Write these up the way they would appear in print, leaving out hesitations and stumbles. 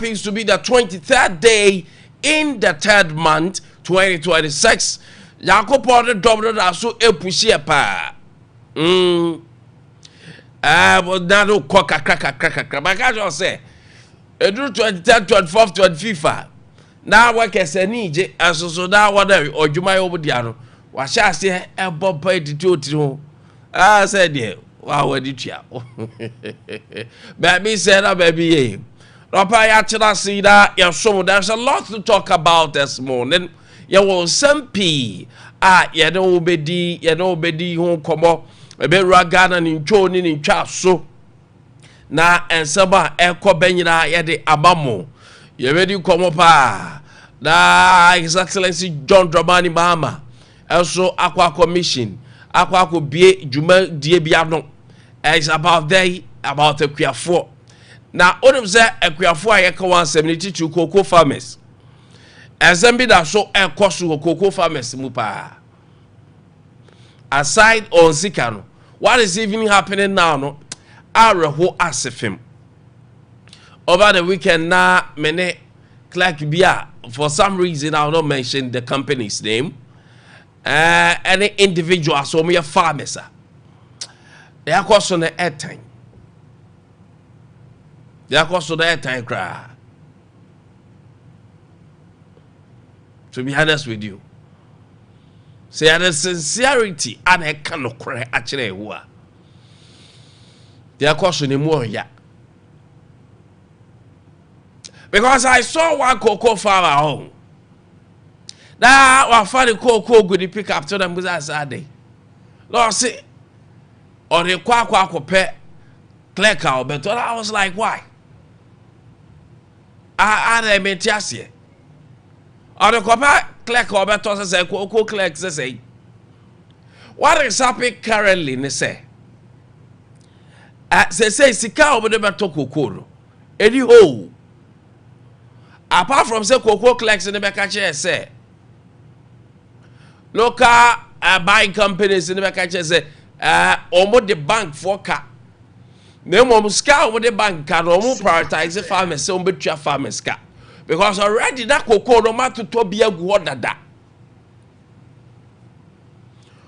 happens to be the 23rd day in the 3rd month, 2026. Yakopo the double that so epushi pa. But now no coca cracker. But I just say, it do 23rd, 24th, 25th. Now what can say nije so now whatever or you might over the what shall I say a bob pay to I said yeah. Wow, what did you? Baby said, baby. Rapaya see that there's a lot to talk about this morning. You will Sampi. You know, Bedi, who come up a bit ragan and in joining in chat so. Na and Saba Eko Benina Yede Abamo. You ready come up? Na His Excellency John Dramani Mahama. Also, Aqua Commission. Aqua could be Juma Diabiano. It's about the Kuafo. Now, all of that, a Kuafo, I echo 172 cocoa farmers. As them be that so a cost to cocoa farmers, Mupa. Aside on Zikano, what is even happening now? No, our whole asifim. Over the weekend, now, many Clark Bia, for some reason, I'll not mention the company's name. Any individual, so me a farmers. They are cost on the airtime. They are cost on the airtime cry. To be honest with you, say the sincerity and a cannot cry actually who are. They are cost on the more ya. Because I saw one cocoa farmer at home. Now I found the cocoa good pick up to them with us that day. Lord say. Or the kwa pet clerk out, but I was like, why? I meant just here. Or the clerk or better say, cocoa clerk say, what is happening currently? They say, Sika over the better cocoa. Anyhow, apart from say cocoa clerks in the back chair, say, local buying companies in the back chair say, almost the bank for car. No more scout over the bank can almost prioritize the farmers, so be your farmers car. Because already that cocoa no matter to be a good that.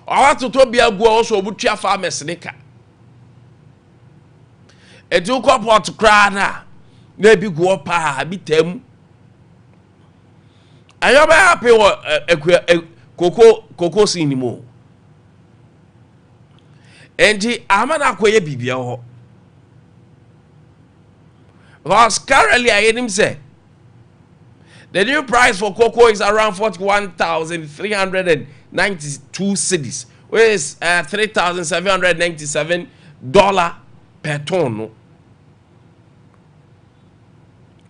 I want to be a good also with your farmers sneaker. A two cup what to cry now. Maybe go up a bit them. I am happy with cocoa anymore. And amana koye bibia ho. Because currently I hear him say the new price for cocoa is around 41,392 cedis, which is $3,797 per ton.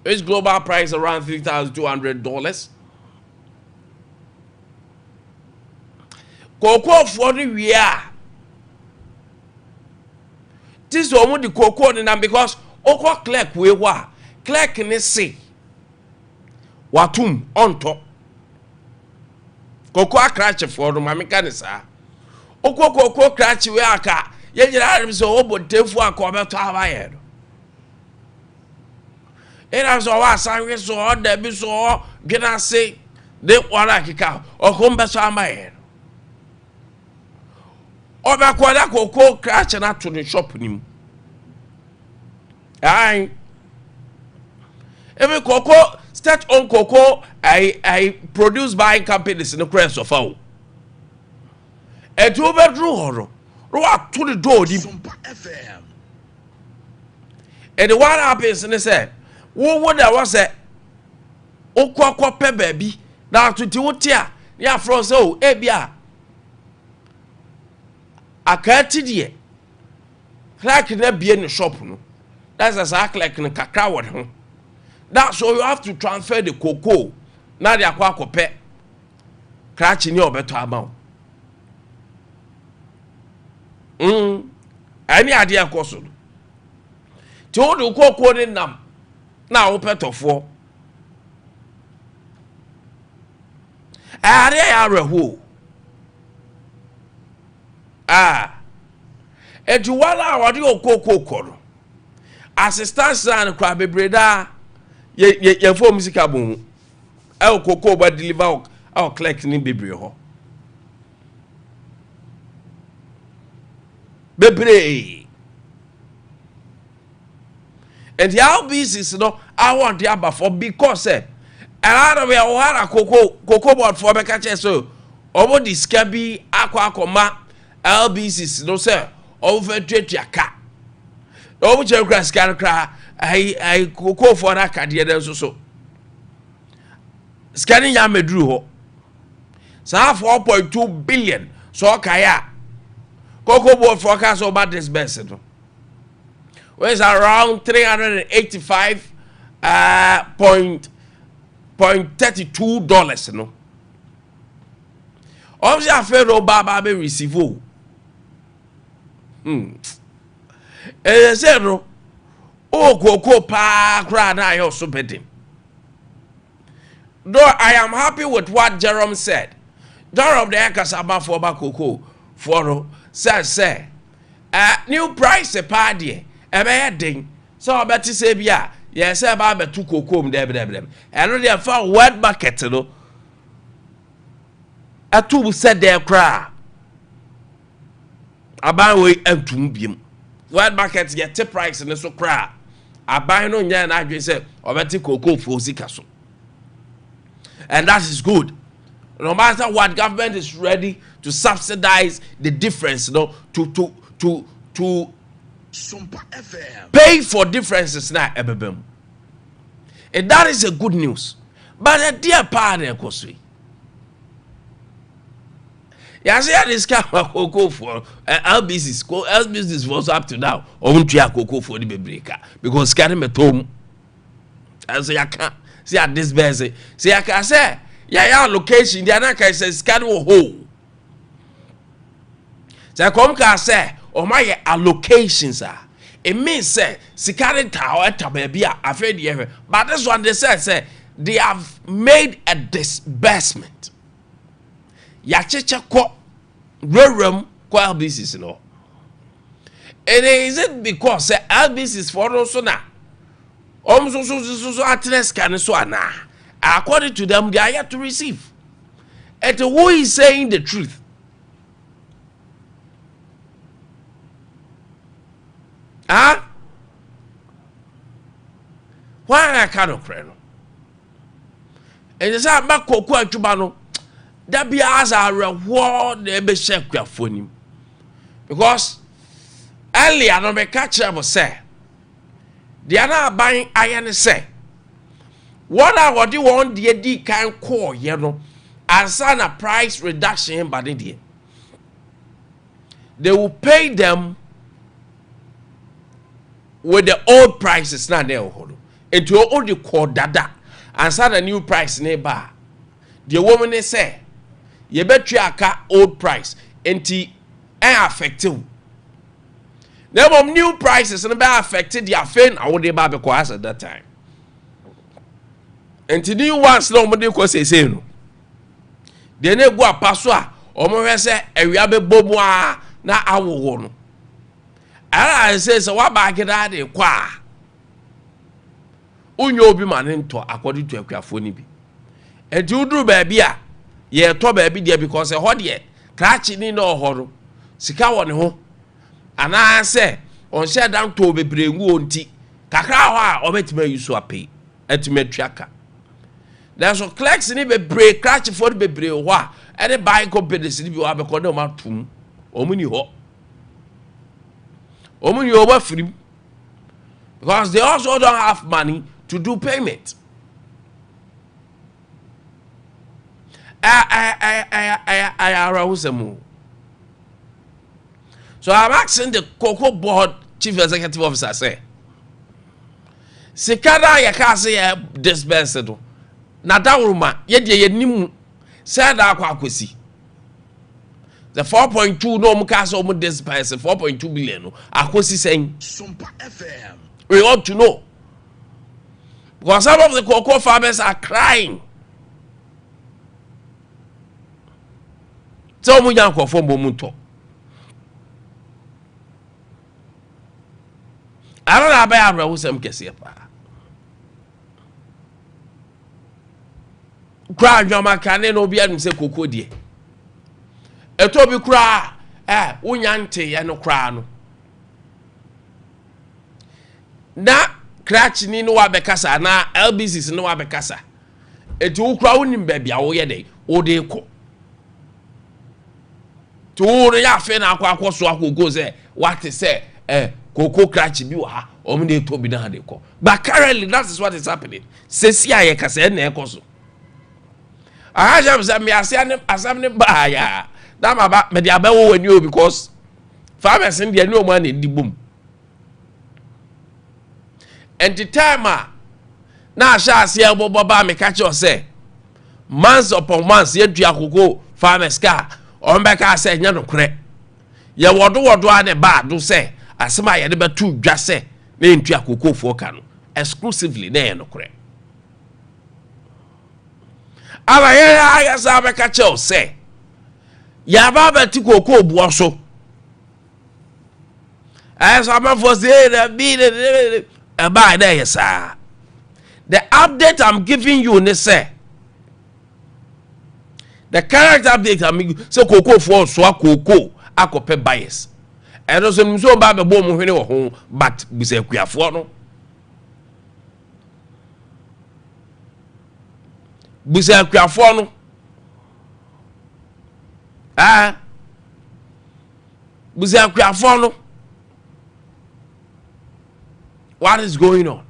Its global price around $3,200. Cocoa for the year. This is only the cocoa and because oko clerk we wa clerk ne say watum on top cocoa crash for mama kan sa cocoa crash we aka ye jira so obo tefu aka obeto abaye do era so wa sanwe so oda bi so gina say de wala kika okombe so amaye oba kwada cocoa crash na to the shop nim. Aye. Every cocoa, start on cocoa, I produce by companies in the crest of our. A 2-bedroom horror. Rock to the door. Sompa FM. And the one happens and they said, what there was a Okwa pe baby. Now to Tiotia, yeah, from so, Abia. I can't tell Clark never be in the shop. No. That's exactly like in a cacao. That's so you have to transfer the cocoa. Now they are quite pet. Catching your better amount. Any idea, course? To the cocoa in them. Now, pet of 4. They are a who. And you want our cocoa. Assistance and crab breda ye for musica boom. El cocoa but deliver our clerk ni bebre ho. Bebre. And the LBC no I want the abba for because a lot of we are cocoa board for be catch so obo discabi akwa akoma LBC no sir over treat your car. Over your grass cra I cocoa for that cadia so. Scanning ya medru ho. So 4.2 billion so kaya. Cocoa board forecast about this best. Where's around 385 $32 no. Obviously I feel baba be receive. Zero. Oh cocoa pa cry na yo so bedim. Though I am happy with what Jerome said. Jerome the Kasaba for cocoa for say new price a party. Ebe ding so obeti say bia yes say ba betu kokom dem eno dey fa word market no atu said there cra aban we antum biem word market get price ne so cra aban no nya na adwe say obeti kokom for sika so, and that is good. No matter what, government is ready to subsidize the difference, no, to Sompa FM. Pay for differences now, ebebem. And that is a good news. But a dear partner, Kosui. Yes, yeah, this kind of cocoa for LBC was up to now. Only cocoa for the breaker because scanning at home. And so I can't see at this base. See, I can say, yeah, location, the other can say scan hole. So I come say, oh my allocations are. It means say Sikari Tower baby afraid ever. But this one they say they have made a disbursement. Yachecha ko rerum ko LBC no. And is it because say LBC is for also now? So address can so na. According to them, they are yet to receive. And who is saying the truth? Huh? Why I cannot pray? And it's a macro quantubano. That be as a reward, they be check your phone. Because earlier, no be catcher was say, they are not buying iron say. What I what you want the D can call, you know, and sign a price reduction by the day. They will pay them with the old prices now there hold. It will only call dada and start a new price nearby. The woman they say, you bet you a old price and affected. Now new prices and be affected the affair I would be because at that time. And the new ones nobody could say no. They never go a paswa or more say a yabe boboa na awo. I say so what back it at the qua. Unyo be man into according to a carefoni be. And you do baby, ye to baby there because a hot yet, catching in no horror. Sika one ho. And I say, on share down to be bring won't tea. Kakra or bet me you so pay. Et me tracker. There's a clerks in it break, catch for the baby wa. And a buy company city you have a condom out to Omuni ho. Omuni over free. Because they also don't have money to do payment. I arouse a move. So I'm asking the Cocoa Board Chief Executive Officer say, Sikada ya kasi ya disbursed. Na dauruma ye nimu said akwa kwesi. The 4.2 no mukasa omu disbursed 4.2 billion no akwesi saying Sompa FM. We ought to know. Because some of the cocoa farmers are crying. So mu yanko fo bomunto. I don't know about who some kesi pa. kra dwama kane no bia nim se koko de eto bi kra wonya nte ye no kra no na kratch ni no wa bekasa na LBCs no wa bekasa eto ukra wonim ba bia wo ye de wo de ko to ya fe na akwaso akoko se what say koko kratch bi wa om de to bi na de ko but currently that is what is happening sesi aye kasa na ekoso ahajam me asam ne ba ya na ma me de abawo wani o because farmers in there no man di boom and the time na sha ase ebobo ba me catch you say months upon months ye dua koko farmers ka on be ka say nya no kure ye wodo ane ba do say asema ye de betu dwa say na ntua koko fo ka no exclusively na ye no kure aba ye ya sa be catch you say ya ba betu koko buo so as am for say be about there, sir. The update I'm giving you, ne say. The character update I'm giving you, so koko for so koko akope bias. And also so ba be bom hwene wo ho, but bi say kuafo no. Bi say kuafo no. Bi say kuafo no. What is going on?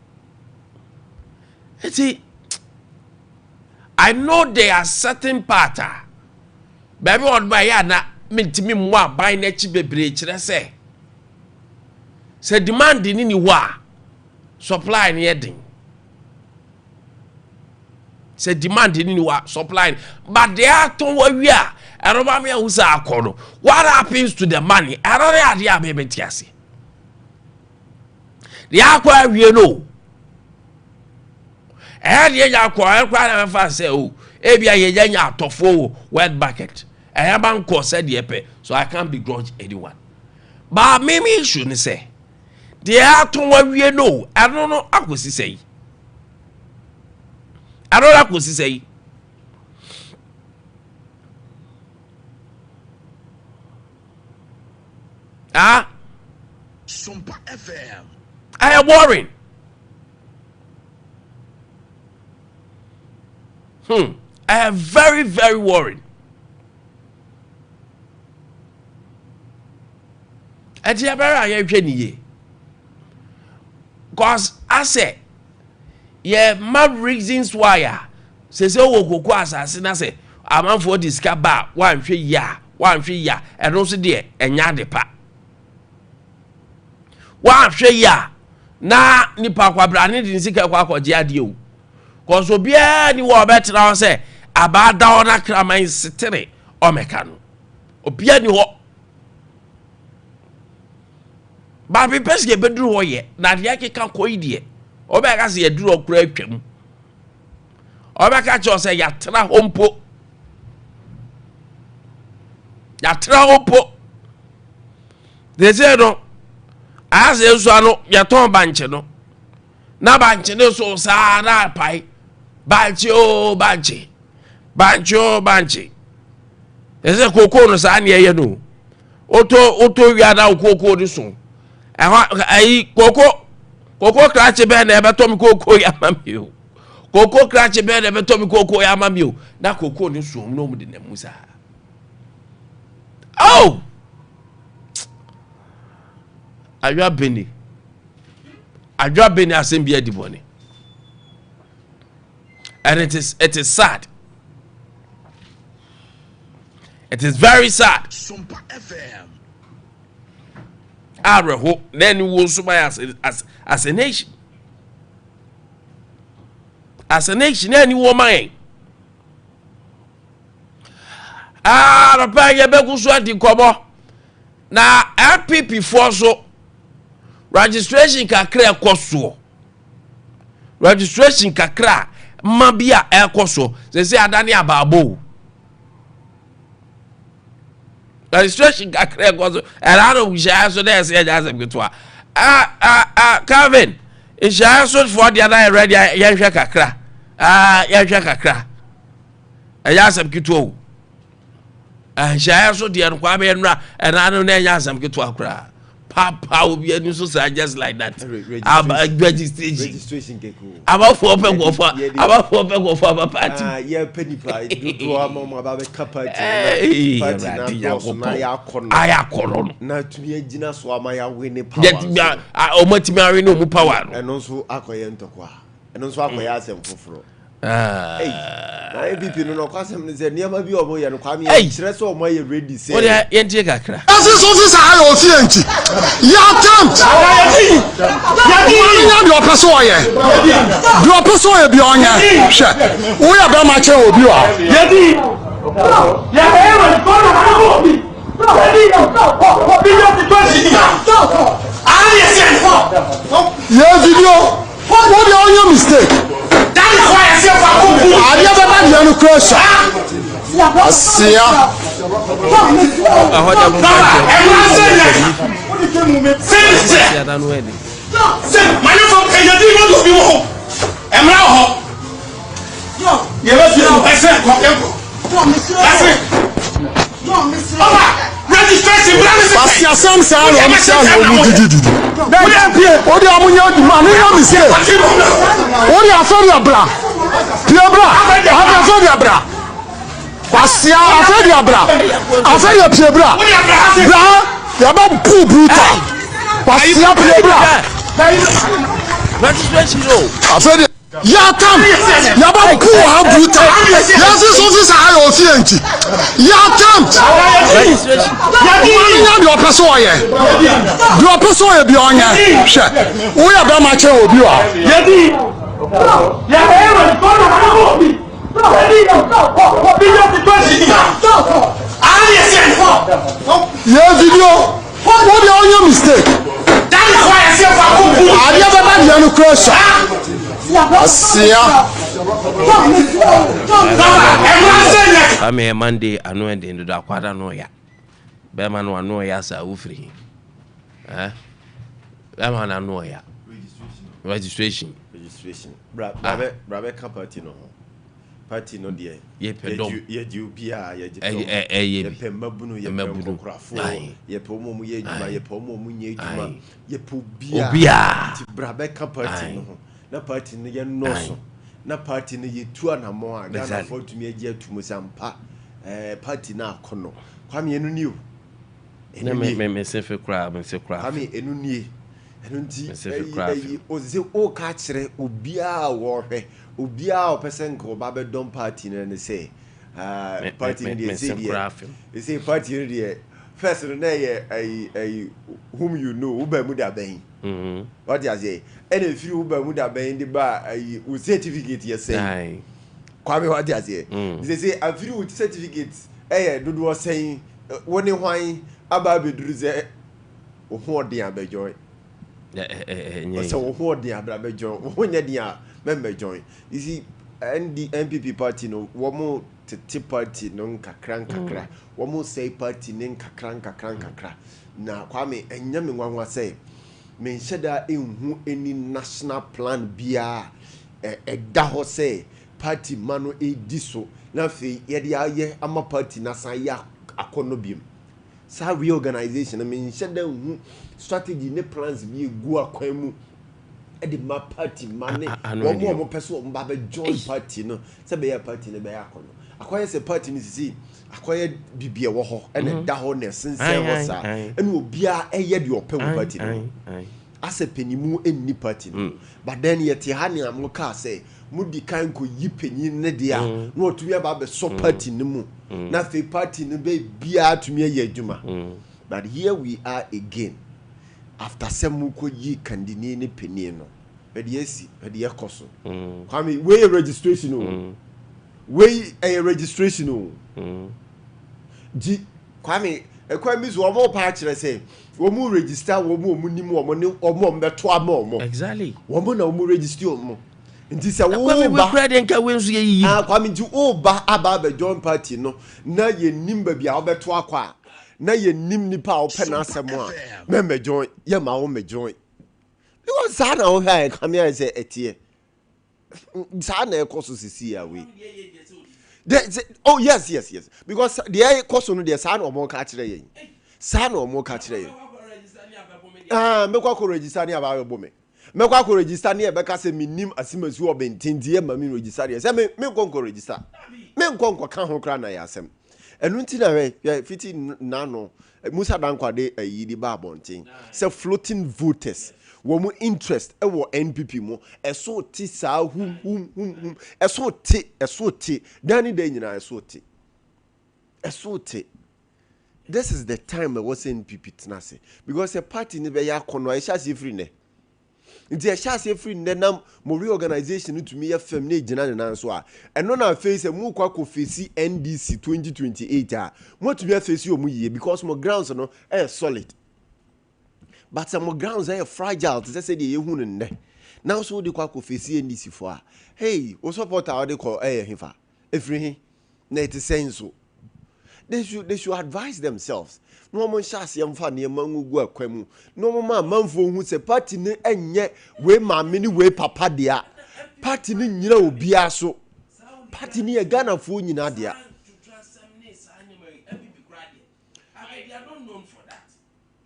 You see, I know there are certain pattern. Baby on my yana me moi buy nechi bebre chire say. Say demand in ni wa supply in heading. Say demand in ni wa supply. But they are to we are. I don't know who's akono. What happens to the money? I don't know idea baby tiasi. The aqua we know. And ye aqua na fa say oh ebia ye nya atofo wet bucket. I ban ko said the so I can't begrudge anyone. But me should say the aton we know. I don't know akosi say. I don't know akosi say. Sompa FM. I am worrying. I am very, very worried. And you are because I say, yeah, my reasons why says, oh, go assassin. I say, I'm for this car, one free ya, and also dear, and yard pa. One free ya. Na nipa kwa brane di nsika kwa kwaje ade o koso bia ni wo betra o se abada ona kraman sitere o meka no obia ni ho ba bi peske beduru ho ye na de akeka koidie o be ka se ye duru okura atwam o be ka cho se ya tra hompo de se no as ezuano yaton banche no na banche ne so sa na pai banche ese koko no sa na ye no oto wi ada koko di so ai koko krache be na ebeto mi koko ya mamio koko krache be na ebeto mi koko ya mamio na koko ni so no mu de na musa oh Adwa beni asembia diboni. And it is sad. It is very sad. Sompa FM. Areho then we will survive as a nation. As a nation, any woman. Papa yebeku so adi kobo. Na RPP for so registration kakra ekoso. Registration kakra mabia ekoso. Say adani ababo. Registration kakra ekoso. Erano wisha so there say just getwa. Calvin, is so for the other ready yahwe kakra. Yahwe kakra. ɛyɛ asɛm ketewa ɛnhyɛ so deɛ no kwa bɛ nra ɛna no na ɛyɛ asɛm ketewa koraa papa obi ani so say just like that registration about for papa party yeah penny pie do mama ba be party na ya kono na tumi agina so ama ya win power ya o matimi awe no mu power no eno so akoye ntokwa eno so akoye asem foforo na ABP no kwasem ne se niam bi omo ye no kwame ye kire so omo ye ready say what ye ntie kakra This officer I offiance ya attempt ya di do person oye do person oye bi onya hwe wo ya ba ma che obi wa ya di ya ewa ko na ha obi ya di obi yo ti to si ya video what the only mistake that is why I say for kuku Ade Akye Abia no crash asia ahoda mo mani from Kenya di mo do bi wo emra ho ye ba fi ese ko enko registration asia sam sa no am sa no dididi o di amunya di ma ni no mistake o di afori abra pie bra afori abra asia afori abra afori pie bra bra ya ba pu bruta asia pie bra registration no afori ya tam ya ba pu ha bruta ya si officer I offiance ya tam registration ya di do person oye do person oye bi onya hwe wo ya ba ma che obi wa ya di ya ewa ko na ha obi ya di obi yo ti to si yeah video what the only mistake that is why I say for kuku Ade Akye Abia no crash asia ame Monday anu ende ndo akwada no ya be ma no anu ya sa ufiri be ma na anu ya registration brabe ka party no de ye pedom ye di obia ye ye pe mabunu ye pe krafo ye pe omo ye adwuma ye pe omo nye adwuma ye pe obia ti brabe ka party no na party no ye noso na party no ye tu anamo a Ghana for tumi agi atumu sampa party na akono kwame enu ni o me se fe kra kwame enu ni enu nti oze o ka kire obia wo hwe obia o person ko ba be don party na ne say party ni say party ni dey first no ye whom you know who ba mu da ben what you say and if you ba mu da ben the ba u certificate you say kwame what you say they say if you certificate dodo say woni hwan aba be duru say o ho de abejoy so o ho de abejoy o ho nya dia member join you see NPP party no womo tete party no nkakra womo say party ne nkakra na kwame enyame nwanwa say me nhyeda enhu any national plan bia da ho say party mano ediso na fe ye de aye ama party na san ya akono biem sa reorganization me nhyeda enhu strategy ne plans bi egu akwan mu the ma party money one person ba be join party no say be party no be akono akoye say party ni sisi akoye bibie wo ho ene da ho na sense wo sa ene obia eye de ope wo party no ase penimu enni party no but then yet ha ne amoka say mudi kan ko yi penyin ne dia no otumi ba be so party no mu na fe party no be bia atumi aye adwuma but here we are again after semuko yi kandini ne penie no edi ekoso kwame we registration o we registration o di kwame ekwami zo omo pa kire say omo register omo nim omo ne omo mbeto ama omo exactly omo na omo register omo nti se wo kwame we credit nka we nso ye yi kwame nti o ba aba be join party no na ye nim ba bia obeto akwa na ye nim nipa open asemo a me join ye ma wo me join because sa na wo ha come here say etie sa na ekoso sisi ya we Oh yes. Because the air cost on the son or more catch the son or more catch the make what register near about woman. Make what register near because me nim asimas who have been tindy mammy register. Say me go register. Me go can't hold crana yasem. And until I 15 nano Musa Dankwade a yidi babonting. Say floating voters. Woman interest NPP mo eso ti sa hum eso ti dani de nyina eso ti. This is the time I was NPP tnase because a party ne be ya kono a sha se free ne nti a sha se free ne nam mo reorganization to me FM ne gina ne nan so a eno na face mu kwa ko face NDC 2028 a mo to me face o mu yie because mo grounds no solid. But some grounds are fragile. To say the yehun now so the kwako face NDC for. Hey, we support our they call hifa. Every net sense so. They should advise themselves. No man shas yam fa ne mangu gu akwam. No man manfo hu se party ne enye we ma mini we papa dia. Party ne nyina obi aso. Party ne Ghana fo nyina dia.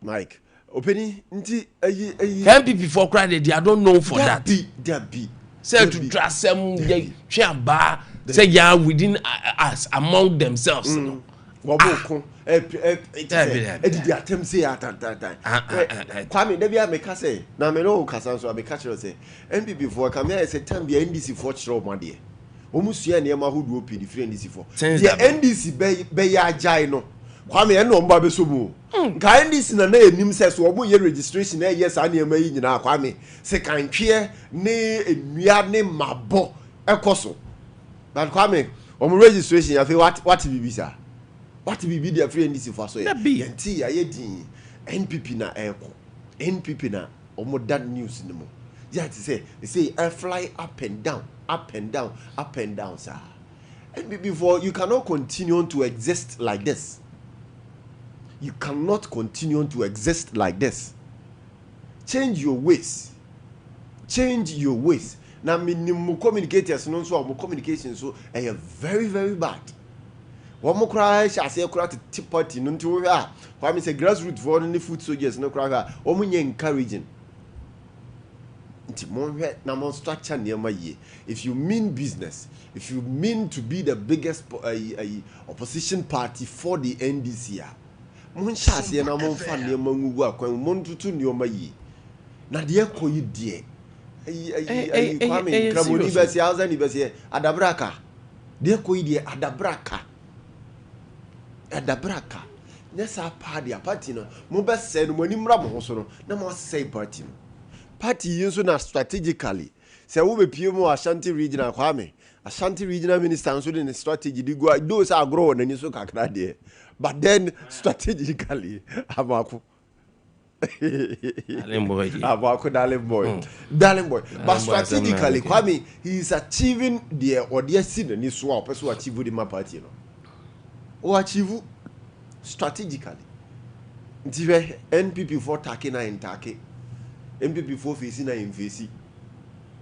Mike Openi nti MPP for credit they don't know for that. Be. Say to trust them ba say ya within us among themselves. Waboko edidi atem say atanta. Kwame dey bia make say na me no kasa so make sure say MPP for come say time bia NDC for chiro mo de. Omusua ne ma hodu opi di free NDC for. The NDC be ya jai no. Kwame eno mba be so mu. Nka NDC na enim se so obo ye registration na yes ani ema yi nyina Kwame se kantwe ne enua ne mabo ekoso. But Kwame omo registration ya fe what bibi sa. What bibi dey free NDC for so ye. Yenti ya ye din NPP na eko. NPP na omo that news ni mo. Yeah say fly up and down sir. And before you cannot continue to exist like this. You cannot continue to exist like this. Change your ways. Now, minimum communicators no so communication so very very bad. One more cry shall say cry to tip party no to where I say grassroots for the food soldiers no cry or encouraging. Now structure near my year. If you mean business, if you mean to be the biggest opposition party for the NDC, mon chase na mon fa ne mangu akwan mon tutu ne oma yi na de ekoyi de Kwame Nkramoni besi hausa ni besi adabraka de ekoyi de adabraka nessa party no mo be se no mani mra mo so no na mo say party yin so na strategically se wo be pie mo Ashanti regional Kwame Ashanti regional minister so the strategy di go those are grow na ni so kakra de. But then strategically, Abako. Darling boy. But strategically, Kwame, he is achieving the audience in the swap to achieve the map party. Or achieve strategically. NPP for Taki na in Taki. NPP for facing na in facing.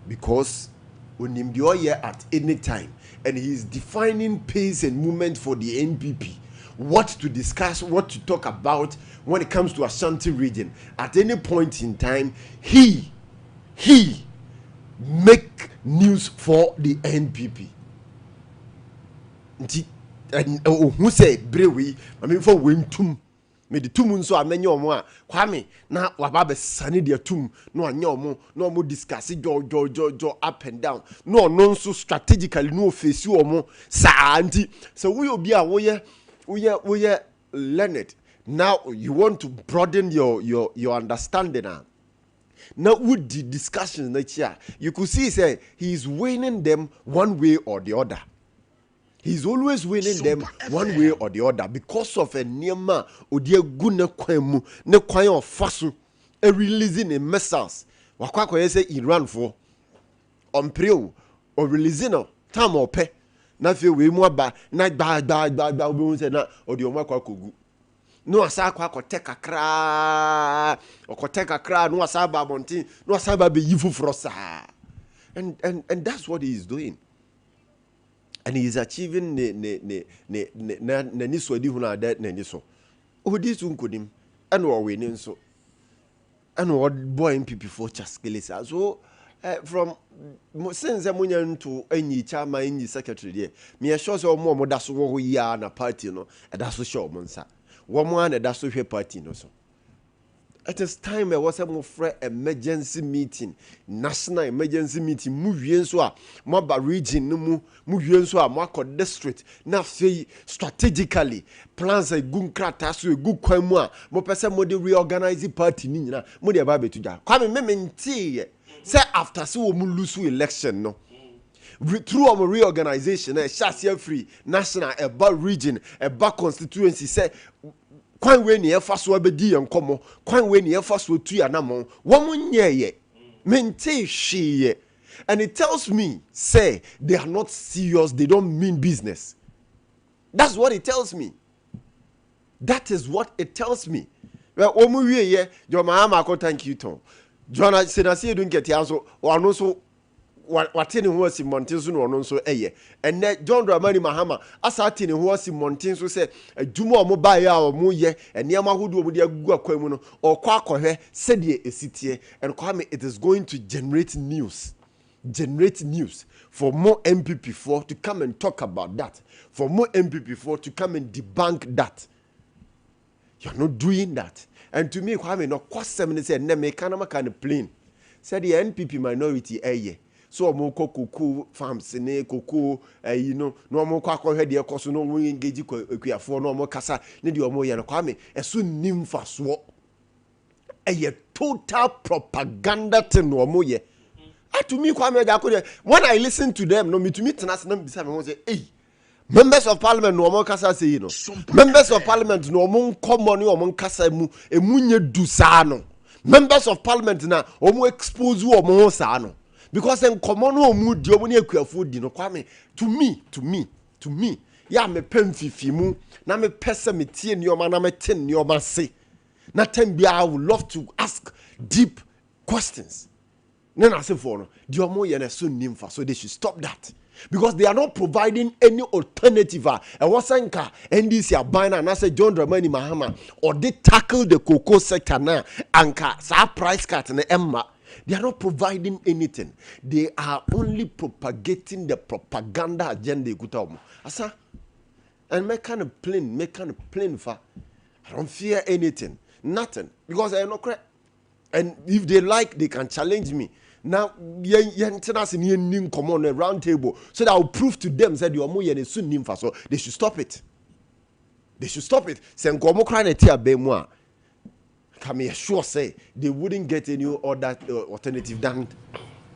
Because when him the at any time, and he is defining pace and movement for the NPP. What to discuss, what to talk about when it comes to Ashanti region. At any point in time, he make news for the NPP. And who say brewe? I mean for wintum. Me the tum so amenyo mo a Kwame na wababe sane de tum no anyo mo discuss jo up and down no so strategically no face you omo sa anti so we obi a we learn it. Now you want to broaden your understanding now with the discussions next year you could see say he's winning them one way or the other. He's always winning them one way or the other because of a niema odie guna kwemu ne kwan of fasu releasing a missiles wakwa say Iran for ompreo or releasing time ope na fe we mu aba na gba obi say na odi omo akwa kogu no asa akwa koteka kra no asa ba bontin no asa ba be yifufro sa and that's what he is doing. and he is achieving ne niso adi huna that ne niso odi so nkodim and we winning so and what boy MPP for Chaskelesa so from since amunya nto anyi chama anyi secretary there me sure say omo da so wo ya na party no e da so show mo nsa wo mo na da so hwe party no so it is time there was a more emergency meeting, national emergency meeting. Move so a more region no move so a more district. Now say strategically plans a good crata so a good kwamwa. More person more reorganize party ni na. More the baby to ja. Kwame mementi say after so we lose election no. Through our reorganization, a free national, a bar region, a bar constituency say. Kwan we ne efa so abedi enkomo kwan we ne efa so tu ya namon wo munye ye mente hwe and it tells me say they are not serious, they don't mean business. That's what it tells me. That is what it tells me. Well omu wie ye jo ma ko thank you ton Jonah senasi don't get yanso o no so watene ho asi monten so no nso eye enne John Dramani Mahama asa atene ho asi monten so se adwuma o mo bae a o mo ye eniam ahodo o mo de agugu akwan mu no okwa akohwe se de esitie and Kwame, it is going to generate news for more MPP4 to come and talk about that, for more MPP4 to come and debunk that. You're not doing that. And to me Kwame, no kwasem ne say na me kana maka ne plain said the NPP minority eye so mo cocoa farms ne cocoa no mo kwa hwe de ekoso no mo engage akuafo no mo kasa ne de mo ye no Kwame eso nimfa so total propaganda thing no mo ye to me Kwame ja ko when I listen to them no me to me tenas na bisa me say members of parliament no mo kasa say no members of parliament no mo nkomo ne mo kasa mu emunye du sa no members of parliament na o mo expose o mo sa no because en common omu di omu ne akuafo di no Kwame to me ya me pemfifi mu na me pese me tie nioma na me ten nioma se na time bia I would love to ask deep questions na say for no di omu ye na so nimfa so they should stop that because they are not providing any alternative and wasanka NDC abina na say John Dramani Mahama or they tackle the cocoa sector na anka sa price cut na emma. They are not providing anything. They are only propagating the propaganda agenda. Asa, and make kind of plain for. I don't fear anything, nothing, because I am not correct. And if they like, they can challenge me. Now, come on a round table so that I will prove to them that you are more than soon nimfa. So they should stop it. Say, can me sure say they wouldn't get any other alternative than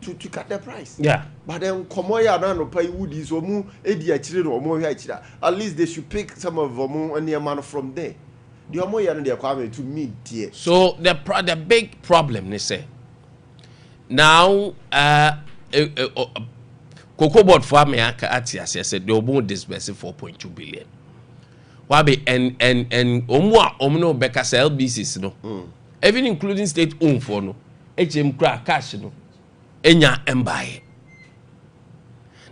to cut the price. Yeah. But then Komoya no pay woody so mu edi achire no mo hwa at least they should pick some of them and their man from there. The Omoya no they Kwame to me dear. So the big problem they say now Cocoa board for me ati ase said they will disburse 4.2 billion. Wabi and omno beka LBCs no. Even including state owned for no. HM crack cash no. Enya embaye.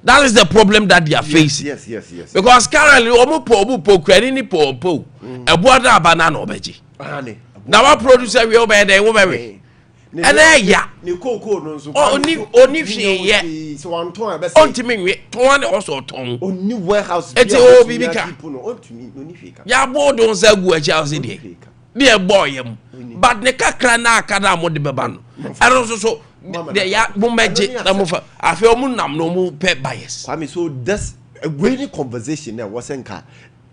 That is the problem that they are facing. Yes. Because currently omo po credit ni po. Ebuada banana obeji. Now what producer we obey there wo be. And ya. Ni cocoa no so. Oni hwe so one ton be say. Ontimi we ton also ton. Oni warehouse. Eti o bibika. Ya board on say gu achi house dey. Dey boy yam. But ne kakra na aka na mo de beba no. And so the ya mo meje na mo fa. Afi o mu nam no mo pe bias. Kwame, so that's a great conversation there was nka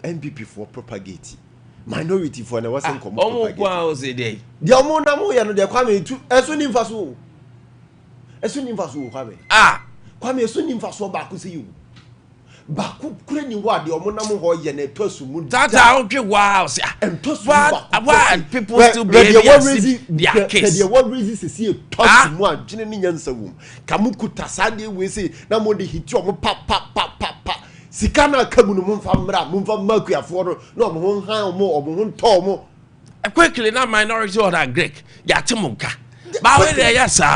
MPP for propagate. Minority for na wasn't come propagate. Omo kwa say dey. Dia mo na mo ya no de Kwame tu eso ni mfa so. Kwame. Kwame eso ni mfa so ba ko say you. Ba ku kure ni wa de omo na mo ho ye na tosu mu. That out wow. And tosu why people still behave their case. They what reason see tosu mu a dwene ni nyansa wum. Kamukuta sade we say na mo de hiti omo pa. Sikana kamu no mumfa mra mumfa makuafo no mo han omo ho nto omo. Quickly na minority or that Greek. Ya temunka. Ba we dey yasa.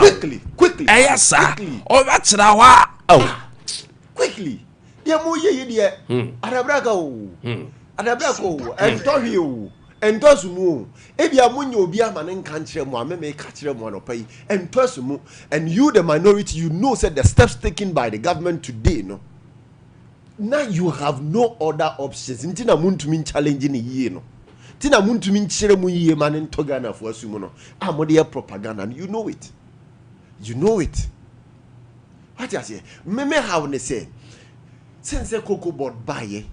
Quickly. Yasa. Oh that's na wa. Oh. Quickly. Dear mo ye dear. Adabraka o. Adabraka o. And tohi o. And tosumu. Ebia munyo obi ama nka nkyere mo ameme ka kyere mo no pay. And tosumu. And you the minority, you know said the steps taken by the government today, no. Now you have no other options. Ntina muntumi challenge ni ye no. Tina muntumi nkyere mu ye man ntogana for asumu no. Amode propaganda and you know it. You know it. What you say? Me how ne say. Since the cocoa board buy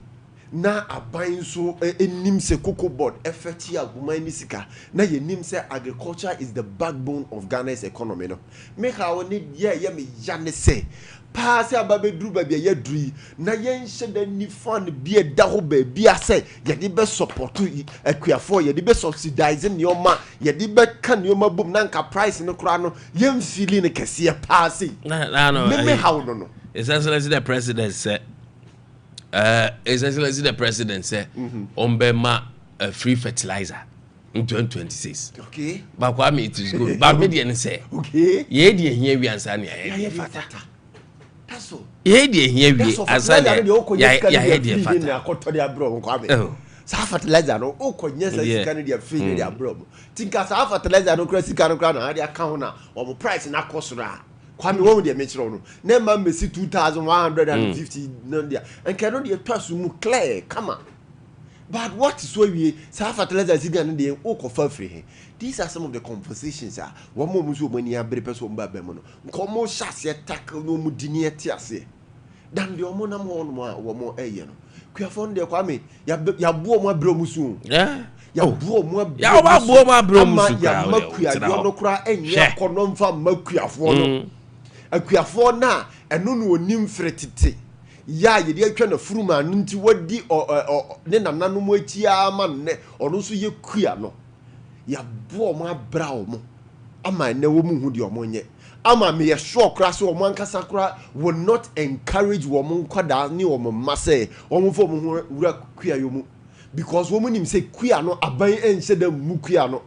na aban so enim se cocoa board effecti aguma ni sika na ye nim say agriculture is the backbone of Ghana's economy no. Me how ne ye me ya ne say. Pass ababedru babia ye dru na ye nhye da ni fan bi e da ho ba bi ase ye de be support akuafo ye de be subsidize ne oma ye de be kan ne oma bom na nka price ne kura no ye mfili ne kese pass no me how no essentially the president said the president said ombema free fertilizer in 2026 okay but Kwame it is good but me dey say okay ye dey here wi ansa ne ye fata that's all ye dey here wi ansa ne ya dey fata akoto dey abro Kwame sa fertilizer no okonye sa sika ne dey free dey abro tinka sa fertilizer no kra sika no kra na dey aka ho na o price na kosora Kwame wo dey me kire no na ma mesi 2150 no dey and can no dey twaso mu clear come on. But what is why we say fertilizer is going to be free? These are some of the conversations. One more musu money abre person ba bemono. Nkomo shase tackle no mu dini etiase. Dan de omo na mo mo eye no. Kuafon de Kwame ya buo mo abre musu. Yeah. Ya buo mo ya ba buo mo abre musu. Ya makua no kura enye akono mfa makuafo no. Akuafo na eno no onim fretete. Ya ye de atwa na furuma nti wadi ne nanano mo atia ma ne ono so ye kua no ya bo mo abra mo ama ne wo mu hu de omo nye ama me ye sure kra so omo ankasa kra will not encourage wo mo nkwada ni wo mo mase omo fo mo hu wura kua yo mu because wo mo nim say kua no aban enhye da mu kua no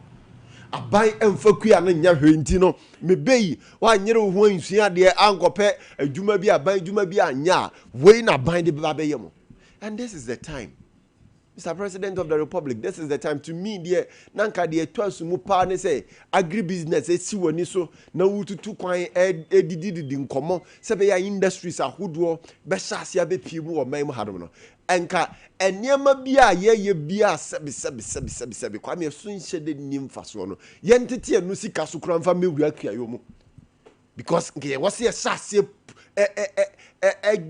aban emfa kua no nya hwenti no mebei wa nyere ho ansua de ankope adwuma bi aban adwuma bi anya we na aban de ba be yemo. And this is the time, Mr. President of the Republic, this is the time to me dear nanka de twasu mu pa ne say agribusiness esi woni so na wututu kwan edididi nkomo se be ya industries ahodo be hyase abepie mu wo man mu hadom no enka eniema bia ye bia sebi Kwame so nhye de nim faso no ye ntete anu sika so kura mfa mewura kuayo mu because nke was here hyase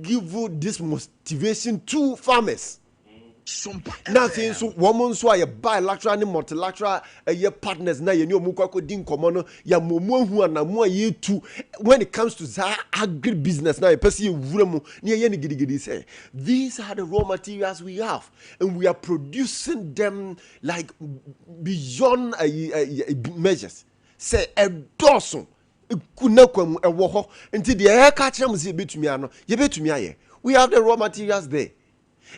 give this motivation to farmers. Nothing so woman so ya bilateral and multilateral partners na ye ni omukwako din komo no ya momu hu na mo ye tu when it comes to agri business na ye pese ye wura mu na ye ni gidigidi say these are the raw materials we have and we are producing them like beyond measures say a dozen kuna kwam ewo ho nti de e ka kire mu se betumi ano ye betumi aye we have the raw materials there.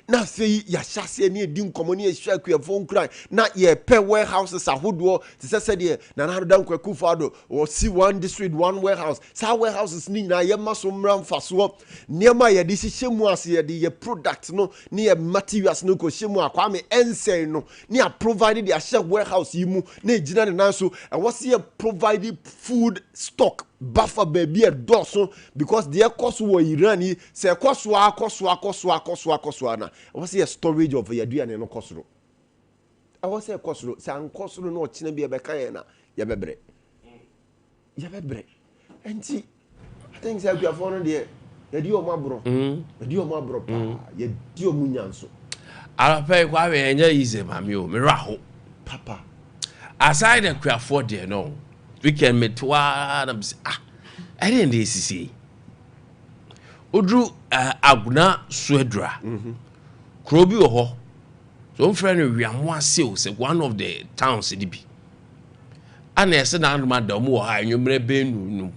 Na say ya shase ni edi nkomo ni ehwa akuafo nkran na ye pe warehouses ahodo te se de na na dan kwaku fado or see one district one warehouse sa warehouses ni na ye maso mram faso niema ye de hihemu ase ye de ye product no ni ye materials no ko hemu Kwame ensen no ni a provide the share warehouse yimu na ejina ne nan so e was ye provide food stock buffer baby a doso because the cost wo Iran say cost na was a storage of yaduane no kosro I was a kosro san kosro no china bi e be kan na ya bebre enti I think say akuafo no de yadi o mabro pa yadi o munyanso ala pe kwa we enye ize mami o me raho papa aside the akuafo de no weekend metwa na I didn't see Udru aguna suedra krobi oho so friend we am sales one of the towns di bi ana ese na anduma da mu ha anwumre benu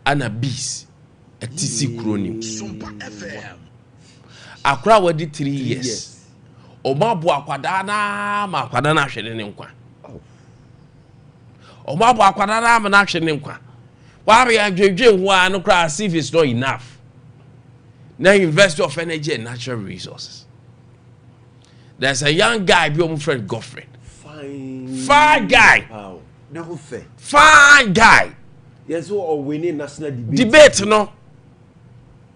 ana bees atisi kronim Sompa FM akra wadi 3 years o mabu akwada na ma akwada na hwede ne nkwa o mabu akwada na ma na hwede ne nkwa Why are you no cry as if it's not enough? Now University of Energy and Natural Resources. There's a young guy, be my friend Godfrey. Fine guy. Wow. Never fair. Fine guy. Yes, or winning national debate. Debate no.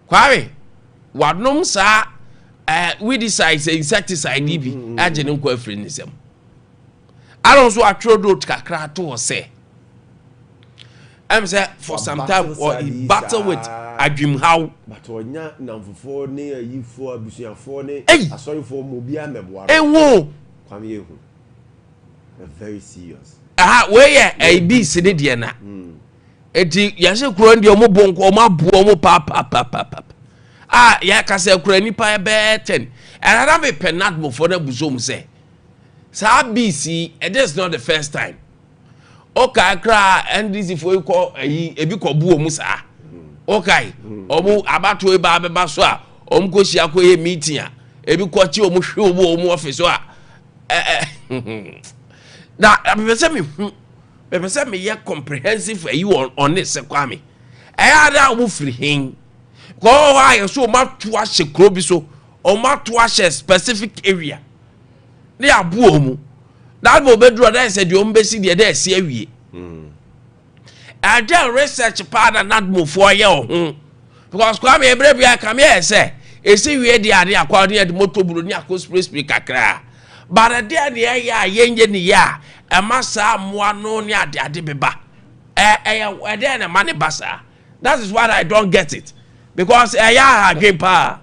Kwame, what nom sa we decide say insecticide bi agye ne kwa free nisem. I don't so atro kakra to say. I'm say for some time or he battle with adwim how. But onya namfofo ne ayifo abusuafo ne asorifo mo bia meboa. Ewo. Kwame ehu. Very serious. We a bi sene de na. Eti yase kuro ndi omo bonko omo abu omo pa. Ya ka se kuro nipa be 10. And I me penat mo for na busom say. Sa BC it is not the first time. Okay, kra NDC for ko ebi ko bu omu sa. Okay. Omu abato e ba beba so a omu ko hia ko ye meeting a ebi ko chi omu hwe omu office so a na be say me ye comprehensive for you on this Kwame. Ada omu free hin. Go why so ma to ahye kro bi so o ma to ahye specific area. They are boom. That will be draw that said you embassy the day see awie. And then research part and not move for you. Because Kwame Ebrebia come here say, e see we the ade akwa near the motor buru ni akos spray kakra. But a day the ya yenje ni ya e masa moa no ni ade beba. Then a money basa. That is what I don't get it. Because ya game pa.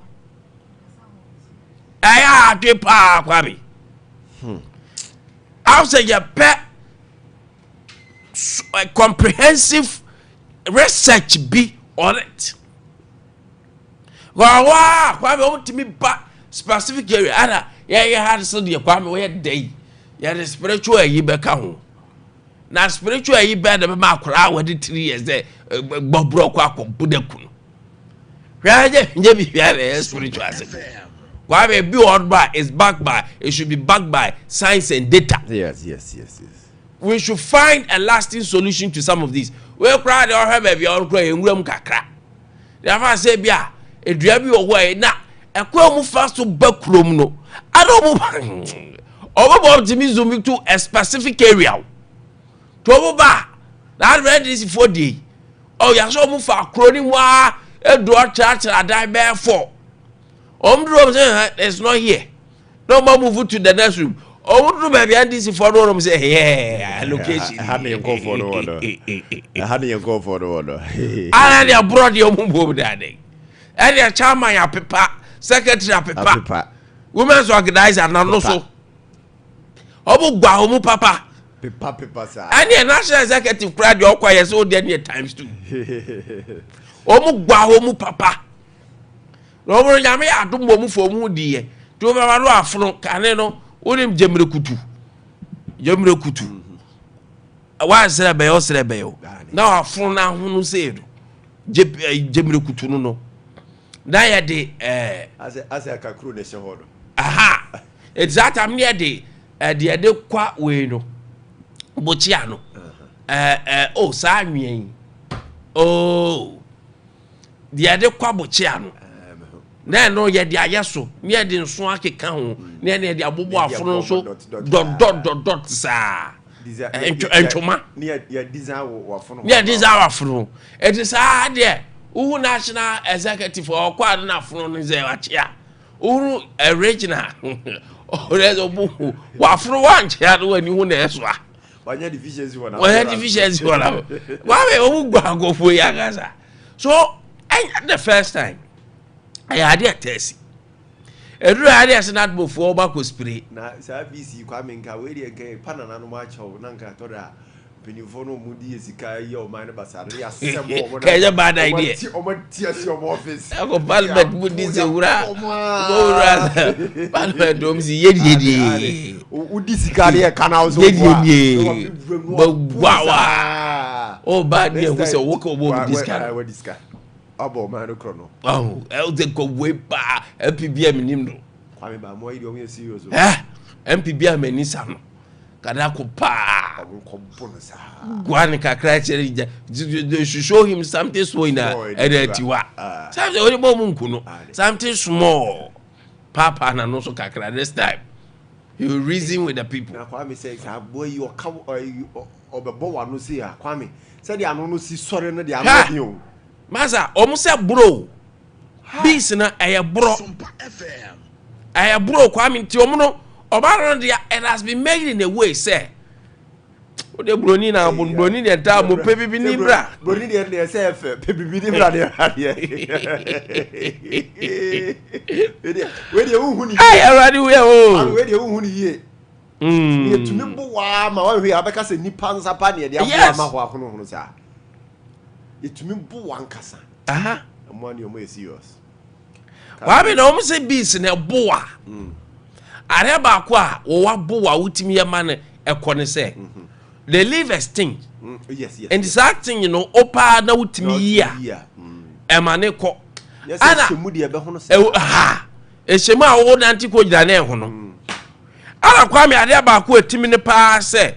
Ya game pa Kwame. I'll say your pet comprehensive research be on it. Wow, Kwame want to me back specific area. Ada, yeah, had so the Kwame where day. Yeah, the spiritual ye be home. Now spiritual ye better be my crowd with the 3 years there. Bob broke up Budekun. Yeah, spiritual. Kwame build by is backed by, it should be backed by science and data. Yes. We should find a lasting solution to some of these. We cry or have a your crying room kakra. Therefore, say, Bia, a drabby away now, a quam fast to backroom no. I don't move over to me zooming to a specific area. To over that read this 4 day. Oh, you're so move for crony wa a door church and I die bare for. It's not here. No more move to the next room. Oh, baby, and this is for them say, yeah, location. I had to go for the order. I had brought your move that day. And your chairman, your papa, secretary, papa, women's organizer, and also. Oh, Guamu, papa. And your national executive cried your quiet so many times too. Oh, Guamu, papa. No more yame adum mo for mu die to me walo afro kane no wonim jemre kutu wa sere o na afro na hunu se do jemre kutu no na ye de as a kakru ne shehodo aha exactly am ne de kwa we no bochia no o sa nwien de kwa bochia no na no ye de ayeso ne de nso akeka ho ne de abobo aforo nso dot sa entoma ne ye design wo aforo ne design wo aforo it is hard there who national executive or kwa na aforo no ze wachia who original orezo bu wo aforo wanchia no ani hu na eso a wanya deficiency wona wa we o gba agofo ya gaza so the first time I had a test. A real idea not before Bako spray. Now, BC Kwame Nkwantabisa, Panana no match of Nanka Toda, Penifono Moody is your mind about Saturday. A bad idea. Tears your office. I go Balbert Moody's a Balbert Domsy, Yedi. Udisi career canals. Wow. Oh, bad news was a walk over this guy. Abo man chrono. Oh, el de go way ba MPBM nim no. Kwame ba mo ide o me serious. MPBM ni sa no. Kada ko pa. Guan kakra chere they should show him something small in tiwa. Something only munkuno. Something small. Papa na no so kakra this time. He will reason with the people. Na Kwame says, boy you come obebo wa no see ya Kwame. Say the anu no si sore no de amadi o. Masa omo say bro. Bis na eye bro. Sompa FM. Eye bro Kwame nti omo no obaro no it has been made in a way say o de broni na broni de ta mo pe bibi ni bra. Broni de say fe pe bibi ni bra de ade. We de hu ni. Ai arade we o. We de hu ni ye. Ye tumi bo wa ma wa hwe abeka se nipa nsa pa ne de abo ma ho ahono hono sa. Ye tumi bo wa nkasa. Aha. Mo ani o mo serious. Wa be no mo say bis na bo a. Are ba ko a wo wa bo wa utimi ye ma ne ekone se. They leave extinct. Yes. And this acting, you know, opa na utimi ya. Emane ko. Yes, shemu de be hono se. Shemu a wo nanti ko gida na hono. Ala Kwame ade ba ko etimi ne pa se.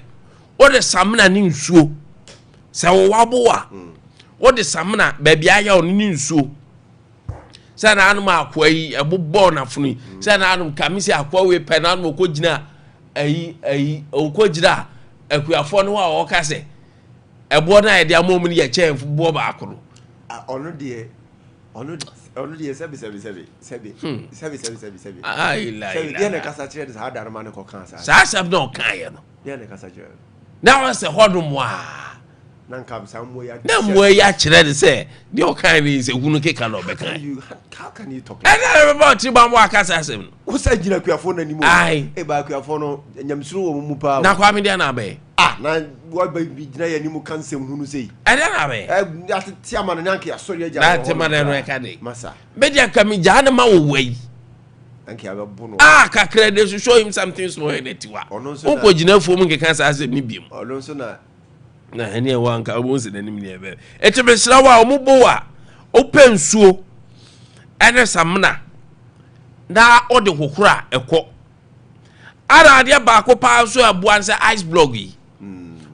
O de samna ni nsuo. Se wo wabo a. O de samna ba bia ya oni ni nsuo. Se na anu akwa yi ebobbo na funu. Se na anu kamisi akwa we pe na anu ko gina ayi o ko gina akuafo no wa o ka se ebo na ye de amom ni ye chef bo ba akoro ono de sebi ai la de na kasa kire de hada ma ne ko kan sa sab no kan ye no de na kasa kire na wa se hodum wa na nkam sa mo ya na mo ya kire de se de o kan ni se hunu ke kan obe kan how can you talk about triba mo akasa asem wo sa gina akuafo na ni mo e ba akuafo no nyamsuru wo mu pa na Kwame de na be na wa ba bi gina ya ni mu kansem hunu sei e de na be ati ama na nyanke asori aja na te ma no e ka de masa be dia kami jana ma wo wei anke ababu no kakra de show him something small in it wa ko gina fo mu nke kan sa asem ni biem ono so na ene e wa nka obo nse nanim ne ebe etebe sira wa omubo wa opensuo ene samna na ode kokora ekọ ara ade ba ko pa so abuan se ice block yi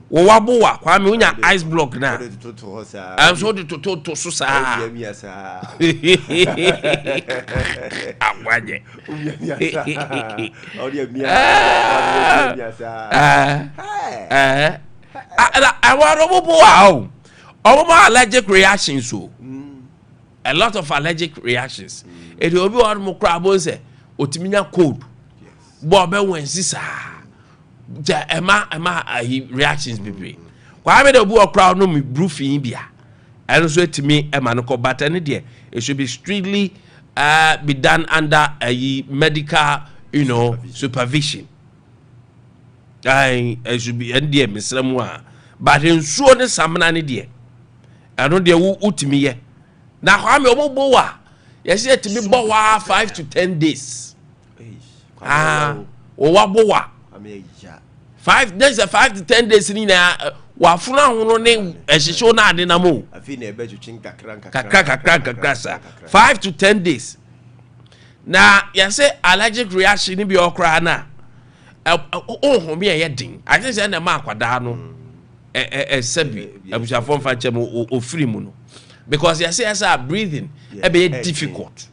wo wabo wa Kwame unya ice block na am so de to so sa awaje I want allergic reactions so a lot of allergic reactions it will be one more crab say otiminya cold bo be wensi sa ja ema reactions bebre kwa me de bu crowd no me broofing bia and so etimi ema no ko but any there it should be strictly be done under a medical supervision. It should be and dear Miss Ramwa. But in sure the samana ni dear. I know dear who utimi ye. Now I'm a boa. Yes, yet to be boa 5 to 10 days. Boa. 5 days 5 to 10 days in wafuna hono ne ehihyo na ade na mo afi na ebe chuchin kakra 5 to 10 days na ya say allergic reaction ni bi okra na oh me ye din I think say na ma akwada no sabi abushafo mfa chem ofiri mu no because ya say as breathing be difficult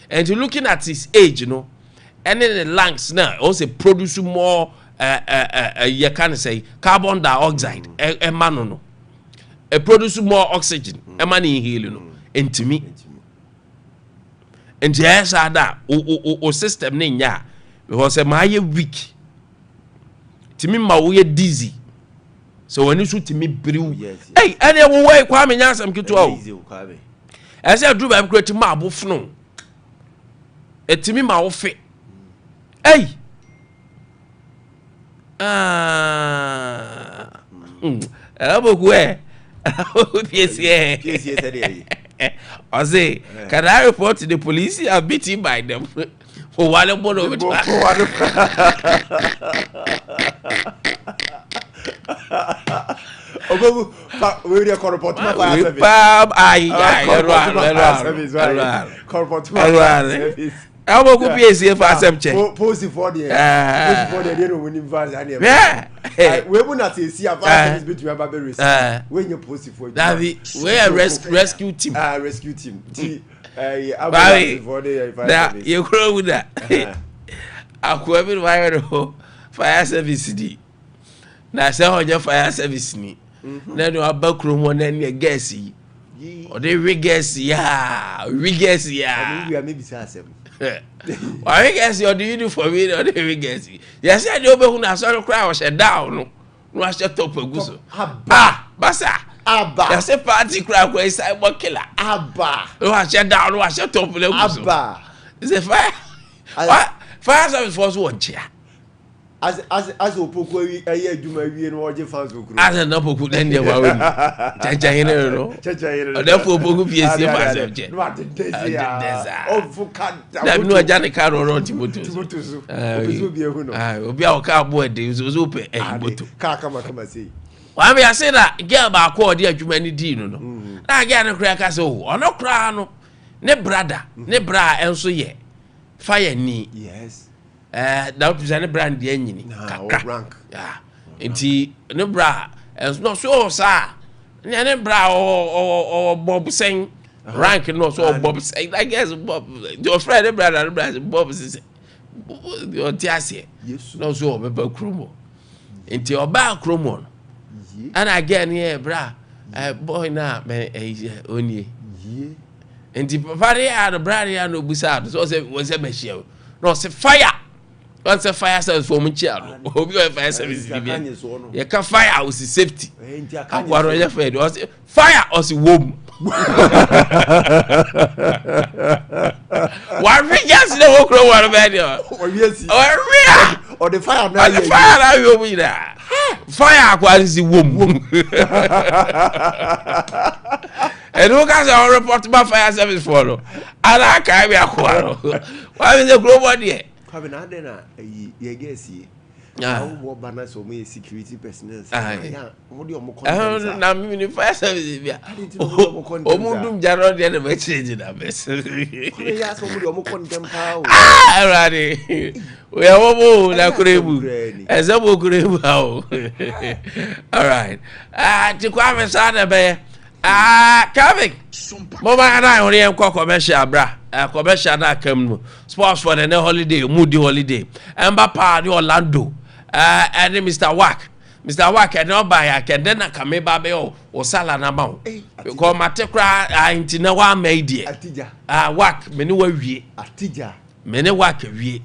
and you looking at his age and then the lungs now also produce more you can say carbon dioxide no produce more oxygen man inhale no intimi and yes that o system ne nya because my weak timi ma wo ye dizzy so when you shoot me brew hey any way Kwame Nyansam kitu o I say do ba create ma abofno etimi ma wo fe hey Abogwe. I say, can I report to the police? I'm beaten by them for one more of it. We report to my I will go be a safe for some check. Posting for the they don't win fans. Yeah, we will not see a fans between our babies. When you post for David, we are rescue team. Rescue team. You grow with that. I could have wired fire service. Now, say on your fire service. Then you have back room one and you guess. Or they riggers, riggers, maybe some. Why guess you do you do for me or the riggers? Yes, I know, but when I saw the crowd was down. No, I shut up a goose. Bassa. Abba. That's a party crowd where I want killer. Abba. Oh, I shut down, no, I shut up. Abba. It's a fire. Fire service was one chair. As Opoko a year do my we and watch fans will grow. As an Opoko then they were Chacha, therefore, Poku be a safe. Oh, for cat. That no Janet car or not to be our cowboy days was open. Come say. Why I say that girl about call dear humanity, no. I get a crack as or no crown, ne brother, ne bra, and so ye. Fire knee. Yes. That was any brand the engine. Rank. Yeah. Inti no bra. And no so sir. Any bra or Bob saying rank no so Bob saying. I guess Bob your friend brother Bob says your tiasie. Yes. No so be krumo. Inti oba krumo. And again here bra. Boy na me onye. Ye. Inti papa dey the brother ya no busa. So say was a machine. No say fire. Once a fire service for Munchiano, Obi fire service. You can fire was safety. Fire or see womb. Why we just the walk over or the fire now you be there. Fire was the womb. And who can say report my fire service follow? And I can't be a quarrel. Why is the global here? Kabinadena, ye guess ye. What banners for me security personnel. Now, fire service. Omudum Jarod, the other changing our best. Yes, we are all like Kurebu. As a Kurebu. All right. To Kwame Nkwantabisa. Coming. Mama and I only am commercial, bra. Commercial na come sports for the holiday, moody holiday. Mbapa the Orlando. And Mr. Wack. Mr. Wack and no buy. I can then come baby or sala na mau. Because matekra intina wa made. Atija. Wack many we. Atija. Many wack we.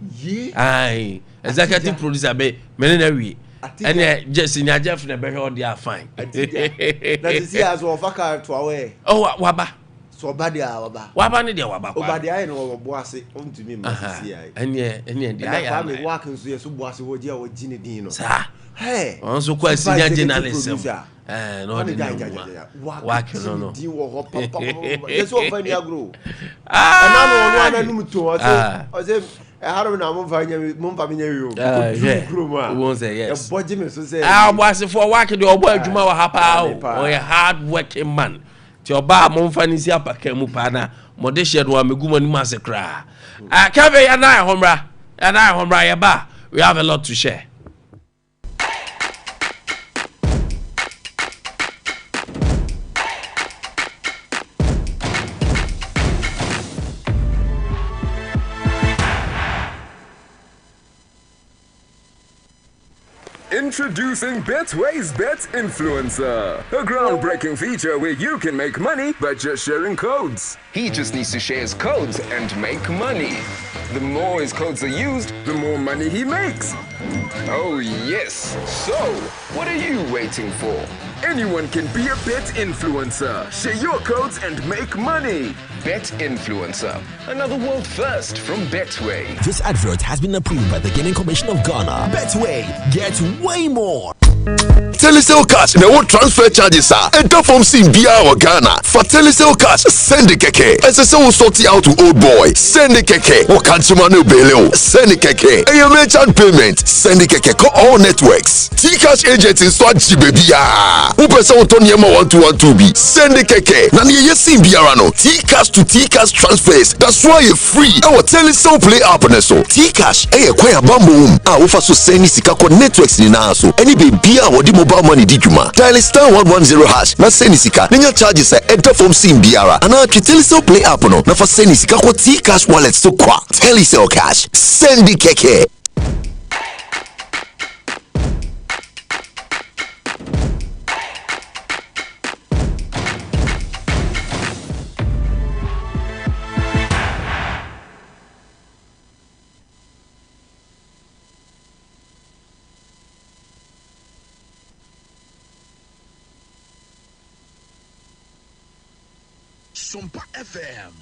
Aye. Executive producer be many we. And just in your Jeff never heard they are fine. That is as of a car to away. Oh, Waba. So bad, Waba. Waba, need Waba. Oh, but I know was it on to me. And yeah, I am walking to your subwas with your Ginny Dino. Hey, also quite senior journalism. And all the walking on. Yes, open your grow. I know to us. I don't know. Won't say yes. I was for walking your boy Juma Hapa or a hard working man. To your bar, Monfanisia Pakemupana, Modesha, Wamiguman Massacre. I can't be an eye, Homra, and I, Homra, bar. We have a lot to share. Introducing Betway's Bet Influencer, a groundbreaking feature where you can make money by just sharing codes. He just needs to share his codes and make money. The more his codes are used, the more money he makes. Oh yes, so what are you waiting for? Anyone can be a bet influencer. Share your codes and make money. Bet Influencer, another world first from Betway. This advert has been approved by the Gaming Commission of Ghana. Betway, get way more. Telecel cash na wo transfer charges and from sim bia or Ghana. For Telecel cash, send the keke. As a so sort out to old boy, send the keke. Or consumer no bail, send the keke. And your merchant payment, send the keke. Call all networks. T-Cash agents in Swat Jibebia. Who person on Yama 1212B, send the keke. Nani ye sim biarano. T-Cash to T-Cash transfers. That's why you're free. Our Telecel play app na so. T-Cash, kwaya bambo. Ufa so send sikako networks ni na so. Any baby wadi mobile money di juma. Dial *110 hash. Na send sika. Ninya charges enter from sim biara. Ana Telecel play app no. Na for send sika ko T-Cash wallet so kwa. Telecel cash. Send the keke. Sompa FM.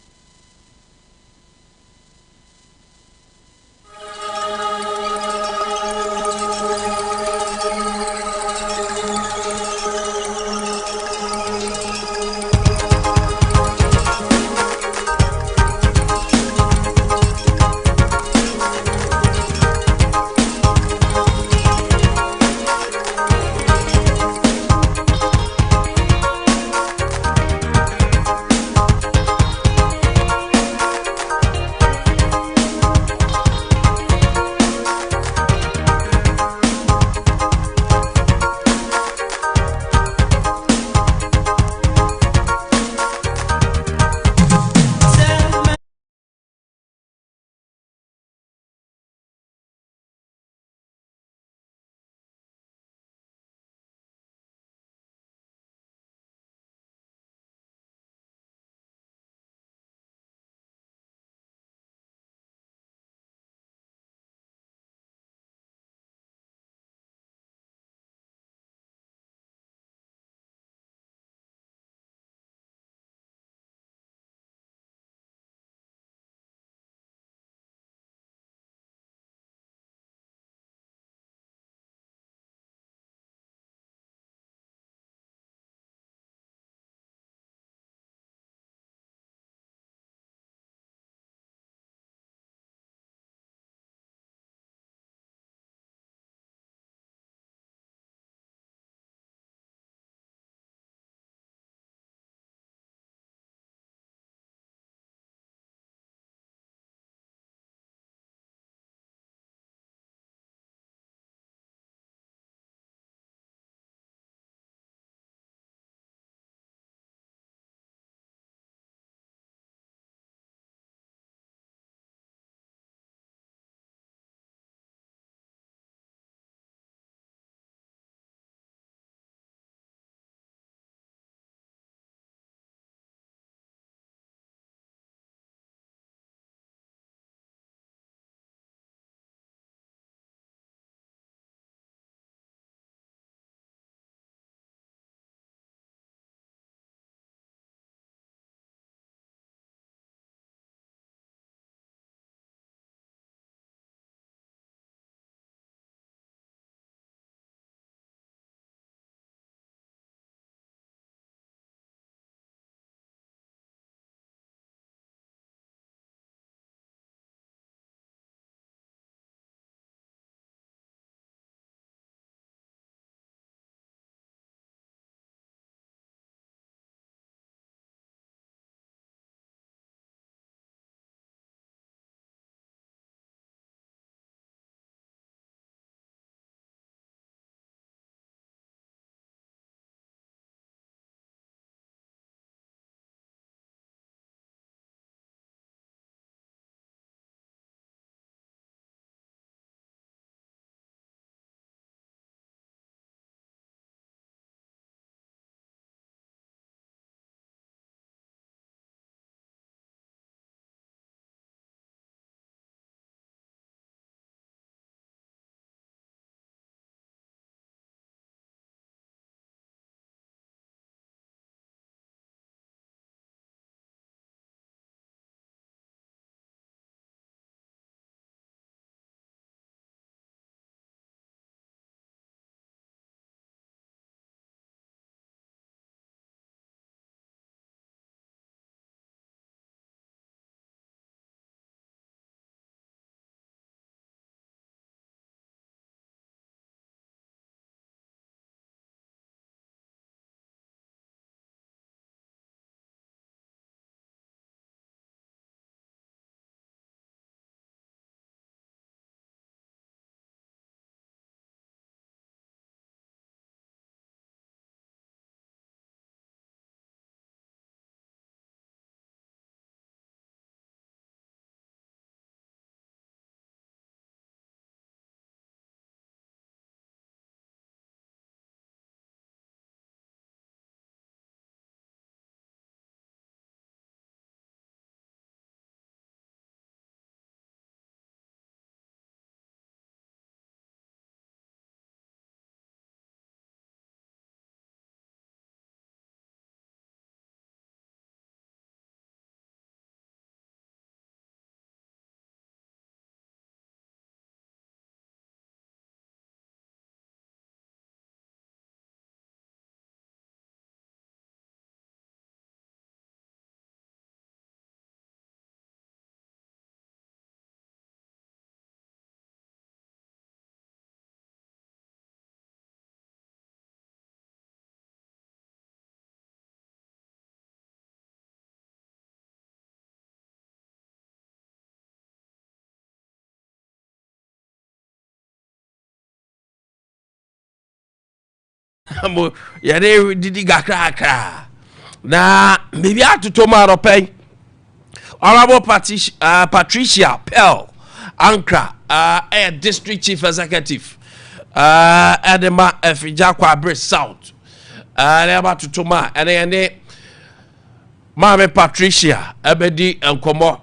yɛde didi kakra na maybe atoto ma ropɛn Honorable Patricia Pell Ankra district chief executive Edema Efija Kwabre South Neba Tutuma ene Mame Patricia ebedi enkomo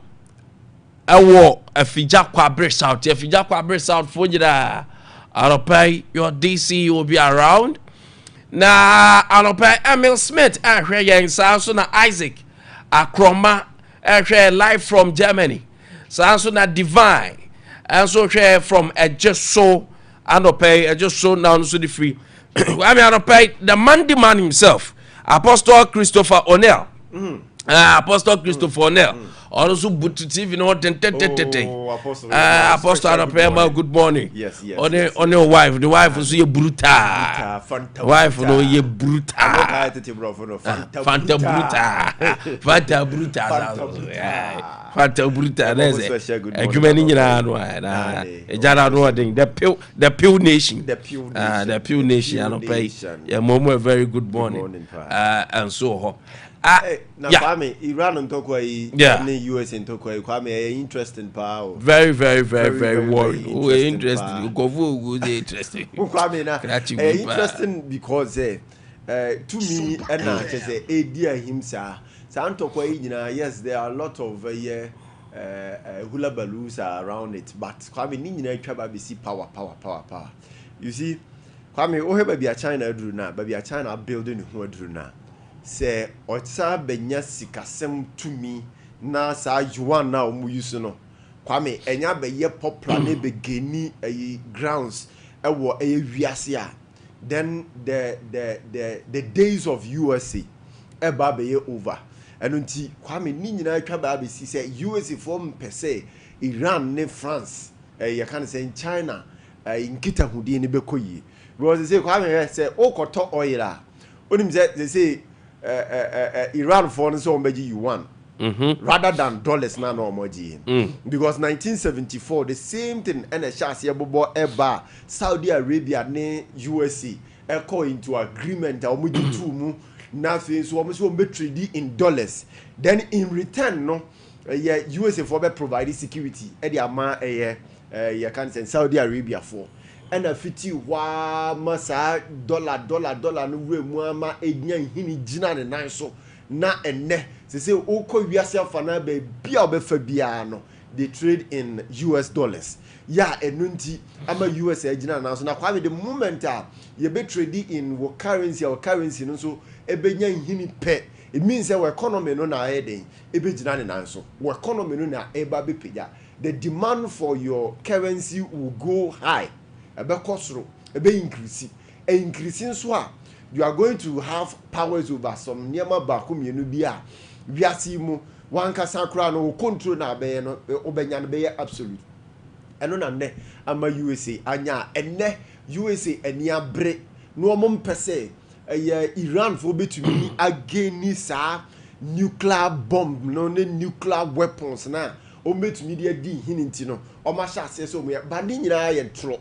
ewo Efija Kwabre South for jira Aropai your DC will be around na Aropai Emil Smith ahwe yen so na Isaac Akroma live from Germany so na Divine and so from Ejeso Anopai Ejeso now so the free I mean Anopai the man himself Apostle Christopher O'Neill Apostle Christopher O'Neill also bututi you know Apostle Anopai good morning yes on your wife the wife is your brutal wife no ye brutal Fanta brutal that's ecumeni nyina no na ejara no the Pew Nation Anopai yeah momo very good morning and so now Kwame Iran on Tokoi US in Tokoi Kwame interesting power very worried interesting go interesting Kwame na interesting because to me and na say Ade himself Santokoi yes there are a lot of hula balloons around it but Kwame ni nyina twa be see power you see Kwame o he ba China duru na ba China building who duru na say otsa benya sikasem to me na sa yuan na omu use no Kwame enya be ye popular ne be geni grounds ewo wiase a then the days of USA eba be ye over eno nti Kwame ni nyina twa ba be si say USA form per se Iran ne France you can say in China nkita hudie ne bekoyi because they say Kwame say okoto oil a onim they say Iran for so meji yuan rather than dollars na no moji because 1974 the same thing and a chance bobo eba Saudi Arabia ne USA echo into agreement omoji two mu na fe so omo be trade in dollars then in return no USA for be provide security e dey ama you can say Saudi Arabia for and a fiti wa masa dollar no we mu ama ednya hini gina ne nan so na enne se say okọ wiase afana ba bia obefa bia no they trade in US dollars ya enunti ama US agina nan so na kwa the moment ye be trade in wo currency or currency no so ebenya hini pe it means that economy no na eden ebe gina ne nan so wo economy no na eba be peja the demand for your currency will go high ebe kosro ebe increasing so you are going to have powers over some niema baako mienu bia wiase mu wanka sakra no control na be no obenya no be absolute eno na ne ama USA anya enne USA eni abre no omom pese Iran for betumi ageni sa nuclear bomb no ne nuclear weapons na o betumi de di hininti no o ma sha ase so mu ba di nyina ye tro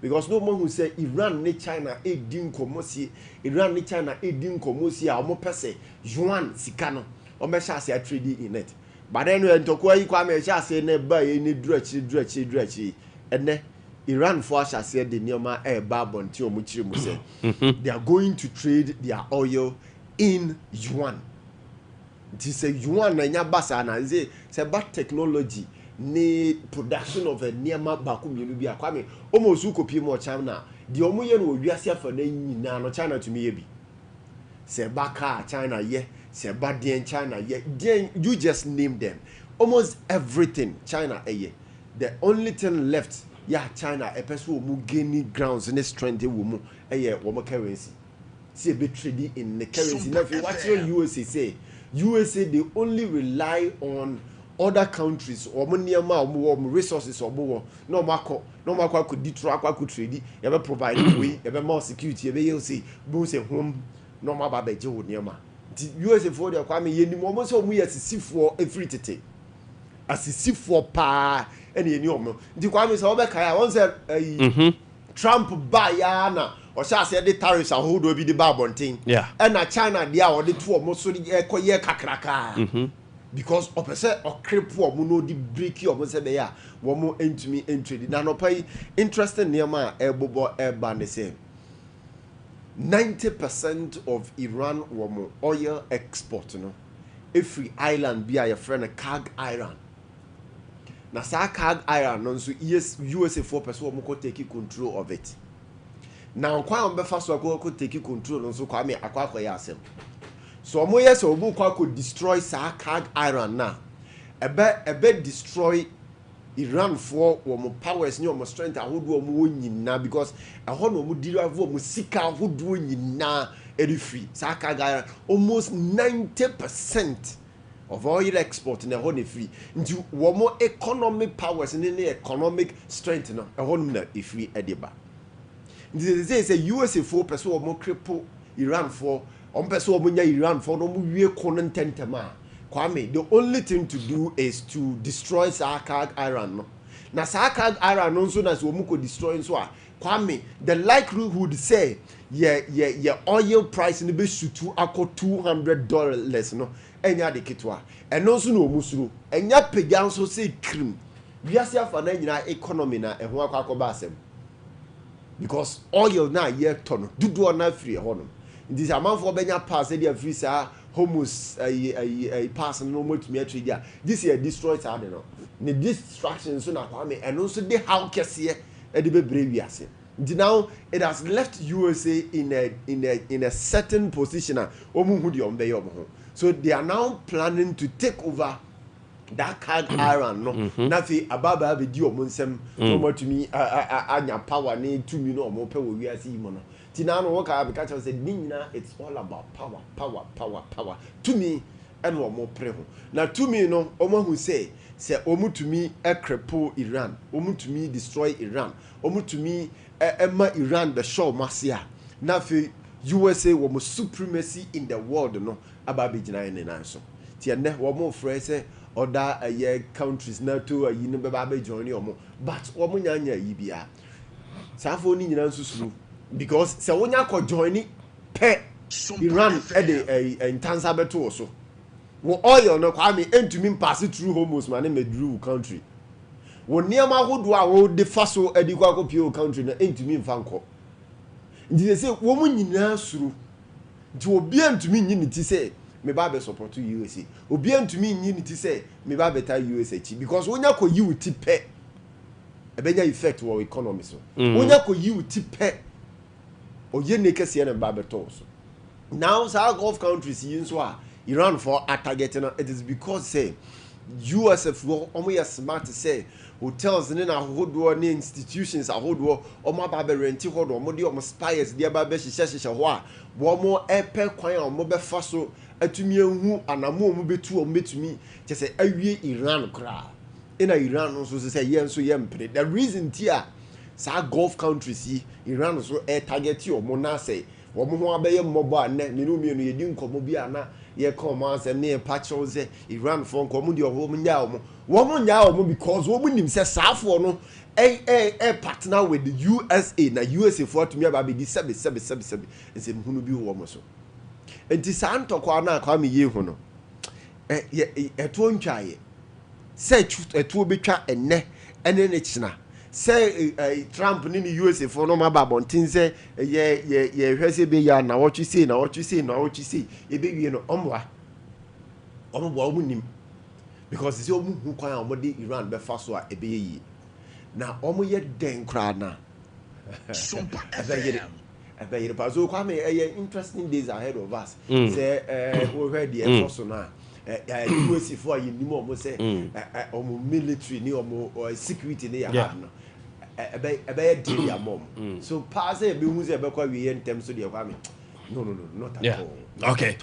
because no one who say Iran ne China edin komosi Iran ne China edin komosi a omo pese yuan sika no o me sha ase trade in it but then when tokwa yi kwa me sha ase na ba ye ni durachi ene Iran for sha ase de nioma e ba bonti omo chire mu say they are going to trade their oil in yuan. This is yuan na nya basa na say bad technology ni production of a niema baku mienu bia Kwame almost ukopie mo China the omo ye no wiase afa na nyina no China to me ye bi se baka China ye se badien China ye you just name them almost everything China ye the only thing left China a person who gain grounds in strength wo mu wo currency see be trading in the currency now if you watch USA say USA they only rely on other countries or resources or more no marco could detro could trade you provide way you more security you say both a home no ma ba je wo niam USA for the Kwame ye ni mo so mu yesi for every tete asisi for pa ene ni omo di Kwame so be kai I want say Trump ba ya na or shall say the tariffs are hold will be the Barbontin. Yeah. And a China, they are the two of most of the Koye Kakraka. Because of a set or crip for Muno di break your Mosebea, one more into me entry. Now, pay interesting near my elbow air the same. 90% of Iran woman oil export, you know. Every island be a friend a Kag Island. Na sa Kag Island, no so yes USA 4% woman could take control of it. Now, quite on befa so could take control, no so Kwame Akwa Yasem. So mo yes obu kwa could destroy sa Kag Island na. Ebe destroy Iran for womo powers ni womo strength ahodo womo nyina because ahono womo derive womo sika ahodo nyina free. Sa Kag Island almost 90% of oil export na ahono free. Nti womo economic powers ni economic strength no ahono na free ediba. Nti say USA 4% womo cripple Iran for person omunya Iran for no mu wie kono ntentema. Kwame, the only thing to do is to destroy Sakag Iran. No? Na Sakag Iran also na so muko destroy so Kwame, the likelihood say yeah oil price ni be shutu ako $200 less no. Enya de kitwa. Eno so no musuru. Enya pegyan so say krim. Wiase afa na nyina economy na eho akwa asem. Because oil na ye ton dudu na free hono. This amount for Benya pass the free sa homos a pass no more to me trade. This year destroys I don't know. The distraction so na Kwame and also the how kese e de bebre wiase. Now it has left USA in a certain position omu hu de ombe yo ho. So they are now planning to take over that Kag Iran no. Na fi ababa be di omonsem no more to me anya power ne to me no omo pe wo wiase mo no. Tinano waka because said Nina, it's all about power. To me, and one more preho. Now to me, no, Omo who say Omu to me a cripple Iran, Omu to me destroy Iran, Omu to me Emma Iran the show Marcia. Now for USA womo supremacy in the world, no, about Bijina and answer. Tiane womo phrase other countries now to a Yinababe journey or more, but Omunyanya Ibia. Safoni Nansu. Because se wonya ko join pe Iran in Tanzania beto so wo oil no Kwame entumi pass through homos man medru country wo niam ahodo a wo de faso adi kwa ko pio country na entumi mfanko ndi se wo mu nyina suru nti obi entumi nyi ni ti se me ba be support USA obi entumi nyi ni ti se me ba beta USA chi because wonya ko yi uti pe ebenya effect wo economy so wonya ko yi uti pe oye nekese na babetos now our Gulf countries yin so Iran for targeting it is because say US for omo smart say hotels ni na hodo ni institutions ahodo omo ba be rent hodo omo de omo spies de ba be hihye ho a wo mo epe kwan omo be fa so atumi ehu anamo omo betu omo betumi che say awie Iran kra ina Iran no so say yen so yempre the reason tia sa Gulf countries Iran so target you mo na say wo mo ho abeye mmobo ane menu mienu yedi nkomo bi ana ye come answer ne patcho say Iran for nkomo de ho mo nya wo nya because wo nim say safo no partner with the USA na USA for to me aba be di sebe nse hunu bi wo mo so enti sa ntokwa na kwa me ye hu no eto ntwaye say eto betwa ene ne china say Trump ni the USA for no ma babontin say ye hwese be ya na what you say e be wie no omwa omunim because say omu hu kwan omode Iran be fa so a e be yi na omu ye den kra na Sompa FM but so Kwame interesting days ahead of us say we heard the so na USA for you ni mo say omu military ni omu security ni ya have no ebe dey their mom so pass e be hu say be kwa we ntem so dey Kwame no not at all okay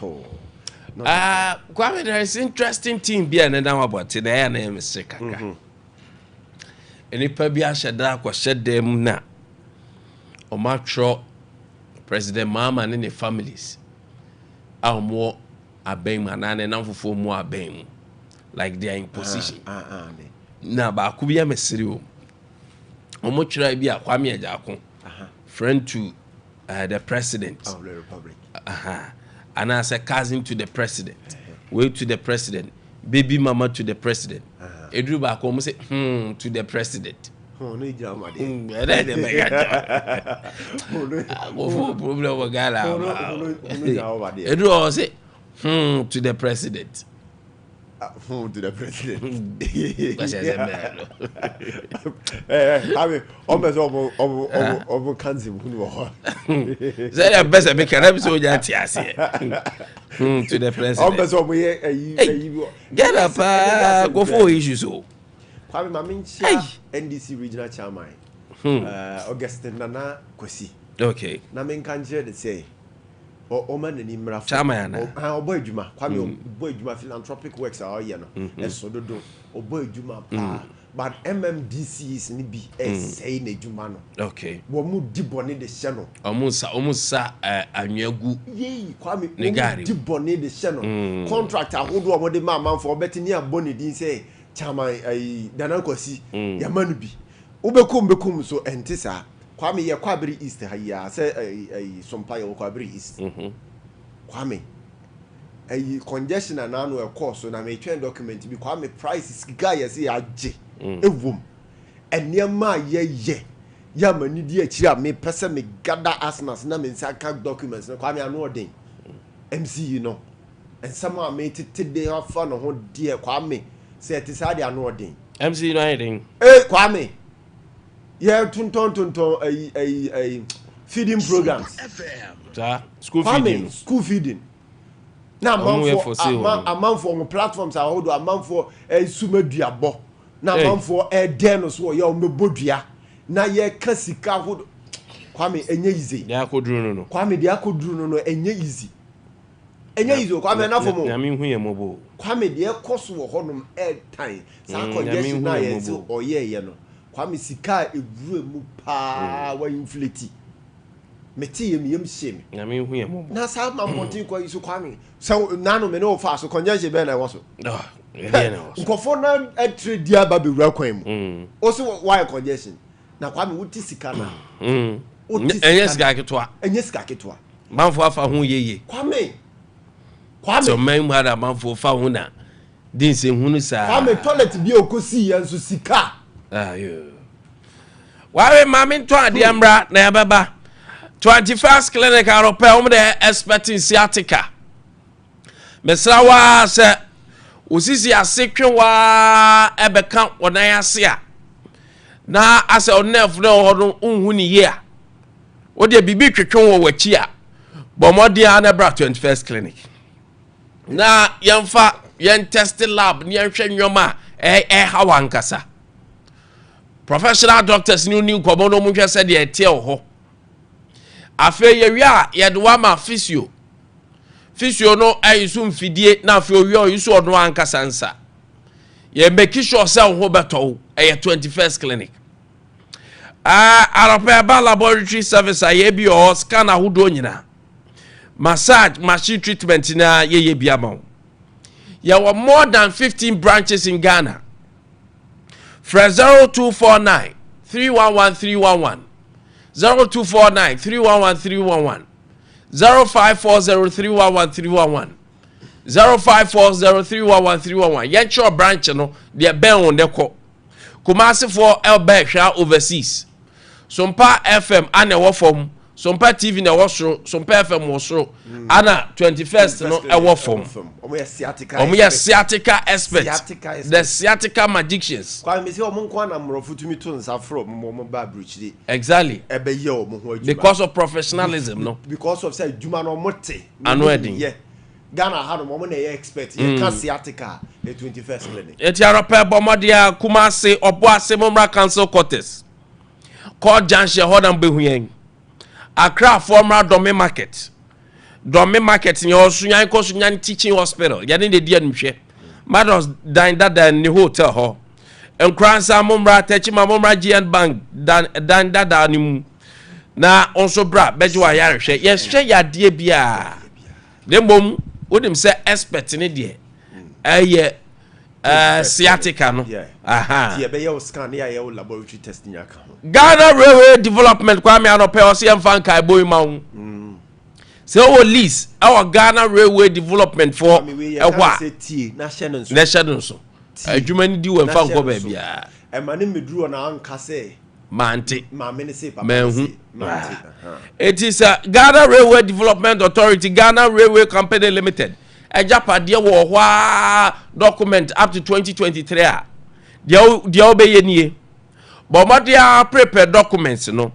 Kwame there is interesting thing be another about it na na em se kaka enipa bi a sheda kwa shedem na o matro President Mahama and the families are more abem and namfofo mu abem like they are in position na ba ku bia mesiri o mo try bia Kwame Ajako friend to the president. of the republic. And as a cousin to the president, way to the president, baby mama to the president. Edru back home say, to the president. Oh, no, Jama. Problem with Gala. Edru say, to the president. To the president. I mean, almost over cancer. Say the best I can have so that to the president. Get up, go for issues. Kwame Mamincha, NDC regional chairman. Augustine Nana Kwesi. Okay. Namin Kanje de say. Oman and Imra chairman. Boy Juma, Kwame Boy Juma philanthropic works are yano. And so do Boy Juma. But MMDC is nibi say ne Jumano. Okay. Womu dibone de channel. Almost anyagu. Yea, Kwame dibone de channel. Contractor who do a man for betting near Bonnie didn't say. Chama Dana Kwesi Yamanubi Ubekum so entisa Kwame ya Kwabri East ya say Sompa ya Kwabri East Kwame congestion and annual course so na me train document bi Kwame prices guy say aje evum enema ye Yamani di akira me pese me gather asnas na me saka documents na Kwame anu odin MC no and someone made today have fun on dear Kwame say it is hard and ordin. MC no anything. Kwame. Yeah, tunton a feeding programs. School feeding. School feeding. Now a month for platforms I hold a month for a sumeduabo. Now month for a denos or your mebodria. Now ye kasika would Kwame enye easy. They are no. Kwame they are no enye easy. Enye izo Kwame na fomo. Na me hu ye mobo. Kwame de ekoso wo honum time. Sa congestion na ye so oye no. Kwame sika evuru mu pa wa inflate. Meti ye miyem shame. Na me hu ye mobo. Na sa ma montin kwa iso Kwame. So nanu me no fa so congestion be na wo so. Ye na wo. Nkofo na trade dia ba be wura kwan mu. O so why congestion? Na Kwame wuti sika na. Enye sika ketwa. Enye sika ketwa. Manfo afa hu ye. Kwame so man had a man for fauna. Didn't say Hunusa. Kwame toilet be okosi and so sika. You. Why, Mammy, to Ade Ambra, Nababa 21st clinic, I repel the expecting sciatica. Mesawa said, Usisi a secret wa ebe count when I see ya. Na as a nerve no unhuni here. What the bibi kwetwon wo chia. Bomodia Anabra 21st clinic. Na yamfa yen test lab ni yanhwe nwoma hawankasa professional doctors ni nkomo no munhwe se de etie ho afa ye wi a ye de wa ma physio no ayisu mfidie na afa owi oyisu odo ankasa nsa ye make sure se ho beto 21st clinic Arapa laboratory service aye bi o scan ahodo nyina massage machine treatment na ye biama. There were more than 15 branches in Ghana. From 0249 311 311 0249 311 311 0540 311 311 0540 311 311 Yencho branch no de ben on de ko Kumasi for Elbesha overseas Sompa FM ane wo form Sompa TV na wasro, Sompa FM wasro. Ana 21st no e wo form. Omo sciatica experts. The sciatica magicians. Kwa me se omo nko na mrofu tumi to nsafro mo ba bridge dey. Exactly. Ebe ye omo ho adwuma. Because of professionalism no. Because of say adwuma no mote. Ano edin. Yeah. Ghana had omo na ye expert. Ye can sciatica the 21st clinic. Eti aropa bomodia Kumasi obo asemomra council quarters. Call Janche hodam behuyen. Accra former Dome Market. Dome Market in your Sunyan Kosunyan Teaching Hospital. Yanin the dear Mche. Mados dined that in the hotel hall. And Kransa Mumra Techima Mumra GN Bank dan that animu. Na also bra Bejua Yarishe. Yes, share ya dear bia. The mum would him say expert in it dear. sciatica no aha tie be your scan ya your laboratory testing ya ka Ghana Railway Development Kwame Anope o se mfa nkai boy ma wo se o lease our Ghana Railway Development for ehwa na hye so adwuma ni di wo mfa nko ba bia e ma ne meduru na anka se mante ma me ne se papa mante it is Ghana Railway Development Authority Ghana Railway Company Limited ejapade wo hwa document up to 2023 a dia obeye nie but modia prepare documents no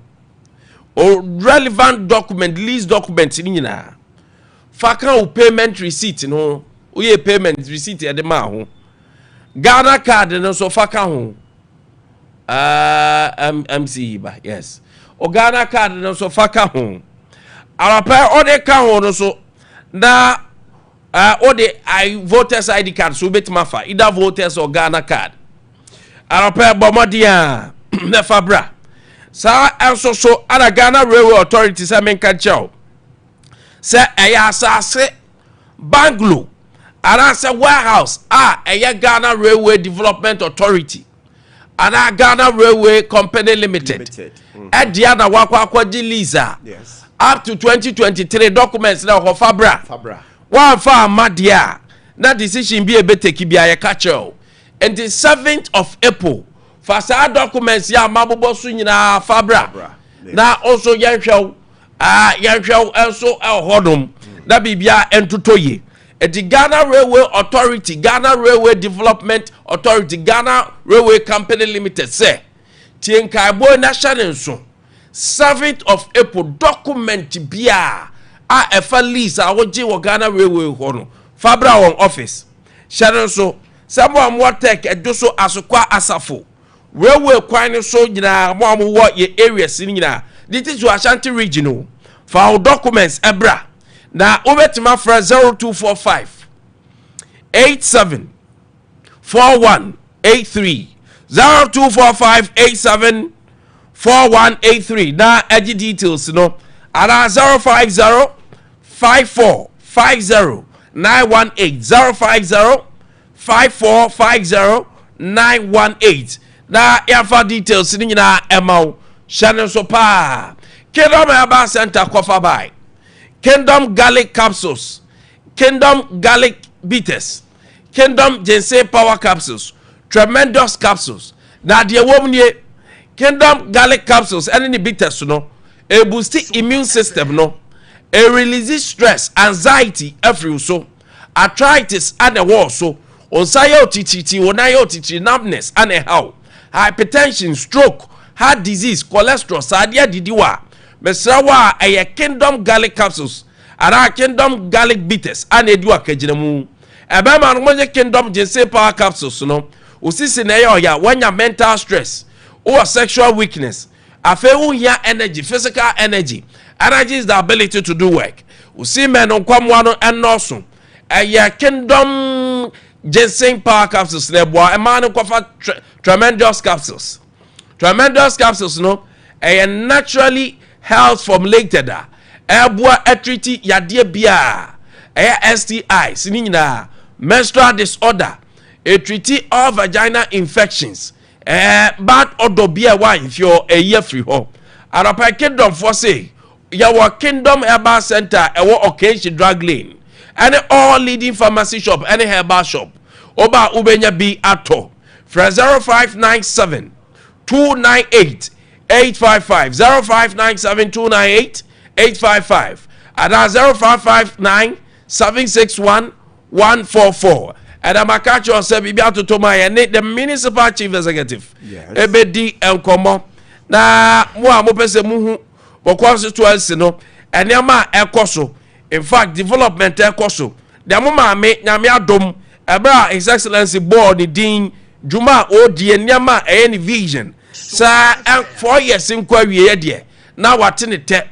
or relevant document lease documents ni nyina faka payment receipt no uye payment receipt e de ma ho Ghana card no so faka ho MC ba yes o Ghana card no so faka ho arapa o de ka ho no so na o de voters ID card so betima fa either voters or Ghana card arapa bomodia na fabra sa enso so ana Ghana Railway Authority say menka chao say eya asase Banglo ana say warehouse eya Ghana Railway Development Authority ana Ghana Railway Company Limited edia na wakwa lisa yes up to 2023 documents na ho fabra one fa madia na decision bi ebeteki bia ye ka chao and the 7th of April fasa documents ya mabobo so nyina fabra na also yanhwew also hodom na bibia entotoye the Ghana Railway Authority Ghana Railway Development Authority Ghana Railway Company Limited say tienkai na sharenso 7th of April document bia efa lease woji wo Ghana Railway hono fabra on office sharenso sabo amwatek edoso asokwa asafo railway kwan so nyina mo wo ye areas nyina this is Ashanti regional for documents ebra na obetima fra 0245 87 4183 0245 87 4183 na agi details no ara 050 5450 918 050 5450 918 na yafa details ni nyina emau channel so pa Kingdom Herbal Center kofa by Kingdom Garlic Capsules Kingdom Garlic Bitters Kingdom Ginseng Power Capsules Tremendous Capsules na de womnie Kingdom Garlic Capsules any bitters no e boost immune system no e release stress anxiety every so arthritis and the war so on sayo titi onayo titi numbness and how hypertension stroke heart disease cholesterol sadia didiwa mesrawa eye Kingdom Garlic Capsules ara Kingdom Garlic Bitters and edu akagiremu ebe ma no Kingdom Ginseng Power Capsules no usisi na ya wanya mental stress or sexual weakness afe unya energy physical energy is the ability to do work usi men nkwamwa no enoso eye Kingdom Ginseng Power Capsules leboa emanu kofa Tremendous Capsules no a naturally health formulated eboa etriti yade bia STI sinina menstrual disorder etriti all vaginal infections bad odor bia wa infio year free ho arapa Kingdom for say your Kingdom Herbal Center ewo occasion drug lane and all leading pharmacy shop any herbal shop oba ubenya bi ato fra 0597 298 855 0597 298 855 and 0559 761 144 and I'm a catch yourself be out to Tomaya the municipal chief executive ebedi enkomo na mo pese muhu bokwa situation no enema ekoso in fact development ekoso de mo maame nyame adom ebra his excellency board din juma odie nyama any vision sa 4 years nkwa wie de na wate ne te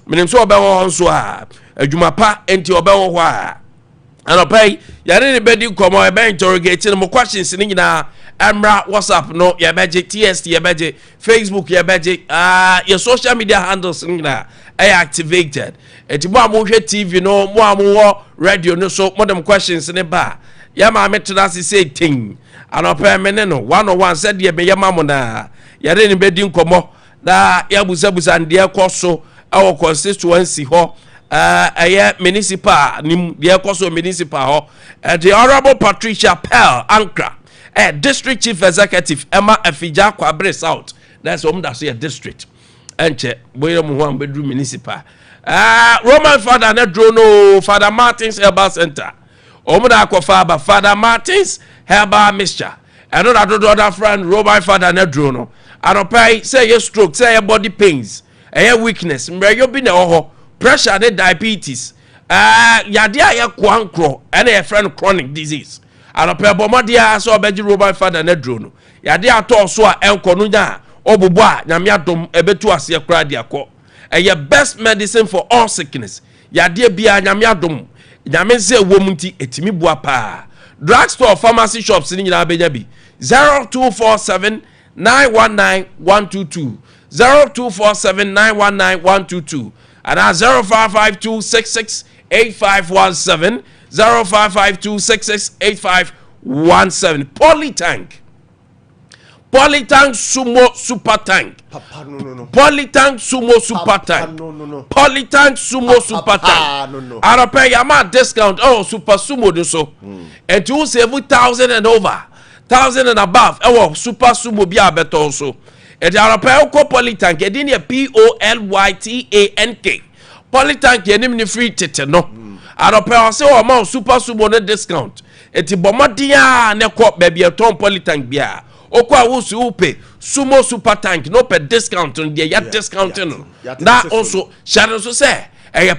menim so obewo nso a adwuma pa enti obewo ho a anopai yare ne bedi komo ebe interrogate no questions ni nyina emra WhatsApp no ye beje TST ye beje Facebook ye beje your social media handles ni nyina ay activated enti mo amhwe TV no mo amwo radio no so modern questions ne ba ya ma metena se say ting anopa me ne no 101 said ye be yema na yare ni bedi nkomo da ya busa nde koso awo constituency ho aye municipal ni de koso municipal ho the Honorable Patricia Pearl Ankra district chief executive Emma Afija Kwabre South that's that's a district enche boye mu ho bedru municipal Roman Father na drono Father Martins Herbal Center omuda akofa Father Martins Herbal Mixture and other friend Roman Father na drono anopai say your stroke say your body pains your weakness mbre you be na ho pressure and diabetes yade aye kwankro and a friend chronic disease anopai bomodia so obeji Roman Father na drono yade ato so a enko nya obubo a nyame adom ebetu ase kra de akọ your best medicine for all sickness yade bia nyame adom nyame se womunti etimi bua pa drugstore pharmacy shops ni nyina benya bi 0247 919 122 0247 919 122 and 0552 66 8517 0552 66 8517 Polytank Sumo Super Tank. Papa, no. Polytank Sumo Super Tank. No. Polytank Sumo Super Tank. No. I pay your discount. Oh, Super Sumo do so. And you save 1,000 and over, 1,000 and above. Oh, Super Sumo be a better also. And I pay Polytank. You didn't Polytank. Polytank you need free tete no. I pay say oh Super Sumo no discount. Eti bomadia ne ko baby a ton Polytank bia. Okwa wusu upe Sumo Super Tank no per discount on the discount no. That also shadow so say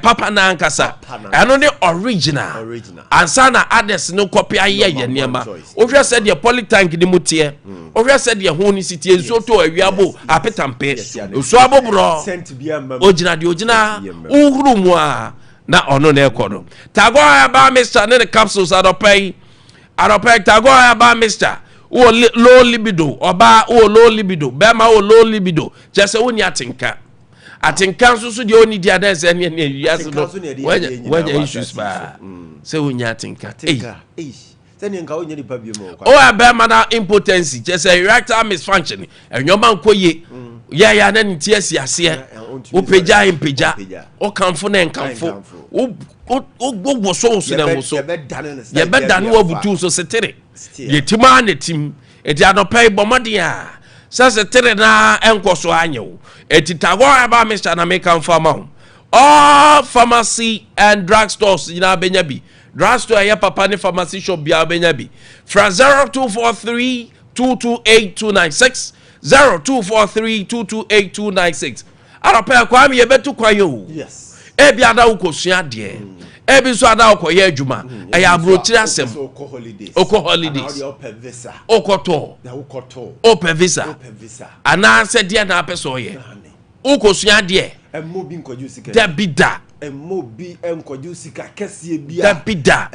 papa na ankasa eno ne original ansana others no copy aye niema ohwe said the Polytank ni mutie ohwe said the ho ni sitie nso to awiabo apetampe osu abobro ojina uhuru mu a na ono na ekono tago aba Mr. ne capsules adopai tago aba Mr. o low libido oba o low libido bema o low libido jese woni atinka so de oni dia da se ne wiase no wanya issues ba se woni atinka se ne nka woni nipa bi mo o abema na impotency jese erectile misfunction enyoma nkoye ya na nti asiase o peja impeja o kanfo na nkanfo o gbogbo so na wo so ye be dane wo butu so setere yetima na tim eti adopai bomadia sase tere na enkoso anyewo eti tago aba Mr. na make am farmer all pharmacy and drug stores ina benya bi drugstore ya papa ne pharmacy shop bia benya bi fra 0243 228296 0243 228296 adopai Kwame ye betu kwayo yes ebi ada ukosua de ebi so ada okoye adwuma eya abrochiri asem oko holidays okoto open visa ana se de na apeso ye ukosua de emobi nkoju sika da bida emobi enkoju sika kese bia da bida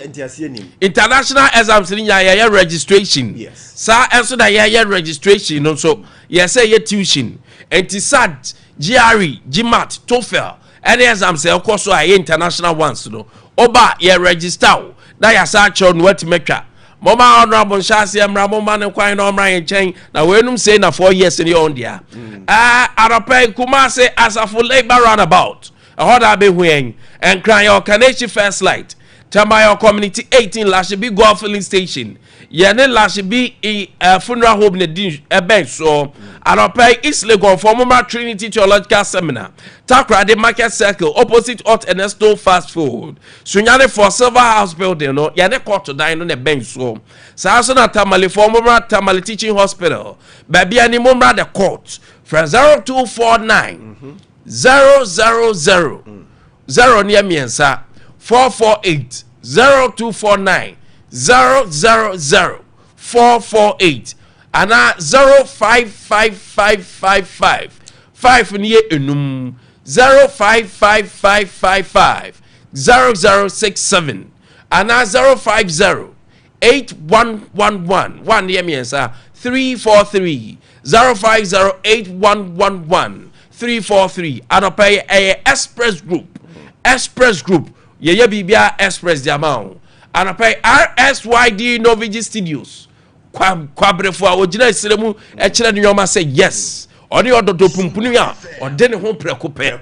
entiase nim international exams ni ya registration yes sa enso da ya registration no so ye say ye tuition antisat GRE GMAT TOEFL any exams e koso aye international ones no oba ye register na ya sa cho no watimeka mama honorable shase emra mama ne kwan na omra ye chen na wenum say na 4 years in on dia arapai kuma say asafo labor roundabout ahoda be huen and cry your Kaneshi first light Tamayo community 18 Lashibi Golf filling station yene Lashibi funeral home ne din ebe so arapai East Legon former Trinity Theological Seminar Takra de Market Circle opposite Hot Ernesto Fast Food Sunyane for Silver House building no yene court dine no bench so so na Tamale former Tamale Teaching Hospital baby ani momra the court from 0249 000 0 near miensa 448 0249 000 448 and 055555 5 near enum 055555 0067 and 050 8111 1 near miensa 343 050 8111 343 and pay a express group ye bibia express the amount and pay RSYD Novigi Studios kwabrefo a ogina siremu e kire ne yoma say yes odi ododo pumpunu a ode ne ho preko pe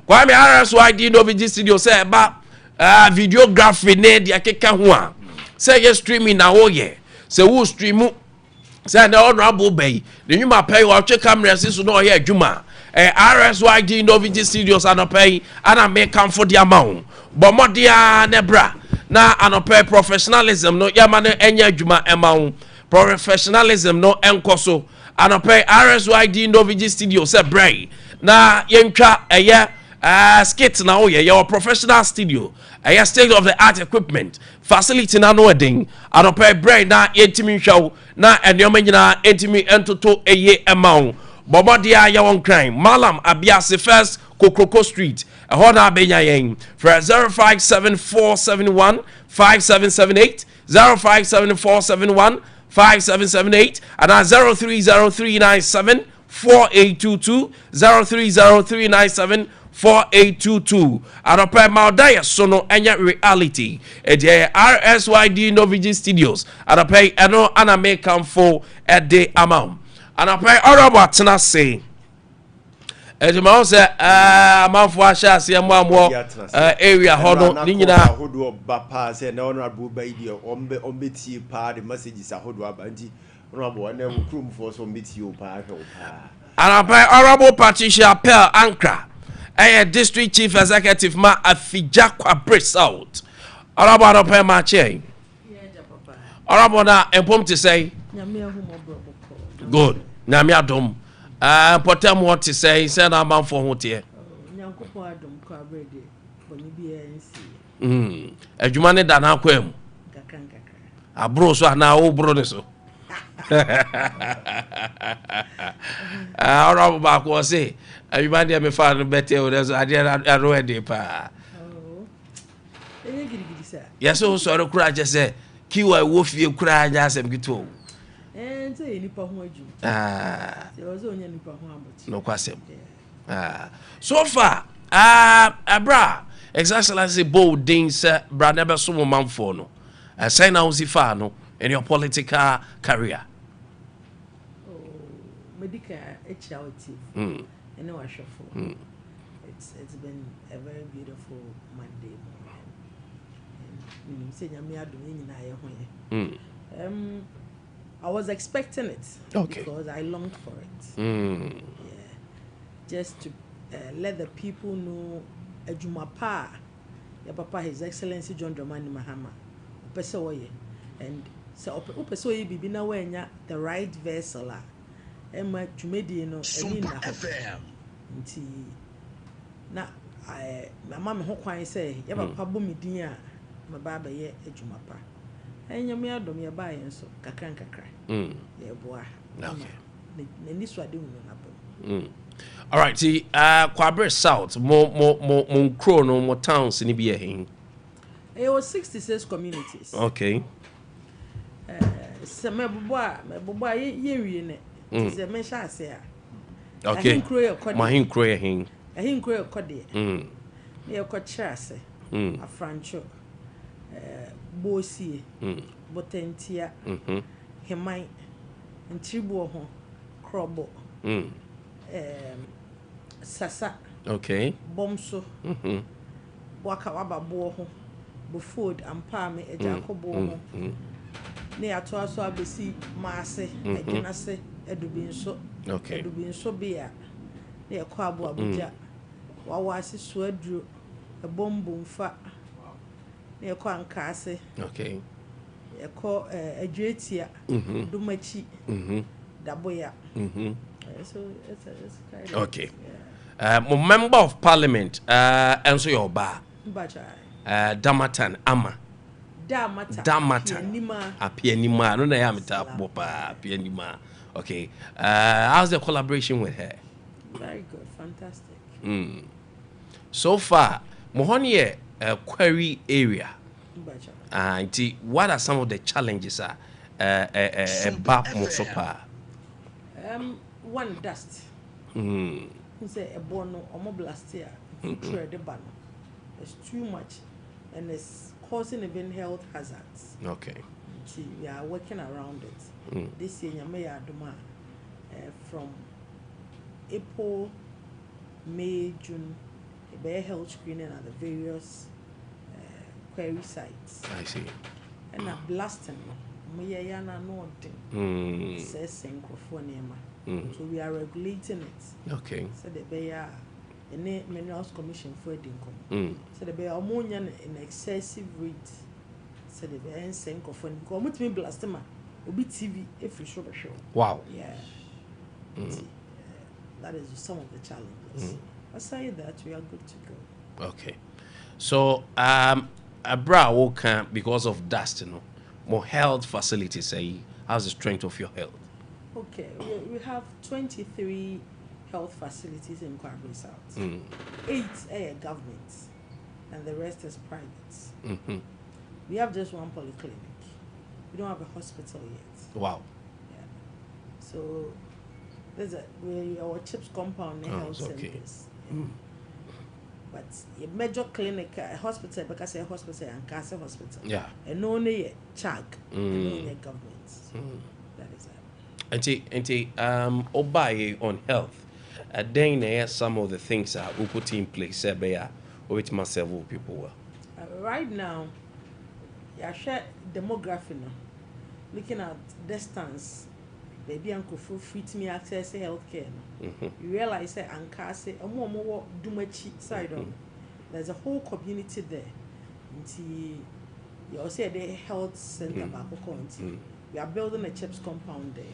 Kwame RSYD no VG studio say ba videography ne de akeka ho a say yes streaming na wo ye say wo streamu say na honorable bay the nyuma pay wa che camera so no ye adwuma RSYD no VG studios anopay ana make am for the amount but modia nebra na anopay professionalism no yama no enya adwuma emawo professionalism no enkoso anopay RSYD no VG studios say bray na yentwa skit na oye your professional studio state of the art equipment facility na no edin anopay bray na yentimi hwaw na enyoma nyina entimi entoto amount Bomodia Yawon Crime, Malam Abiasi First, Kokroko Street, a Hona Benyayen, for 057471 5778, 057471 5778, and 030397 4822, 030397 4822. And a pair Maldaya Sono Enya Reality, a RSYD Novigi Studios, and a pay Ano Aname come for a day amount. And I pay all about say. As you know, say, man for Ashasi and one area, hold on, Nina. Hodo Bapa, say, no honorable baby, ombeti pa, the messages are Hodo Abanti, honorable, and then room for some meteor pa. And I pay honorable Patricia Pell Ankra, a district chief executive ma Afijakwa Bridge out. Honorable, I pay my chain. Honorable, now, and pump to say, good. Nyame adom potem what to say send a man for hotie nyankopon adom ko abrede boni bia nsi adwuma ne da na kwam kakran abro so na wo bro ne so ora ba ko say adwuma de me fa no bete o so ade aro e de pa girigiri sa yeso so ro kura je say kiwa wo fie kura anya asem gitu say nipa ho aju say ozo onya nipa ho aboti no kwasem so far abra excellency bold things bra never so man for no say na usi fa no in your political career medical HRT and no shofo it's been a very beautiful Monday and say nyame adom nyina ye ho ye I was expecting it because I longed for it. Yeah. Just to let the people know Ejumapa, your papa, His Excellency John Dramani Mahama, Upesoye, and so Upesoye be na wenya the right vessel. Emma Jumedi no Sompa FM. Na my mama ho kwan say your papa bo me din a my baba ye Ejumapa. Enyame adom ye ba yen so kakran ye boa okay ni swade unu na bo all right see Kwabre South mo kro no mo towns ni bi ehin it was 66 communities okay se me bobo a ye wie ne se me sha ase a okay ma hin kro ye hin ehin kro ye kode ye ko kira ase afrancho Bosie, Botentia, Hemai, and Tribo ho, Crobo, Sasa, okay, Bomso, Wakawaba Boho, Buford and Palme, a Jacobo, near to us, I see Marse, I can say, Edubin so, okay, Edubin so beer, near Quabo Abuja, Wawasi Swedru, a bomb boom fat. Ne ko ankase okay e ko adwetia dumachi daboya so it's kind of okay member of parliament enso your ba Damatan ama Damatan apianima no na ya meta bopa apianima okay how's the collaboration with her? Very good, fantastic. So far mohoni query area. What are some of the challenges back Mosopa? One dust. Say a bono or blast here. It's too much and it's causing even health hazards. Okay. we are working around it. This year, from April, May, June, a health screening at the various query sites. I see. And a blasting. So we are regulating it. Okay. So the Bayer Minerals Commission for income. So the Bayer ammonia in excessive rate. So the Bayer and Senko for income. What me blastema? Obi TV if you show. Wow. Yeah. That is some of the challenges. Aside that, we are good to go. Okay. So a bra can because of dust, more health facilities. Say, how's the strength of your health? Okay, we have 23 health facilities in Kwame South. 8 are government, and the rest is private. We have just one polyclinic. We don't have a hospital yet. Wow. Yeah. So there's our CHIPS compound in health centers. Yeah. But a major clinic, a hospital, because a hospital and cancer hospital. Yeah. And only a CHAG, and only a government. That is it. Obaye on health. Then some of the things are we put in place which must serve people well. Right now, I share demography now. Looking at distance, baby uncle fit me access healthcare. You realize that Ankase, a more Dumachi side on. There's a whole community there. You also the health center back. We are building a CHIPS compound there.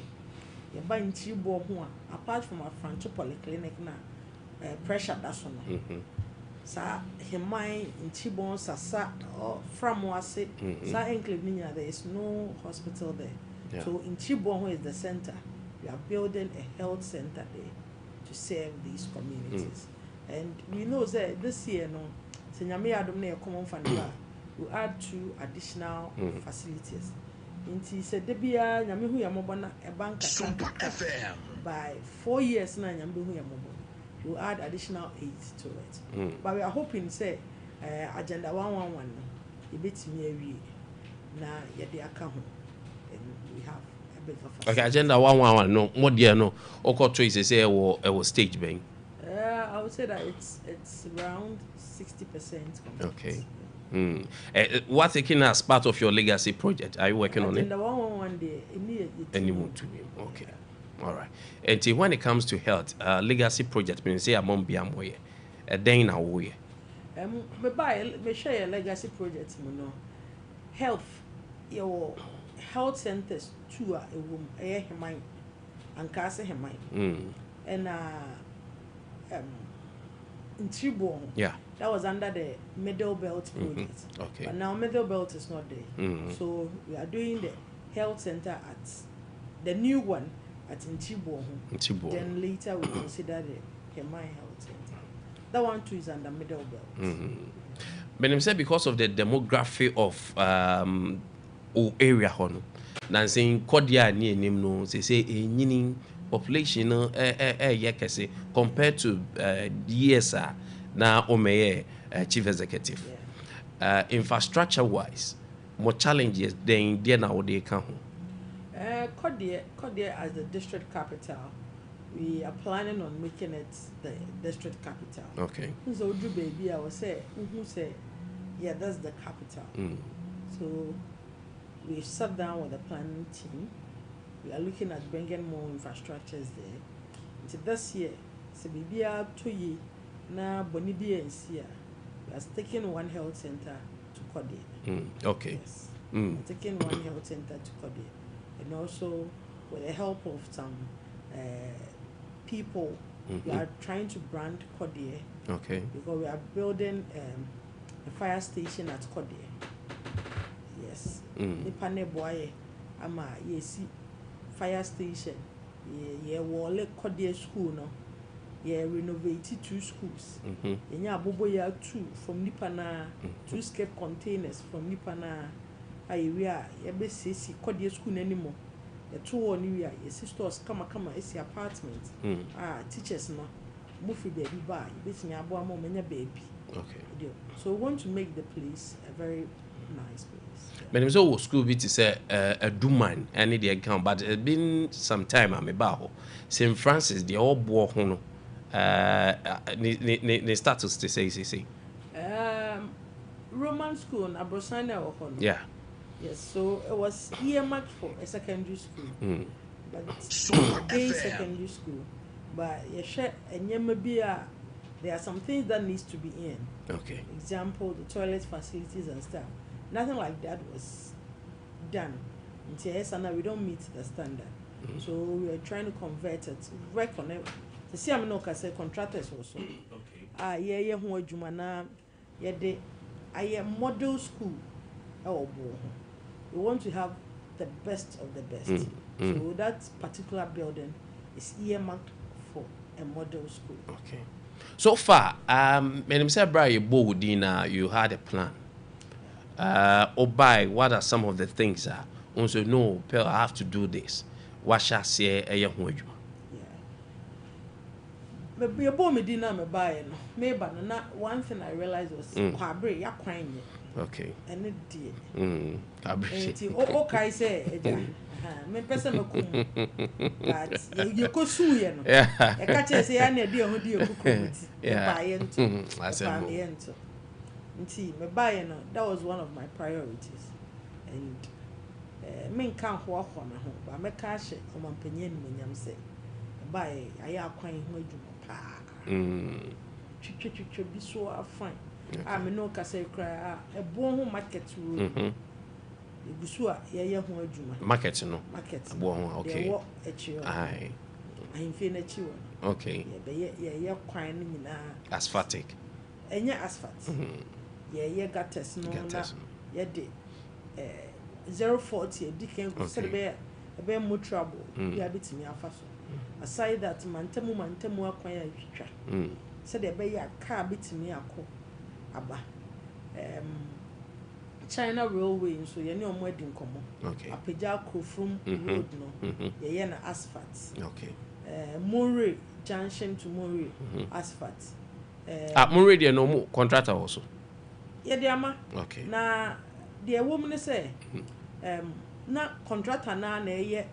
You're buying Chibo, apart from our Franco Polyclinic now, pressure that's on. Sa Hemai in Chibon, Sasa, or from Wase, Sa Enclave, there is no hospital there. Yeah. So in Chibon, where is the center, we are building a health center there to serve these communities. And we know that this year, Senyame Adom common fund will add 2 additional facilities. Inti said Debia Yamihu Yamobana a bank Sompa FM by 4 years now Yamihu Yamobo. We'll add additional 8 to it. But we are hoping say agenda 111 a bit me na yede aka ho and we have a bit of a okay, agenda 111 no more dear no oko choice say e was stage bang. I would say that it's around 60%. Okay. What's taking as part of your legacy project? Are you working on it? The one day, Anymore to me. Okay. All right. And when it comes to health, legacy project means say among Biamoye, a day in a way. Me share a legacy project, health, your health centers too are a room, a mind, and cast a mind. And in Chibon. Yeah. That was under the Middle Belt project. Okay. But now Middle Belt is not there. So we are doing the health center at the new one at Nchibo. Then later we consider the Hemai Health Center. That one too is under Middle Belt. But I'm saying because of the demography of area hono. Now saying Kodia ni no say a population yakese compared to years now Omeye chief executive. Infrastructure wise, more challenges than now they come. Kodia as the district capital, we are planning on making it the district capital. Okay. So baby, I will say, yeah, that's the capital. So we sat down with the planning team. We are looking at bringing more infrastructures there. So this year, so baby, 2 years. Na Bonibia and Sia, we are taking one health center to Kodia. Okay. Yes. Taking one health center to Kodia. And also, with the help of some people, we are trying to brand Kodia. Okay. Because we are building a fire station at Kodia. Yes. Nipane Boye, Ama, yes, fire station. Yeah, Wale Kodia school, no. Yeah, renovated 2 schools. Yeah, Boboya 2 from Nipana, 2 escape containers from Nipana. Area, Yabesi, Kodia school anymore. The 2 area, your sisters come, it's the apartment. Teachers no, Mufi baby bar, bitching a boy, many baby. Okay. So we want to make the place a very nice place. But I'm so school bit to say a doman any the account, but it's been some time I'm about St. Francis the old boy hono the status to say Roman school na Brosana or Hono. yeah. Yes, so it was earmarked for a secondary school. But a secondary school. But there are some things that needs to be in. Okay. Example, the toilet facilities and stuff. Nothing like that was done. Until yes, and we don't meet the standard. So we are trying to convert it, work on it. To see I'm not say contractors also. Okay. Yeah, who Jumana, de a model school. Oh, we want to have the best of the best. So that particular building is earmarked for a model school. Okay. So far, when say Brian Bodina, you had a plan. By what are some of the things? Also, no, I have to do this. What shall I say? Yeah. Maybe a bomb dinner me buy no. Maybe not one thing I realized was Kwabre ya kwanye. Okay. And it did. Kwabre. Okay, say me person me kum. But you go sue you no. Yeah. I catch say I need dey ho dey kuku. Yeah. Buy into. I said me buy no. That was one of my priorities. And me nka ho ho na ho. Ba me ka hye o mampanyin me nyam say. Buy aya kwan ho adwuma pa. Twitwe bi so afan. Me no ka say kra e bo ho market road. Egusua ye ho adwuma. Market no. Market. Bo ho okay. Aye. Ahimfe na chi wo. Okay. Ye kwan no nyina. Asphaltic. Enya asphalt. Ye gutters no na. Ye de 040 diken go say be more trouble. We are bitimi afa so. Aside that mantemu akwan ya twitwa. Say the be ya car bitimi akọ aba. China Railway so ye ne omo adi nkomo. Okay. Apeja Krofrum road no. Ye na asphalt. Okay. Monre junction to Monre asphalt. Monre dey no mo contractor also. Ye dey ama. Okay. Na the woman say na contractor na ye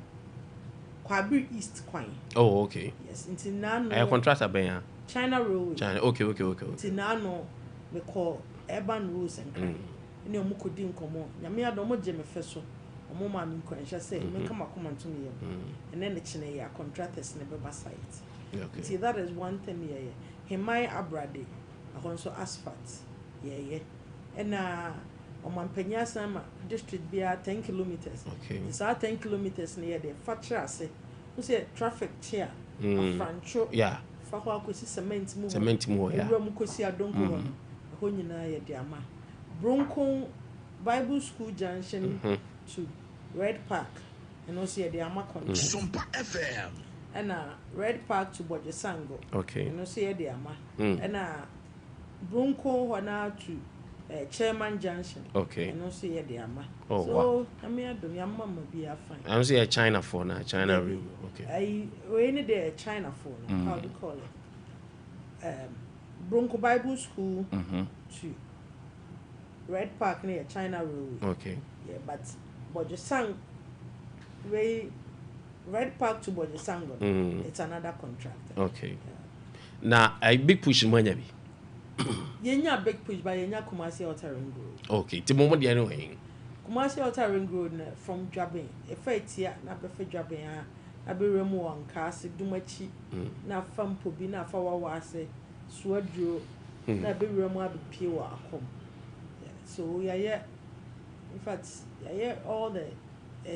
Kwabi East Kwan. Oh, okay. Yes, until now. I contractor ben China Railway. China. Okay. Until now we call urban rules and crime. Ni omo kodi nkomo. Nyame ado mo je me fe so. Omo ma mi nkwansha say me kama to me. And then the China ya contractors ne beba site. Okay. See that is one thing here. Himai Abrade. Also asphalt. Yeah. And Omampenya Sama district be 10 kilometers. Okay. It's 10 kilometers near the factory. Say, we say traffic chair. Francho. Yeah. Fakwa kosi cement mu. Cement mu ya. Ewura mu kosi adonko ho. Ho nyina ye de ama. Bronco Bible School Junction to Red Park. And also ye de ama control. Sompa FM. And Red Park to Bojesango. Okay. And also ye de ama. And Bronco wana to Chairman Junction. Okay. And also here the ama. Oh, so wow. I mean do your mama be a fine. I'm saying China for now. China River. Okay. We need the China phone. How do you call it? Bronco Bible School to Red Park near China Road. Okay. Yeah, but Bojesang Red Park to Bojesango. It's another contractor. Okay. Yeah. Now a big push in money. Yenya big push by Yenya Kumasi Outer Ring Road. Okay, the moment you know Kumasi Outer Ring Road from Jabin. If it's here, na befe Jabin, I be remo on cast, do much na fam pobi na fawa wase, swadro, na be remo abi piwa home. So yeah, in fact, yeah, all the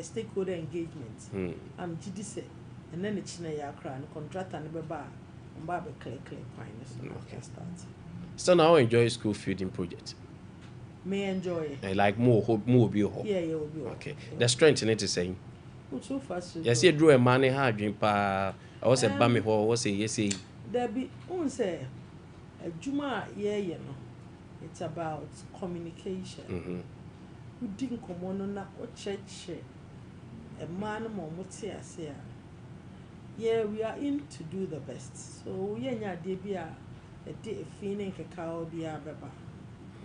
stakeholder engagements. I'm GDC, and then the China ya crown contract and the bar, and Baba clear finance. Okay, start. So now enjoy school feeding project. May enjoy. Like more be hope. Yeah, will be okay. Yeah. The strength in it is saying. So fast. Yes, you drew a money hard drink pa. I was a bammy ho. Was say yes. There be say a Juma you know. It's about communication. We didn't come on na o church. A man mo mutia say. Yeah, we are in to do the best. So yeah, nya dey be a feeling kekao bia beba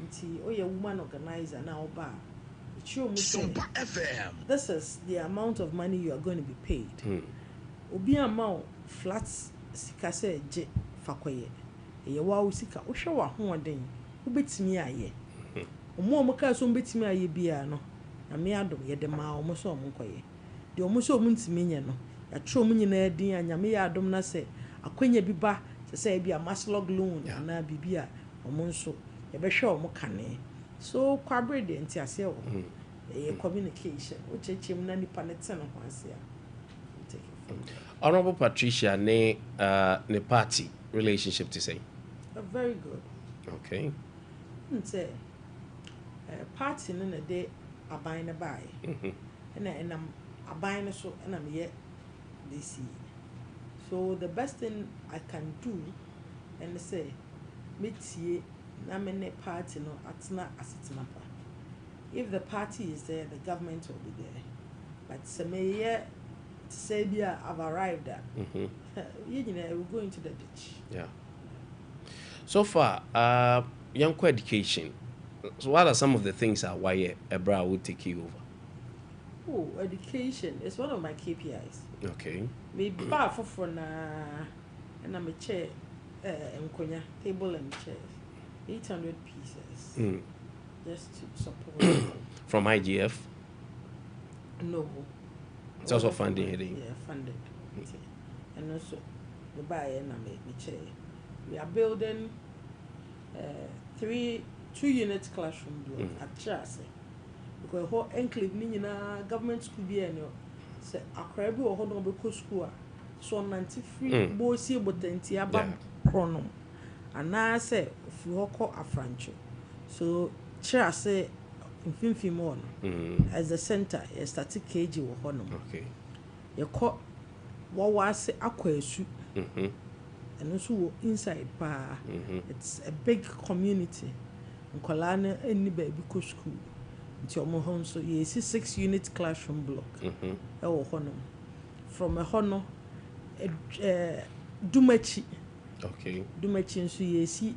Nti oye woman organizer now ba. Sompa FM. This is the amount of money you are going to be paid. Obi amount flat sika se je fakoye. Ye wa usika wo hwe wa hoden. Wo betimi aye. Omo ka so betimi aye bia no. Na me adom ye de ma omo so omo koye. De omo so omo ntimi nye no. Ya tro omo nyina din anyame ya adom na se akwanya bi ba se bia maslog loan na bibia omo nso ye be hwe omo kane. So kwabre de nti ase wo. Communication which chim na nipa ne tene ho ase a. Honorable Patricia ne party relationship to say. Very good. Okay. Nse party no na de aban na bai. And I'm aban so and I'm yet this year. So the best thing I can do and say metie na me ne party no atna asetna pa. If the party is there, the government will be there. But Samaya Sabia have arrived at we're going to the beach. Yeah. So far, young education. So what are some of the things that why Ebra would take you over? Oh, education is one of my KPIs. Okay. Maybe bar for na and I'm a chair table and chairs. 800 pieces. Just to support. From IGF? No. It's also funding heading. Yeah, funded. And also the buyer and I make me chair. We are building 2-unit classroom block at Chase. Because whole enclave meaning government school be any say Akrabi or Honorable School. So 93 boys here but about chronom. And I say if you call a franchise. So Chair say in more as the center, a static cage or honor. Okay. You call what was aqua and also inside bar. It's a big community. Nkolana any baby school. It's your home, so you see 6-unit classroom block. Honor. From a honor, Dumachi. Okay. Dumachi, so you see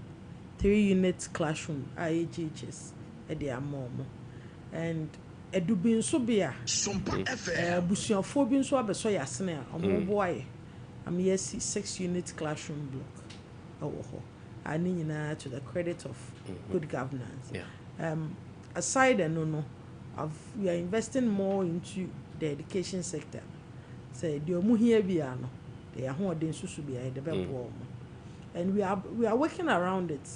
3-unit classroom, IHHS. And edubin so bia Sompa FM busuafo bi nso abeso yasene a omo boy am yes 6-unit classroom block ani nyina to the credit of good governance. Aside and we are investing more into the education sector. Say the omu here bia no they are hoden susu bia the bebo and we are working around it.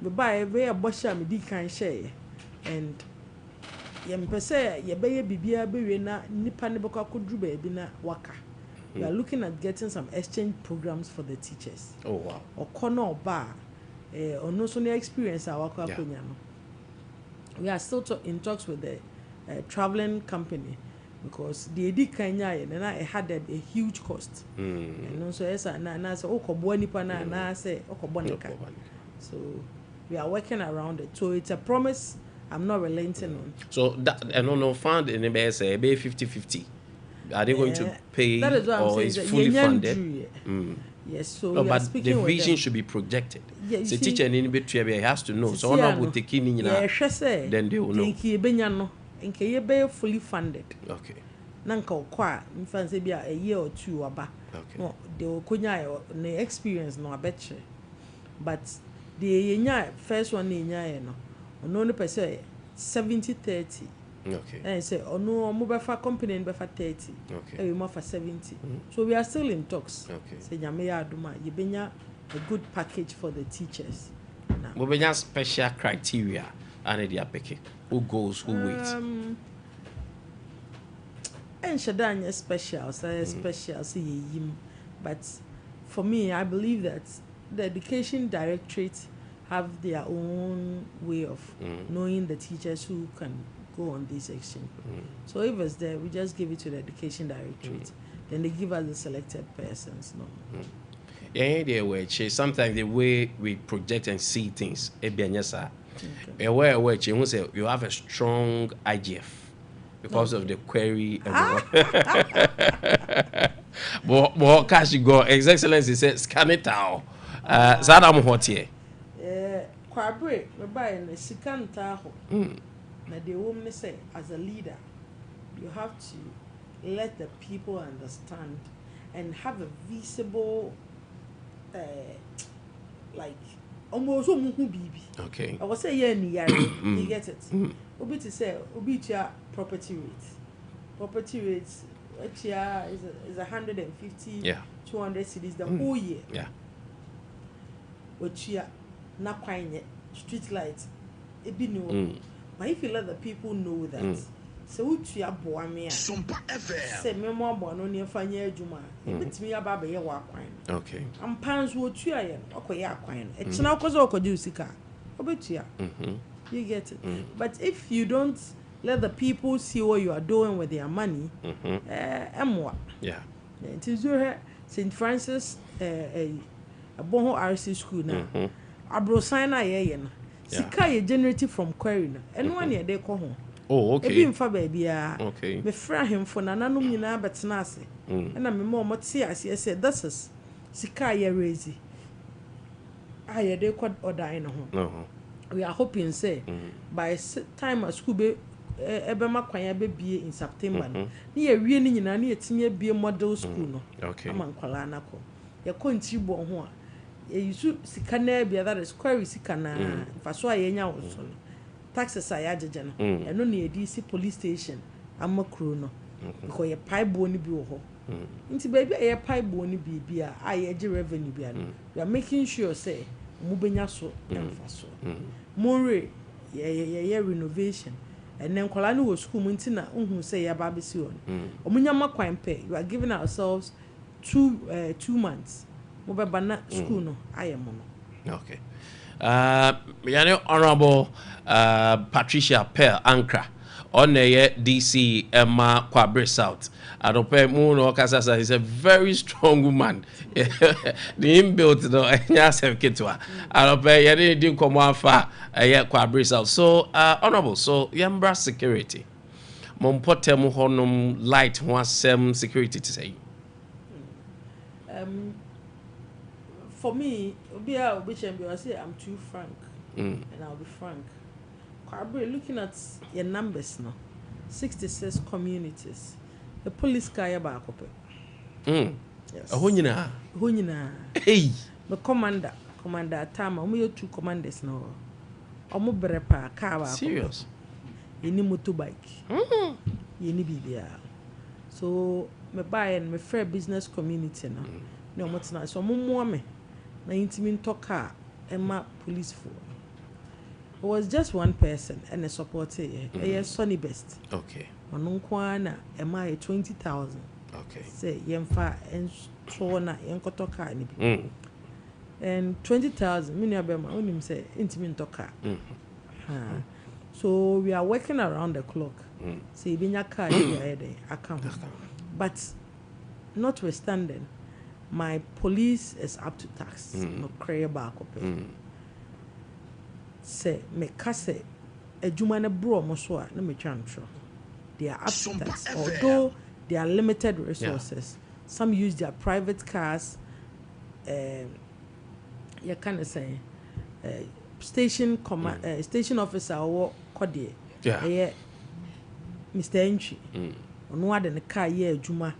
We buy a very bosha me di kan share. And yempese yebeye bibia bewe na nipa ne beko akodru ba bi na waka. We are looking at getting some exchange programs for the teachers. Oh wow. Okono oba ono so na experience awako akonya no. We are still in talks with the traveling company because the edi kanya na it had a huge cost. And also esa na say okobo nipa na say okobo nika. So we are working around it. So it's a promise I'm not relenting on. So that no fund in the say 50-50. Are they going to pay that is what or is fully funded? Yes, so no, but the vision should be projected. Yeah, the teacher in any has to know. So on will take in then they will know. Inke ye be fully funded. Okay. Nanka okwa mfa say be a year or two aba. Okay. No, they will konya the experience no abeche. But the yenya first one yenya no. Ono no pese 70-30. Okay. And say ono mo befa company be for 30. Okay. We mo for 70. So we are still in talks. Okay. Say nyame ya aduma ye benya a good package for the teachers. We benya special criteria and they are picking. Who goes, who waits? And Shadanya special, say special, say yim. But for me, I believe that the education directorate have their own way of knowing the teachers who can go on this exchange. So if it's there, we just give it to the education directorate. Then they give us the selected persons. No. Yeah, they way. Sometimes the way we project and see things, you have a strong IGF because of the query. But cash you go. His Excellency says scan it out. Sadam hot here. Kwabre, we buy a sikanta ho. Na the woman say, as a leader, you have to let the people understand and have a visible, like, almost bibi. Okay. I was say, yeah, you get it. Obi to say, Obi to property rates. Property rates, which is 150, 200 cities the whole year. Yeah. Which you not quite yet. Street lights, it be no. But if you let the people know that, so which you are born me, Sompa FM. say me more born on your fanya juma. It's me about your walk wine. Okay. And pans what you are, okay, ya quine. It's now cause of Kodusika. Obitia. You get it. But if you don't let the people see what you are doing with their money, more. Yeah. It is your St. Francis, a Boho RC school now. Abrosina yen. Sika ye generated from quarry na. And 1 year they call home. Oh, okay. Ebi mfa baby a. Okay. Me fra him for nananom nyina betena ase. Na me mo moti ase said this is sika ye raise. Aye they call order no ho. We are hoping say by time a school be ebema kwanya be bie in September no. Ni ye wie ni nyina na ye timie bie model school no. Okay. Ama nkwala na ko. Ye contribute ho a you sika na bia that is query sika na fa so ayenya wo so no taxes ayajeje no eno na edisi police station amakro no because ye paibo ni bi wo ho nti baby ye paibo ni bibia ayeje revenue bia no we are making sure say mu benya so emfa so more ye renovation and then kwala no wo school mu nti na unhu say ya ba besi on omunya makwan pe you are giving ourselves 2 months Mobabana school no ayamono. Okay. Yani Honorable Patricia Pearl Ankra on the DC Emma Kwabre South. Adope Muno Kasasa is a very strong woman. The inbuilt no nyasem kitwa. Adope yani din komo afa Kwabre South. So Honorable, so yambra security. Mompote mu honum light ho asem security to say. For me, I say I'm too frank, and I'll be frank. Looking at your numbers now, 66 communities. The police car back up. Yes. Hunyina. Hey. The commander Tama. We have 2 commanders now. Omo berepa car. Serious. You need motorbike. You need BBR. So me buy and me fair business community now. No what's not so more me. Na intimate talker Emma police for. It was just one person and a supporter. A Sonny Best. Okay. Manunkwana Emma 20,000. Okay. Say yemfa and so na yenkotoka ni. And 20,000 minabema onim say intimate talker. So we are working around the clock. Say binya car account. But notwithstanding, my police is up to tax. No cray back up. Say me kase ejuma na bro mo so na me twa they are up to tax. Although they are limited resources, some use their private cars. You can say station officer or kode. Yeah. Mr. Entry. Ono ade ne car ye ejuma.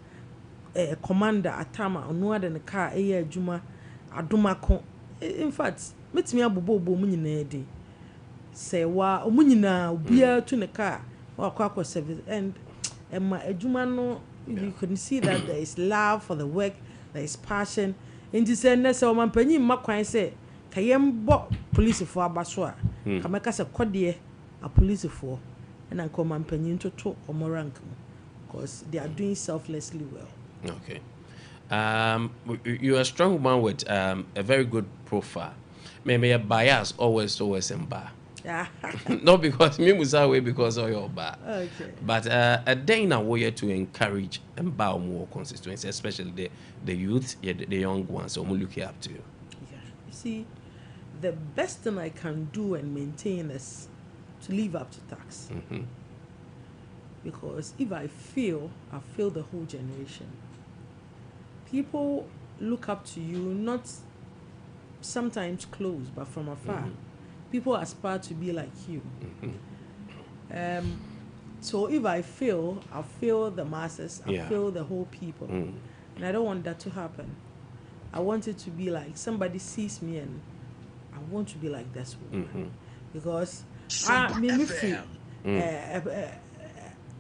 Commander Atama ono ade ne car eye adwuma adomako. In fact metimi abobo mu nyina ede say wa omu nyina obia to ne car wa kwakwa service and emma adwuma no you can see that there is love for the work, there is passion. Enti say na say o mampanyi makwan say kayem bo police for abaso a kameka say kode a police for and anko mampanyi toto omo rank because they are doing selflessly well. Okay. You're a strong woman with a very good profile. Maybe a bias always in bar. Not because me musawe because of your bar. Okay. But a day now we're to encourage and bow more consistency, especially the youth, the young ones. So we look up to you. Yeah. You see, the best thing I can do and maintain is to live up to tax. Because if I fail the whole generation. People look up to you, not sometimes close, but from afar. people aspire to be like you. So if I fail the masses, I fail the whole people. And I don't want that to happen. I want it to be like somebody sees me and I want to be like this woman. Because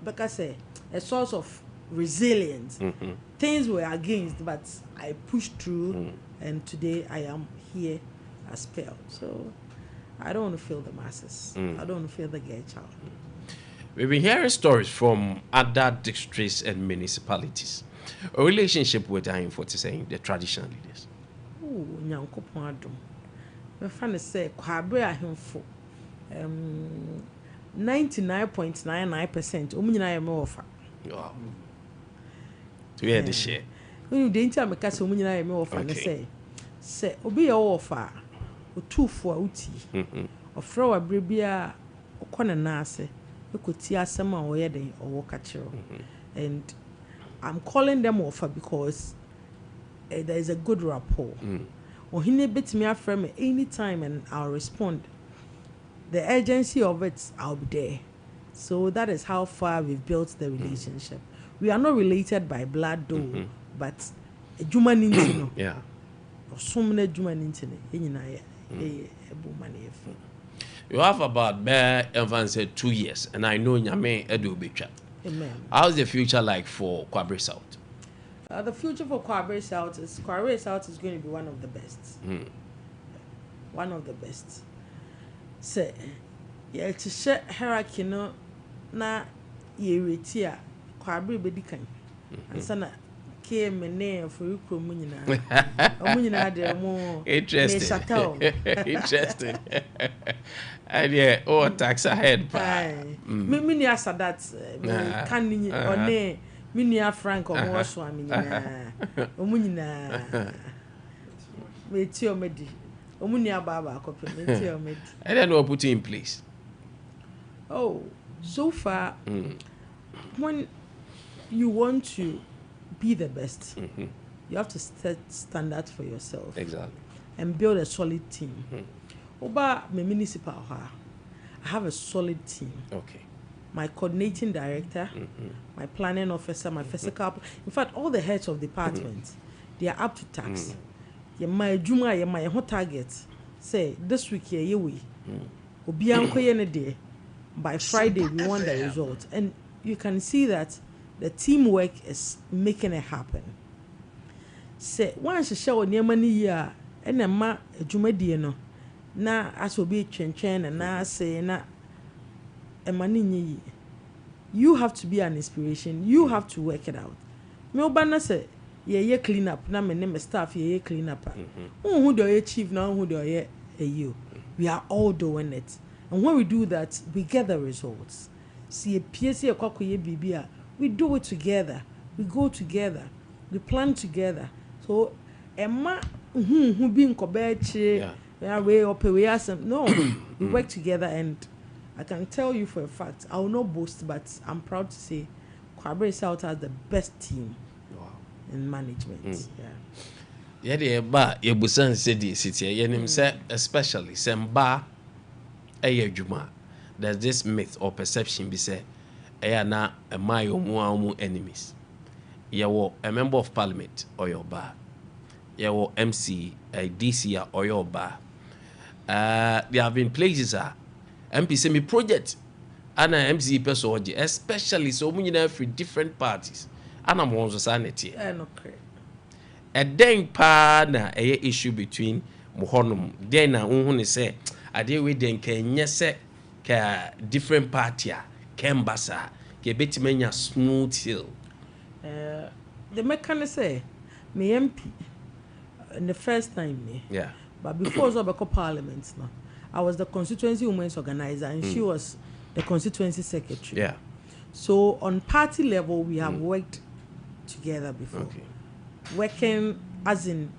because a source of resilience. Things were against, but I pushed through, and today I am here as Pearl. So I don't want to feel the masses. I don't want to feel the gay child. We've been hearing stories from other districts and municipalities. A relationship with I-40 saying the traditional leaders. Oh, Nyankopon adom. My friend say Kwabre ahemfo. 99.99% omu nyina ye me offer. Wow. To hear the share. When you didn't tell me case omu nyina ye me offer ne say obi ye offer otufo uti. Ofra wa brebia okona na ase ekoti asem a oye den owo ka kiro. And I'm calling them offer because there is a good rapport. Ohine betimi afra me anytime and I'll respond. The urgency of it, I'll be there. So that is how far we've built the relationship. We are not related by blood though, but juma nintino. Yeah. So many juma nintino. You have about bare advance 2 years, and I know Nyame Edu Bicha. Amen. How's the future like for Kwabre South? The future for Kwabre South is going to be one of the best. One of the best. Say, yeah, to share hierarchy no na yereti a Kwabre bedikan. Ansana ke mene for you nyina. Omunyina de mo interesting. Interesting. And yeah, oh tax ahead. Me ni asa that kan ni one me ni Frank omo so amina. Omunyina. Me ti o medi. And then we'll put it in place. Oh, so far, when you want to be the best, you have to set standards for yourself. Exactly. And build a solid team. Oba my municipal, I have a solid team. Okay. My coordinating director, my planning officer, my physical, in fact, all the heads of departments, they are up to task. My juma my hot target say this week here we obi anko ye ne de by Friday we want the result, and you can see that the teamwork is making it happen. Say once you show niema ni ya ena ma juma die no na aso bi twentwen na say na emani nyi, you have to be an inspiration, you have to work it out. Me oba say ye clean up na me name staff ye clean up. Who do ye chief now, who do ye you? We are all doing it, and when we do that we get the results. See a PSC kwakoye bibia, we do it together, we go together, we plan together. So emma who being kobeche way up we asem no. We work together, and I can tell you for a fact, I will not boast, but I'm proud to say Kwabre South has the best team in management. Yeah, the ba ye busan said the city. Ye nim say especially semba juma. There's this myth or perception be say na a my omu enemies. Ye wo a member of parliament or your bar. Ye wo MC a DC or your bar. There have been places MP semi project and MC person especially so many every different parties. And I'm on society. A dang pa na a issue between Mohonum. Then I only say, I deal with them can yes, ka different party, Kembasa, Kebetimania smooth hill. The mechanic say, me MP, in the first time, me. Yeah. But before Zobako Parliament, no, I was the constituency women's organizer, and she was the constituency secretary. Yeah. So on party level, we have worked together before. Okay. Working as in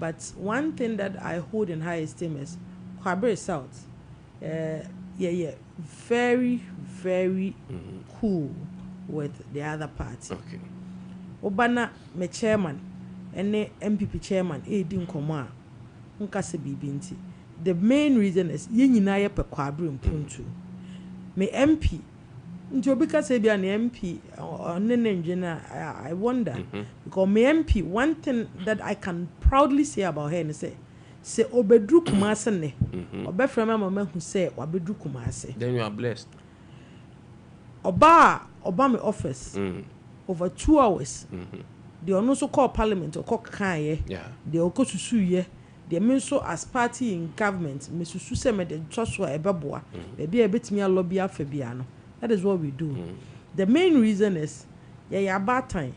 but one thing that I hold in high esteem is Kwabre South. Very, very cool with the other party. Okay. Obana me chairman and MPP chairman Ade nkase bibi nti the main reason is ye nyina ye pe kwabre mpuntu me MP nti obi ka say bia na MP I wonder because me MP one thing that I can proudly say about her is say obedru kumase ne obefra mama hu say obedru kumase then you are blessed oba me office over 2 hours they ono so call parliament or call kan ye they o ko susu ye they mean so as party in government me susu say me the trust wa ebeboa be e betimi lobby afa bia no. That is what we do. The main reason is ya bad time.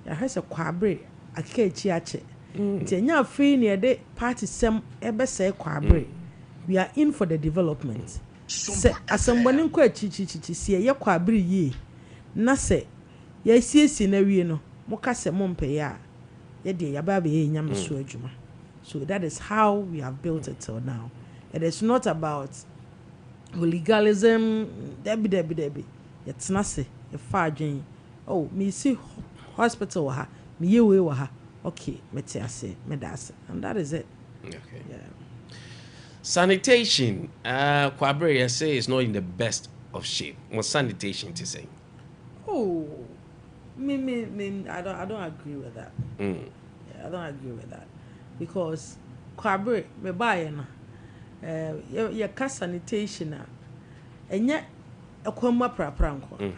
Ya has a kwabre akeke chiache. Nya free near the party sem ebe say kwabre. We are in for the development. Se asambani nkwa chichi se ye kwabre yi. Na se ya siesi na wie no. Moka se mompe ya. Ye de ya ba be ye nyam so adwuma. So that is how we have built it till now. It is not about legalism debi it's nase e fa adwen oh me see hospital ha me yewe wa ha okay meti ase me da ase and that is it. Okay. Yeah. Sanitation kwabre you say is not in the best of shape. What sanitation to say? Oh me I don't agree with that. Yeah, I don't agree with that because kwabre me buy na your car sanitation and yet a kwama prapranko.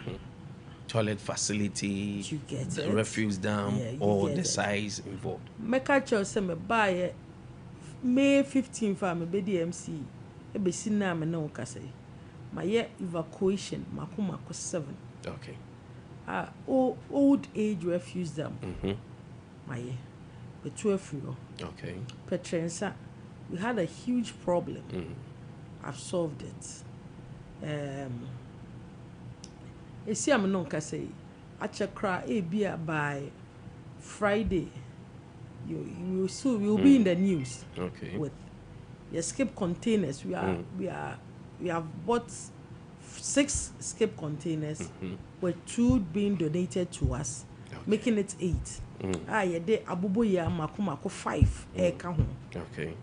Toilet facility, you get the it? Refuse dam, or the size involved. Make a choice me buy May 15th for me BDMC. E be sina me no kase. My evacuation makuma 7. Okay. Old age refuse dam. My be 12 euro. Okay. Petrensa. We had a huge problem. I've solved it. You see, I'm not going to say, by Friday, you'll be in the news. Okay. With your skip containers. We have bought 6 skip containers, with 2 being donated to us, making it 8. Ye de abubo ya makumako 5 eka ho. Okay.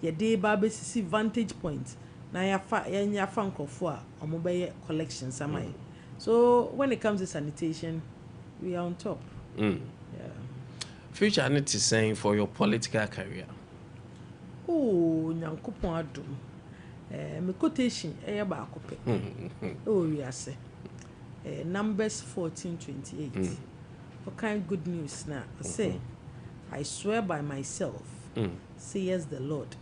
Ye de ba be sisi vantage point na ya fa nkofo a omobeye collection samai. So when it comes to sanitation, we are on top. Yeah. Future need to saying for your political career. Oh, nyankopon adom. Me quotation ba akope. Oh, we are say. Numbers 14:28. What kind good news now? Say, I swear by myself, says the Lord,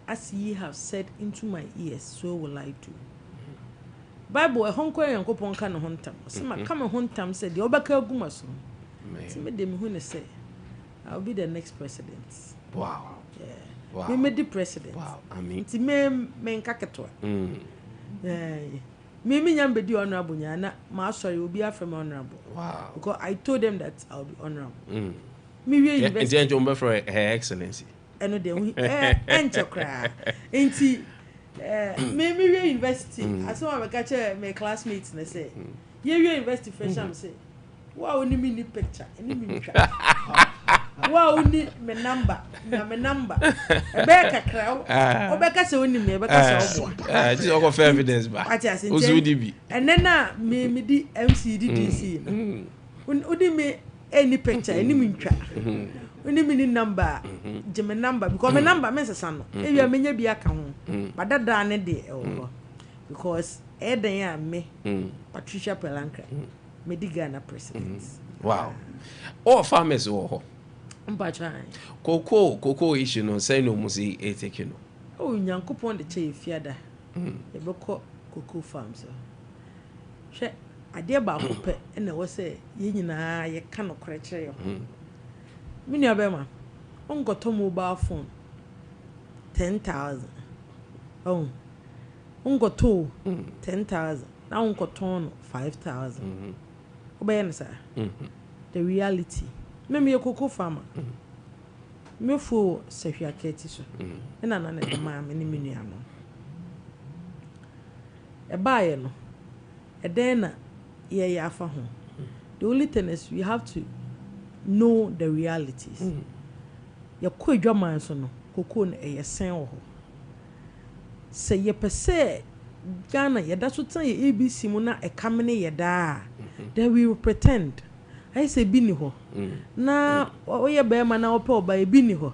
as ye have said into my ears, so will I do. Bible, a honko yankopon ka no hontam. Say ma come hontam said the obaka gumaso. Say me dem hu ne say, I'll be the next president. Wow. Yeah. Wow. Me the president. Wow. I mean, ti me nkaketwa. Me nyambe di honorable nyana ma sorry obi afem honorable. Wow. Because I told them that I'll be honorable. Me we university. And then for Her Excellency. Eno de enchokra. Enti me we university. Aso ma ka che my classmates na say. Ye we university fresh am say. Wow, ni me ni picture. Ni me twa. Wow, ni me number. Na me number. Ebeka kraw. Obeka se woni me ebeka se obo. Just go for evidence ba. Ozudi bi. And then na me di MCD DC. Udi me any picture, any me twa. Uni me ni number. Je me number because me number me sesa no. E wi amenya bi aka ho. But that ne de e because eden ya me Patricia Pelanka. Me di Ghana president. Wow. All farmers wo Mbachai. Cocoa issue no say no musi e take no. Oh, nyankopon de che fiada. E beko cocoa farms. Hwe ade ba ko pe na wo say ye nyina ye ka no kore kire yo. Mini abema. Ongoto mobile phone 10,000. Oh. Ongoto 10,000. Na ongoto 5,000. Obey sir. The reality. Me a cocoa farmer. Me for Sefia Keti so. And another man, many miniano. A buyer no. A dena ye for home. The only thing is we have to know the realities. Your quick drama so no. cocoa no sen wo ho se ye pese Ghana yeda so tan ye ABC mu na ekamene yeda then we will pretend I say bi ni ho na oye be ma na ope oba e bi ni ho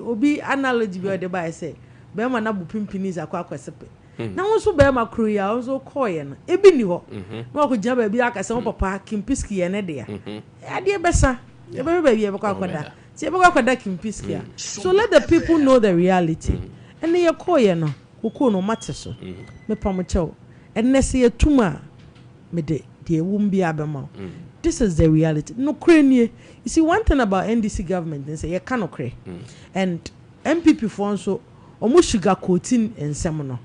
obi analogy bi o de ba say be ma na bu pimpini za kwa kwasepe na won so be ma kru ya won so koye na e bi ni ho na ko jaba bi aka se won papa kimpiski ye ne de ya ade besa e be bi e be kwa akoda ti e be kwa akoda kimpiski ya so let the people know the reality and ye koye no koko no mate so me pamochew enne se yetuma me de ewumbi abema this is the reality no krenie you see one thing about NDC government they say you cannot kre and MPP for so omo sugar coating ensem no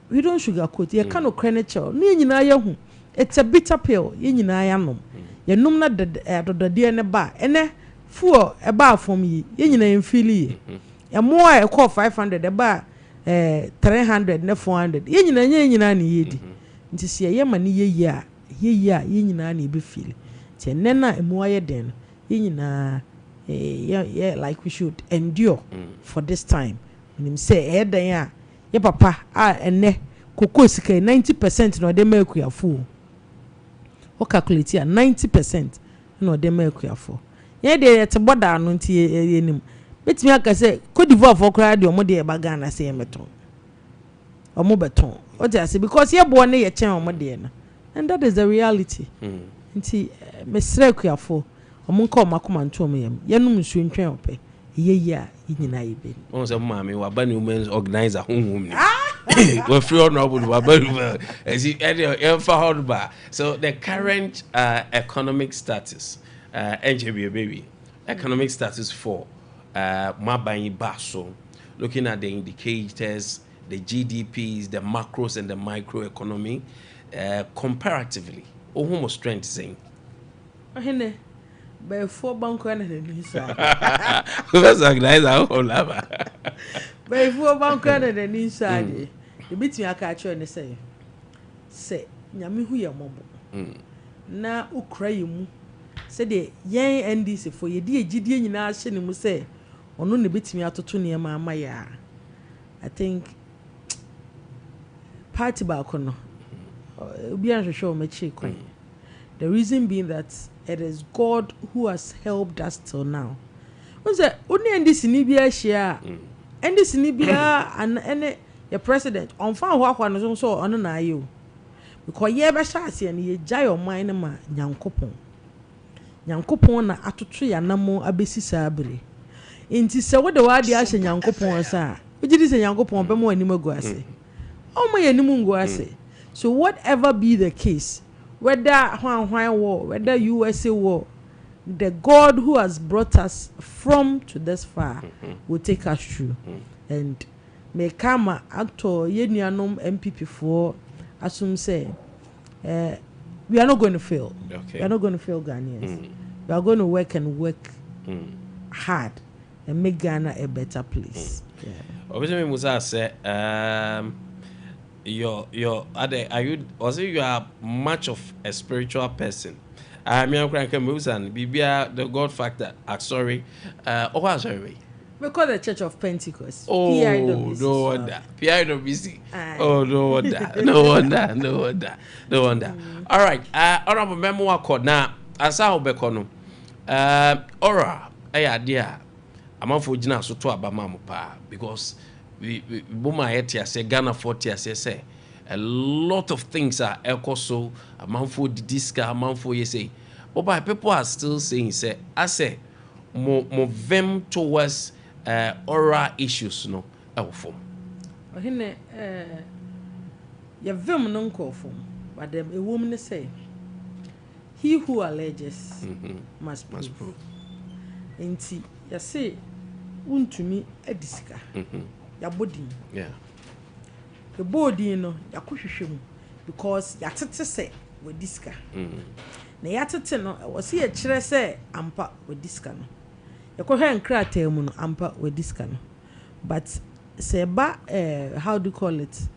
we don't sugar coat you cannot kre ne chew no nyina ya hu it's a bitter pill ye nyina ya nom ye nom na dodode ne ba ene fuo e ba fom yi ye nyina emfili ye mo e call 500 e ba 300 na 400 ye nyina ni yedi nti se ye ma ni ye a ye nyina na be feel te nena emu aye den ye nyina yeah like we should endure for this time nim say den a ye papa ene koko sika 90% no de make yafu o calculate 90% no de make yafu ye de te boda no nti ye nim betimi aka say Cote d'Ivoire for cry de omo de ba Ghana say meton omo beton o dey say because ye bo ne ye chen omo de na and that is the reality nti mesre kuafo omo nka omakoma nto omo ye num nsu ntwen ope ye a nyina ye be on say mama wa ba ni women's organizer honhom ni we free honorable wa ba as he for hardba so the current economic status NGB baby economic status for Mabanyi Baso, looking at the indicators, the GDPs, the macros and the microeconomy, comparatively, whom strength saying. Ahene, by 4 bank and inside. Let's organize our whole lava. By 4 bank and inside. The bit me a catch and say, Yami who ya mobo. Na ukrayimu. Said the young NDC for ye dear GD in our shin say. Ono ne betimi atoto ne ma amaya I think party ba kono obi an hwehwe o machi kwan the reason being that it is God who has helped us till now once oni NDC ni bia hia NDC ni bia an ene your president on fan ho akwa no so ono na ayo because ye be sha ase ne ye jai o man ma nyankopon na atoto ya namo abesi sabre inti se wo de wade a hye nyankopon sa ugidi se nyankopon be mo anim agu ase o mo yanim ngu ase so whatever be the case whether hwan war whether USA war the God who has brought us from to this far will take us through and me kama actor yenuanom MPP for assume say we are not going to fail we are not going to fail Ghanaians we are going to work and work hard and make Ghana a better place. Obviously, Musa said, you are much of a spiritual person. I'm Musa, Bibia, the God factor. Sorry, sorry. We call the Church of Pentecost. Oh, no wonder. PIWC. Oh, no wonder. No wonder. All right. Honorable memoir code now. Asa obekono. Ora, idea. Amanfo gina so to abama mo pa because we boma hetia say Ghana 40 say a lot of things are so amanfo diska amanfo ye say but people are still saying say I say mo vem towards oral issues no form ohine ya vem no nko form but them a woman say he who alleges must prove enti ya say untumi edisika ya body the body no ya kohwehwem because ya tete say we disika na ya tete no wo se ya kire say ampa we disika no ya kohwe nkrata mu no ampa we disika no but say ba how do you call it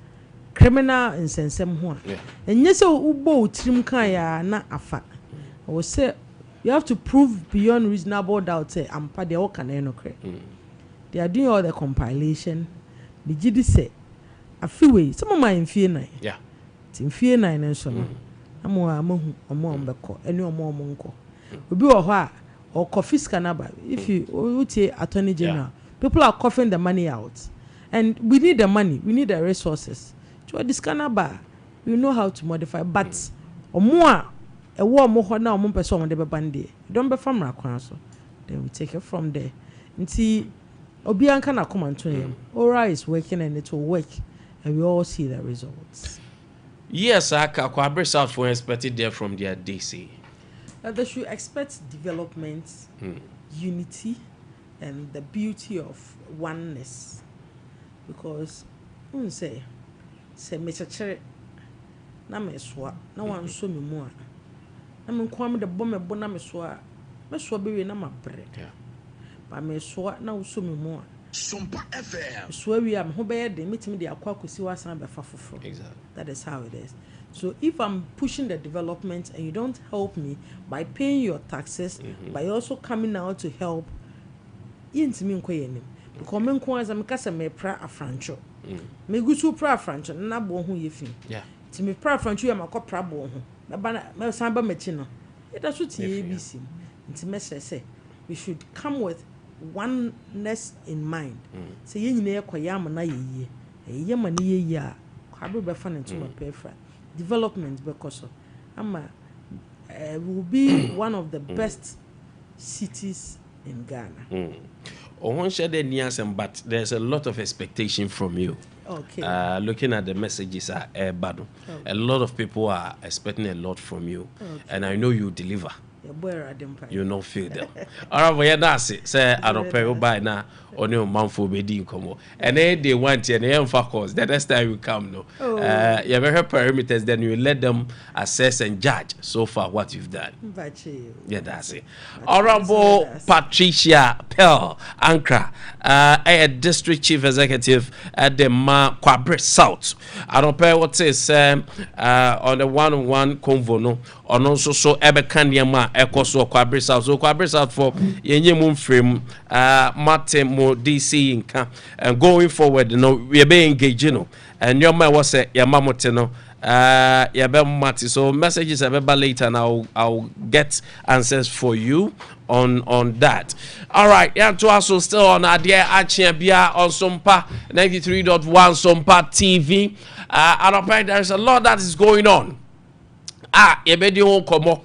criminal insensem ho a enye se ubo utrim kan ya na afa wo say you have to prove beyond reasonable doubt say ampa de o kan no kre they are doing all the compilation. The GD say a few ways. Some of my in fear nine. Yeah. In fear nine and so on. I'm more on beko. Any more monko. We be or coffee scanner. If you would say Attorney General, people are coughing the money out, and we need the money. We need the resources. To the scanner bar, we know how to modify, but or more. A war more now, one person on the bandi. Don't be from Rakwanso. Then we take it from there. And see, Obianka na come to him. Ora is working and it will work, and we all see the results. Yes, I can bring out for expected there from their DC. They should expect development, unity, and the beauty of oneness. Because, say Mr. Cherry, na me swa, na one so me more. Na me kwame the bomb bona me swa be na ma bre. Ba me swa na so me more. Sompa FM. So we am ho be de meet me de akwa kosi wasan be fa foforo. Exactly. That is how it is. So if I'm pushing the development and you don't help me by paying your taxes, by also coming out to help, intimi nko yenim. Because me nko as am kasa me pra afrancho. Me gusu pra afrancho na bo ho yefin. Yeah. Ti me pra afrancho ya makọ pra bo ho. Me ba na me san ba mechi no. It that's what ABC. Nti me say we should come with oneness in mind. Say ye nyina ekoya am na ye. Ye ma na ye a kwado be fa na ntuma perfect. Development because will be one of the best cities in Ghana. But there's a lot of expectation from you. Okay. Looking at the messages a lot of people are expecting a lot from you, and I know you deliver. You don't feel them. All right, that's it. Say I don't pay you by now. Only a month for bedding come. And then they want you and they focus. The next time you come, no. You have heard parameters, then you let them assess and judge so far what you've done. Yeah, that's it. Honorable Patricia Pell Ankra, a district chief executive at the Kwabre South. I don't pay what says on the one-on-one convo, no. On also so Ebekanyama Ekoso Kwabre South. So Kwabre South for Yenyemum frame Martin DC inka and going forward, you know, we be engaged, you know, and your man was say your mamotino mati. So messages about later, and I'll get answers for you on that. All right, yeah, to also still on Ade Akye Abia on Sompa 93.1 Sompa TV. And there's a lot that is going on. You be the whole komo.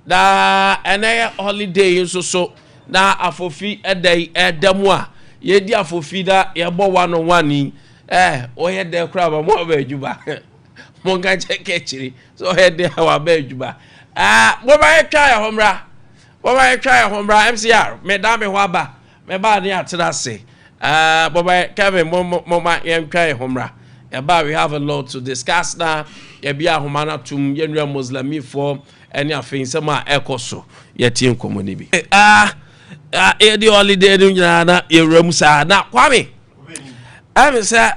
Da and holiday so na afofi edai edamwa. Ye di afofi da ye bo one on one o ye de kra ba mo ba adwuba mo ga cheke chiri so he de wa ba adwuba mo ba ye twa ya homra MCR me da me ho aba me ba ne atira se bo ba Kevin mo ma ye twa ya homra e ba we have a lot to discuss now ye bia homana tum ye nua muslimi for any afin sama ekoso ye tie nkomo ni bi the holiday na yewram sa na Kwame am say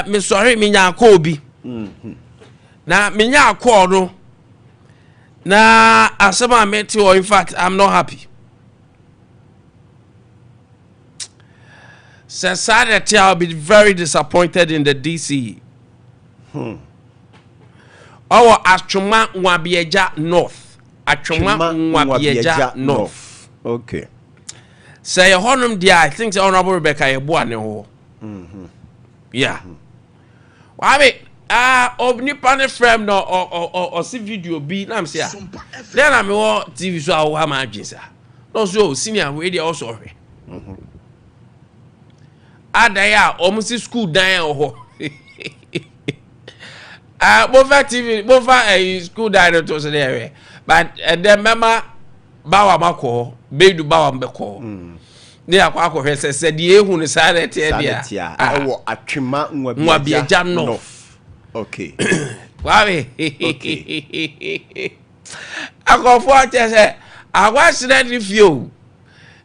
me sorry me nya obi na me nya no na asema meti or in fact I'm not happy. Society, I'll be very disappointed in the DC. Our Achuma Nwabieja North. Achuma Nwabieja North. Okay. Say honum dia, I think the Honorable Rebecca Yeboane. Yeah. I mean, Obnipane frame no or see video be na say. Then I'm TV so I ma adwisa. No so senior we dey also hwe. Adaya omusi school dan ho. Bofa TV, bofa school dan to so there. But then mama bawa mako, bedu bawa mbeko. Ne akwa hwe se de ehu ne sare te dia. Wo atwema Nwabieja no. Okay. Wawe. Akofo atese agwasire review.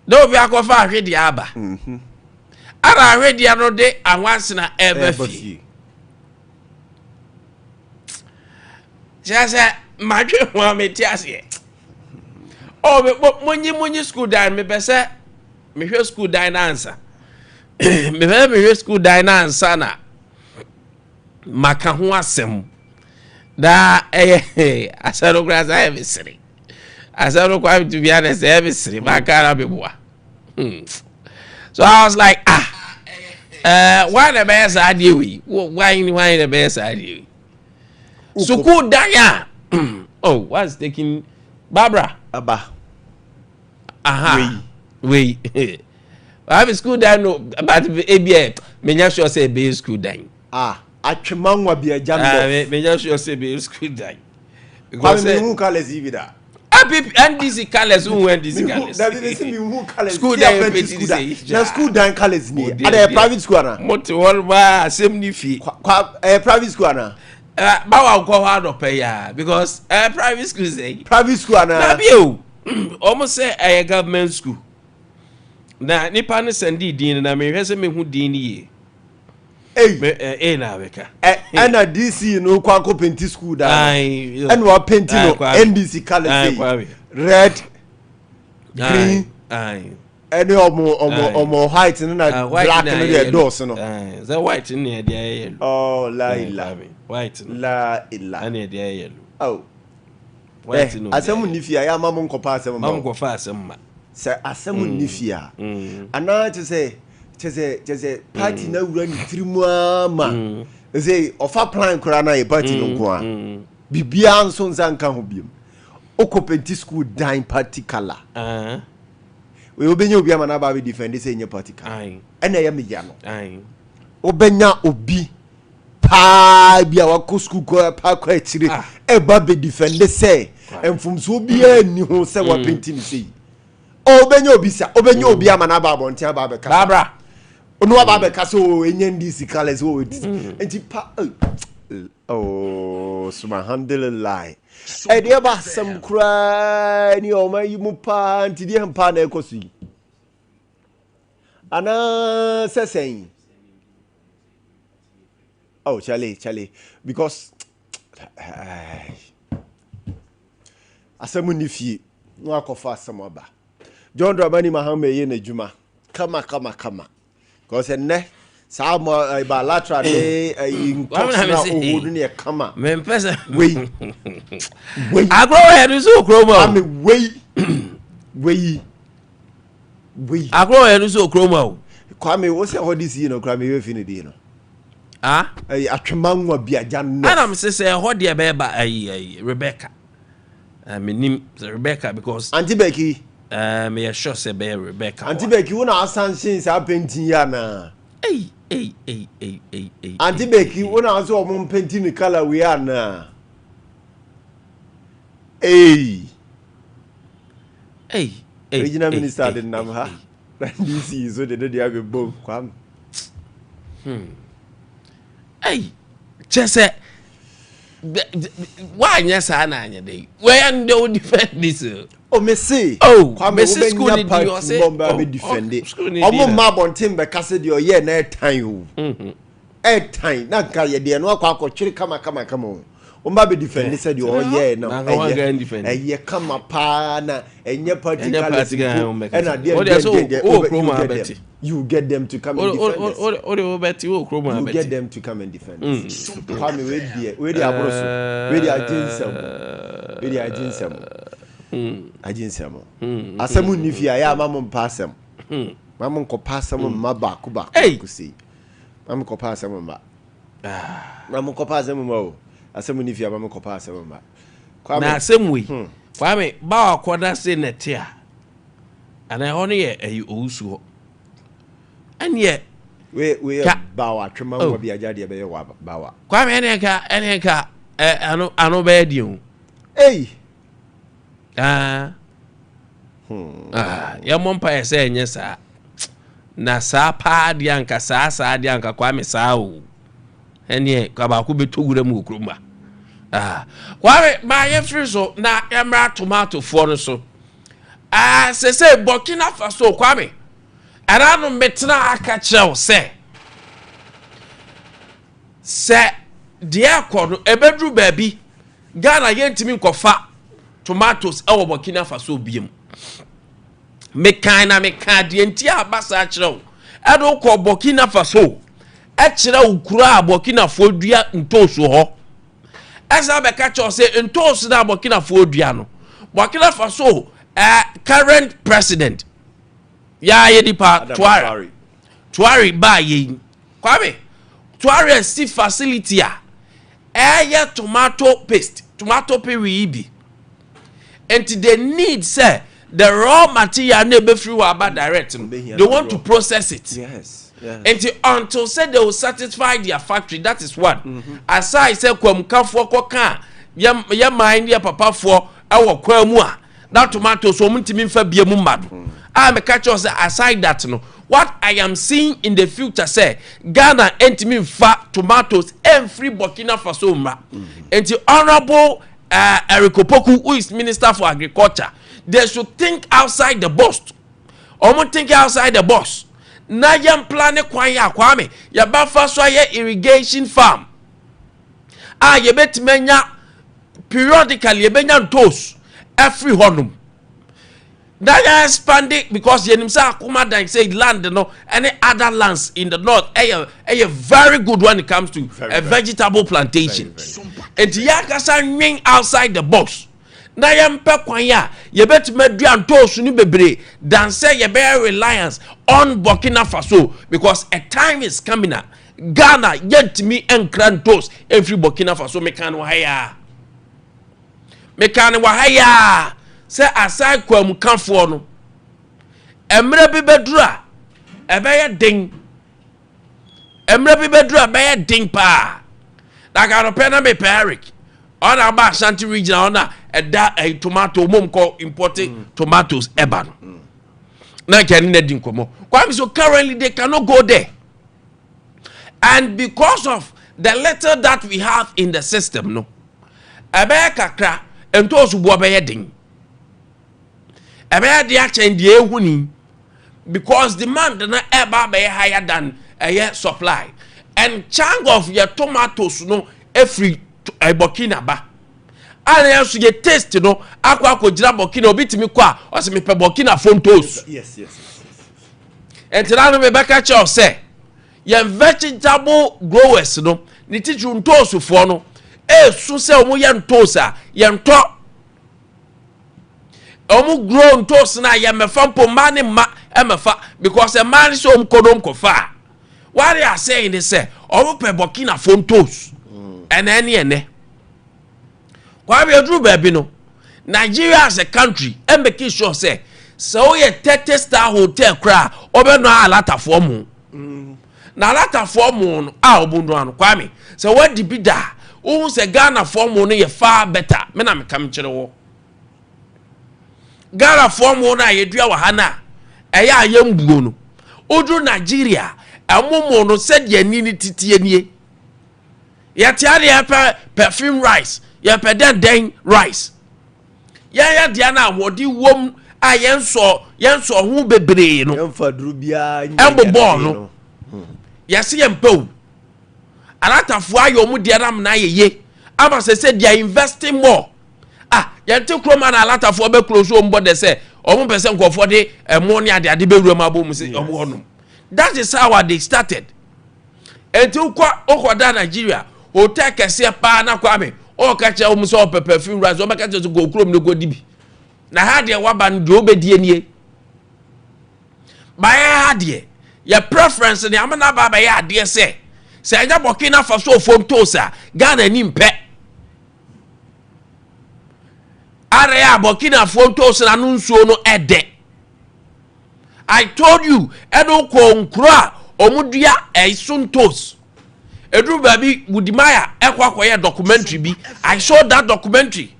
No bi akofa ahwede aba. Ara ahwede no de anwansena ebafi. Jase madwe ho ameti ase. Oh, monyi school dan me pese me hwe school dan na answer. me very school dine and sana maka ho asem da asaro grass I have siri asaro kwam to be honest I have siri maka na beboa so I was like why the best idea we why the best idea school dine oh what's taking Barbara Aba aha we I have school dine no but ABA me nya sure say be school dine atwemanwa bia jambo me nya sure say be school dine because who colors you da NDC colors who NDC colors that is me who colors school dine na school dine colors ni ada private school na moti won ba asem ni fi private school na ba wa ko ha do pay ya because private school say private school na bi o almost say a government school na nipa ne send din na me hwese me hu din ni ye na weka na DC no kwa ko penti school da and wa penti no NDC colors red green and omo white na black no the doors no the white ni the yellow oh la ila white la ila and the yellow oh white no asem ni fia ya mamon ko pa asem mamon ko fa asem ma se asem ni fia ana to say party na wura ni tirimu ama say ofa plan kora na e party no ko a bibia nso nza nka ho biem okopenti school dine party color we obenya obi ama na ba be defend say nye party color ena ya meja no obenya obi pa bia wa ko school ko pa ko atire e ba be defend say emfumso obi ani ho say wa penti ni say obenya obi sa obenya obi ama na ba bonte aba be ka Barbara onu aba be ka so enye ndisi colors o enti pa oh subhanallah e de ba sam kura ni o ma yimu pa nti de mpa na ekosu yi ana sesen oh chale because asamu ni fie no akofa asam aba John Dramani Mahame ye na juma kama because enne sa mo bilateral dey intoxina owodu ne kama me pesa we agro head so kroma am we agro head so kroma o Kwame wo se hodis yi no Kwame we fini di no atwemanwa bia janno ana me se hodi e be ba Rebecca menim Rebecca because Auntie Becky me sure say be Rebecca Auntie Becky wona asansin sa painting ya na Auntie Becky wona aso o painting ni color we are na regional minister de nam ha DC so de dey be both kwam chese why yes na anya dey where no defend this me say me say school ni you say bomba be defend it omo ma bontin be kase de oye na etan o na ka ye de no akwa chiri kama o ma be defend say de oye na eye kama pa na enye particular and at you get them to come and defend you get them to come and defend Kwame we dey abroso we dey ajinsam ajinsam asemu nifia ya mamon pasem mamon ko pasem ma ba ku ku sei mamon ko pasem ma mamon ko pasem ma o asemu nifia mamon ko pasem ma Kwame na asemu wi Kwame ba akoda se netia ana ho ne ye ousu anye we bawa twema wo bia jade be ye wa bawa Kwame ene ka ano be di hu ya mompa ese enye sa na sa pa di anka sa di anka Kwame sa o ene ka ba ku betogura mu okroma Kwame ma ye friso na emra tomato fo no so se Burkina Faso Kwame arano metna aka chew se dia kono ebedru baabi Ghana yentimi nkofa tomatoes ewo Burkina Faso biem meka de ntia abasa chew edo ko Burkina Faso e kire ukura Burkina Faso dua ntoso ho esa be ka cho say ntoso na Burkina Faso dua no Burkina Faso current president ya yedipa Tuari ba ye Kwame Tuari see facility tomato paste tomato puree and they need say the raw material never free about direct. They want to process it. Yes. Until say they will satisfy their factory. That is what. As I say, ya mind ya papa for our kwamua. That tomato so muntimin fa bia mumadu. I am catch us aside that no. What I am seeing in the future say Ghana entimin fa tomatoes and free Burkina Faso ma. And honorable Eric Opoku, who is Minister for Agriculture, they should think outside the box. Omo think outside the box. Na yam plane kwanya Kwame, ya ba fa so ye irrigation farm. Ye betimenya periodically ye benya ntos every honum. That ya expand it because yenimsa akuma dan say land no any other lands in the north a very good when it comes to vegetable plantation. And ya kasa nwin outside the box. Na yempe kwanya ye betima dua ntosu ni bebre than say ye be reliance on Burkina Faso because a time is coming up Ghana yet me enkrantos every Burkina Faso mekan wahaya say aside kwam kanfo no emre bi bedura ebeye ding pa da ga pena me Eric on about Ashanti region on a tomato mom call importing tomatoes eban na can nedin komo so currently they cannot go there and because of the letter that we have in the system no ebeye kakra entosu bo ebeye ding Ade Akye Abia ehuni because demand na eba be higher than supply and chunk of your tomatoes no every Burkina ba ana yaso ye taste no akwa Burkina obitimi kwa o se me pe Burkina fontos yes entina no me beka che o se ye vegetable growers no ni tichu ntosu fo no su se omo ye ntosa ye nto omu grow ntos na ye mefa mpo mane ma emefa because a man so kodom kofa what they are saying is say omu pe Burkina fontos ene kwa be dru baby no Nigeria as a country and make sure say so ye 30-star hotel kra obe no alata for mu na alata for mu no obundu anu Kwame so what di bida who say Ghana for mu no ye far better me na me kam kire wo Ghana form one a yedua wahana eya ayembuo no odru Nigeria amomo no said ye ni titie nie ya tiare ya perfume rice ya peden rice ya dia na wodi wom a yenso ho bebre no yemfa duru bia embo no ya se yempo alatafo ayo mu dia nam na ye ama se dia investing more yente kroma na alatafo be close o mbo de se omo pese nkofo de emo ne ade be wura ma bo mu se omo honum. That is how they started. Enti kwa okoda Nigeria hotel kese pa na Kwame o ka che o mu so perfume rise o be ka che go krom ne go dibi na ha de waba no de obedie nie ba ya de your preference ne amana ba ba ya de se anya Burkina Faso fom tosa Ghana ni mpe are ya Burkina Faso na nunsuo no ede. I told you edo ko nkura omudua esuntos edru baby Wudimaya ekwakoye documentary bi. I saw that documentary.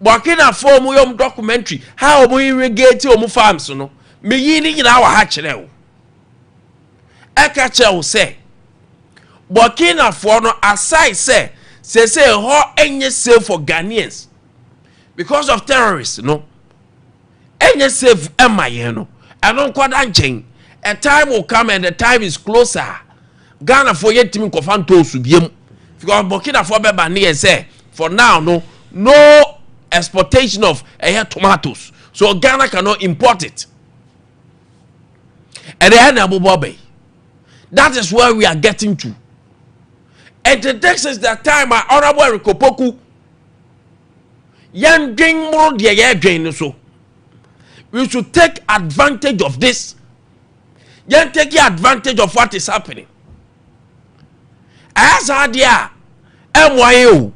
Burkina Faso mu yom documentary how omu irrigate omu farms no me yi ni nyina wa ha kire wo eka che wo se Burkina Faso no aside say ho enye safe for Ghanaians because of terrorists no enye safe emaye no eno kwada nchen a time will come and the time is closer Ghana for yetimi kofanto subiem because Burkina Faso be ba ne say for now no exportation of tomatoes so Ghana cannot import it And then that is where we are getting to. And the next is the time our honorable Kopoku young ding more dear so we should take advantage of this. Young take advantage of what is happening. As idea MYO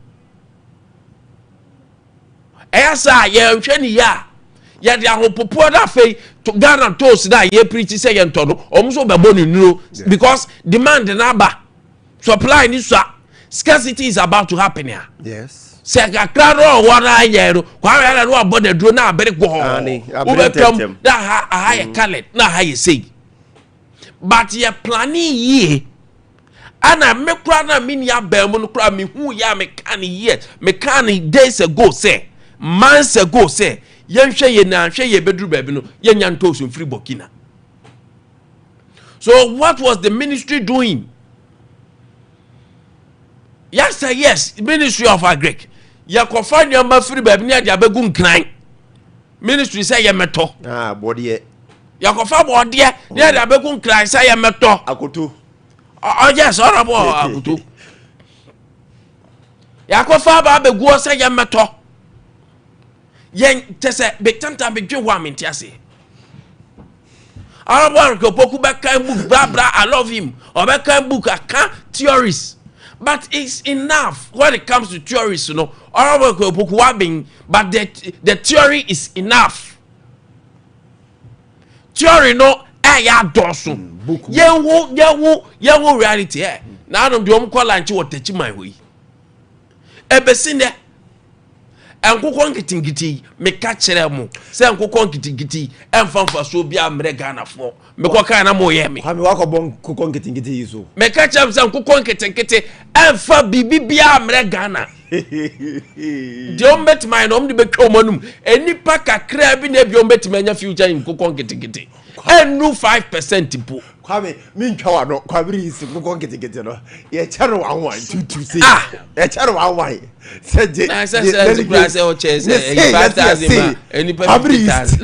as I am ya ya de ahopopo da fe to Ghana toast that ye preach say yen todo omso be bonu nuro because demand na ba supply ni so scarcity is about to happen here. Yes. Se kakra no wona yero kwa ya no abode duro na abere go ubekam da ha colored na ha ye say but ye planning ye ana me kura na me ya ba mu no kura me hu ya me kan ye me kan days ago say months ago say yenhwe ye na hwe ye bedru ba bi no yenya ntoso free Burkina. So what was the ministry doing? Yes, yes, Ministry of Agric. Ya kofa nyama free ba bi na dia begu nkran. Ministry say ye meto. Ah, body. Ya kofa body na dia begu nkran say ye meto. Akoto. Oh yes, honorable akoto. Ya kofa ba begu say ye meto. Yen tese betanta bedwe wa mentiase. Arabo Kopoku be kan book bra I love him. Or be kan book aka theories. But it's enough when it comes to theories, you know. Arabo Kopoku wa being but the theory is enough. Theory no ya doso. Yen reality eh. Na no de om call lanchi wo techi my way. Ebesinde enkukon kitingiti me ka kire mu se enkukon kitingiti emfanfa so bia mre Ghana fo me ko kan na mo ye me ha me wakobon kukon kitingiti yiso me ka kire se enkukon kitingiti emfa bibi bia mre Ghana de ombet my no mde betwa omanum enipa kakra bi na bi ombet manya future in kukon kitingiti enu 5% po Kwame minchwa wa no kwabiri isi kukon kitingiti no ye charo wanwan tutu say ye charo wanwan seje na se grass o chese 5,000 enipa 50,000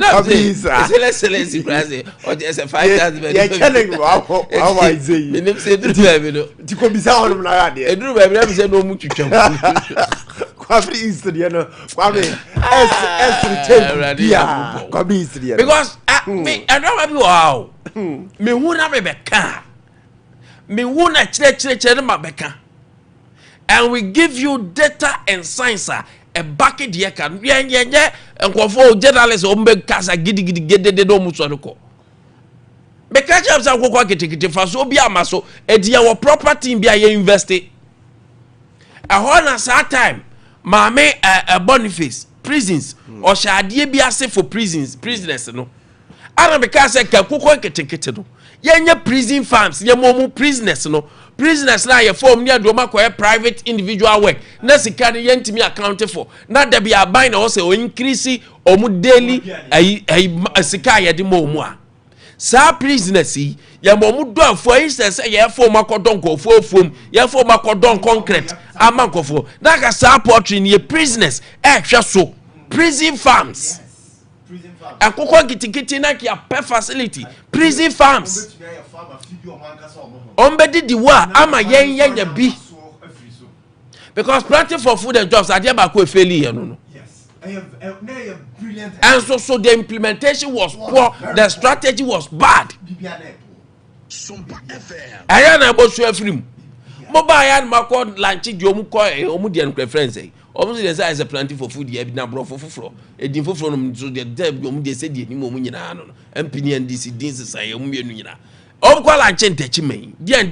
let's grass o chese 5,000 ye challenge wanwan say menim se duru baby no tiko bisa honum na ya de eduru baby na se no mu twetwa kwabiri isi de no kwame s return bia kwabiri isi de because me I don't have wow me hu na Rebecca me hu na chire ma beka and we give you data and science a bucket here can yenye enkofo journalist o mbe kasa gidi gedede do mu so ko be ka jam sa kokwa ketekete fa so bi amaso e dia wo property bi aye invest e na sa time mame Boniface prisons o shade bi ase for prisoners no ana be ka se ka kokwa ketekete no yenye prison farms ye momu prisoners no prisoners na ye form near do makoye private individual work na sika ne yentimi account for na da bia ban na o se o increase o mu daily sika ye de momu a sa prisoners ye momu do afo instance ye form akodon ko fofom ye form akodon concrete amankofo na ka sa poultry ne prisoners hwe so prison farms akoko kitikiti na kia per facility prison farms ombedi diwa ama yenya bi because planting for food and jobs are ba ko efeli ye no yes brilliant and so the implementation was poor the strategy was bad Sompa FM aya na bo so afrim mo ba ya na ko lunch di omu ko omu di en friends eh omu dey say as a planting for food ye bi na bro foforo edin foforo no so the omu dey say di ni omu nyina no mpini ndc din sai omu mienu nyina omu ko lunch ntachi man dien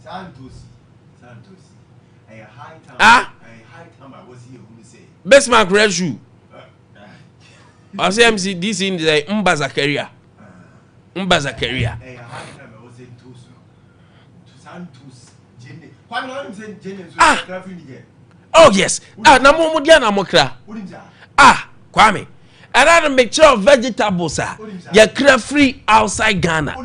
Santos a high time I was here who say best man reshu MC this in the Mba Zakaria oh yes na mo dia na mokra Kwame and I make sure of vegetables you cra free outside Ghana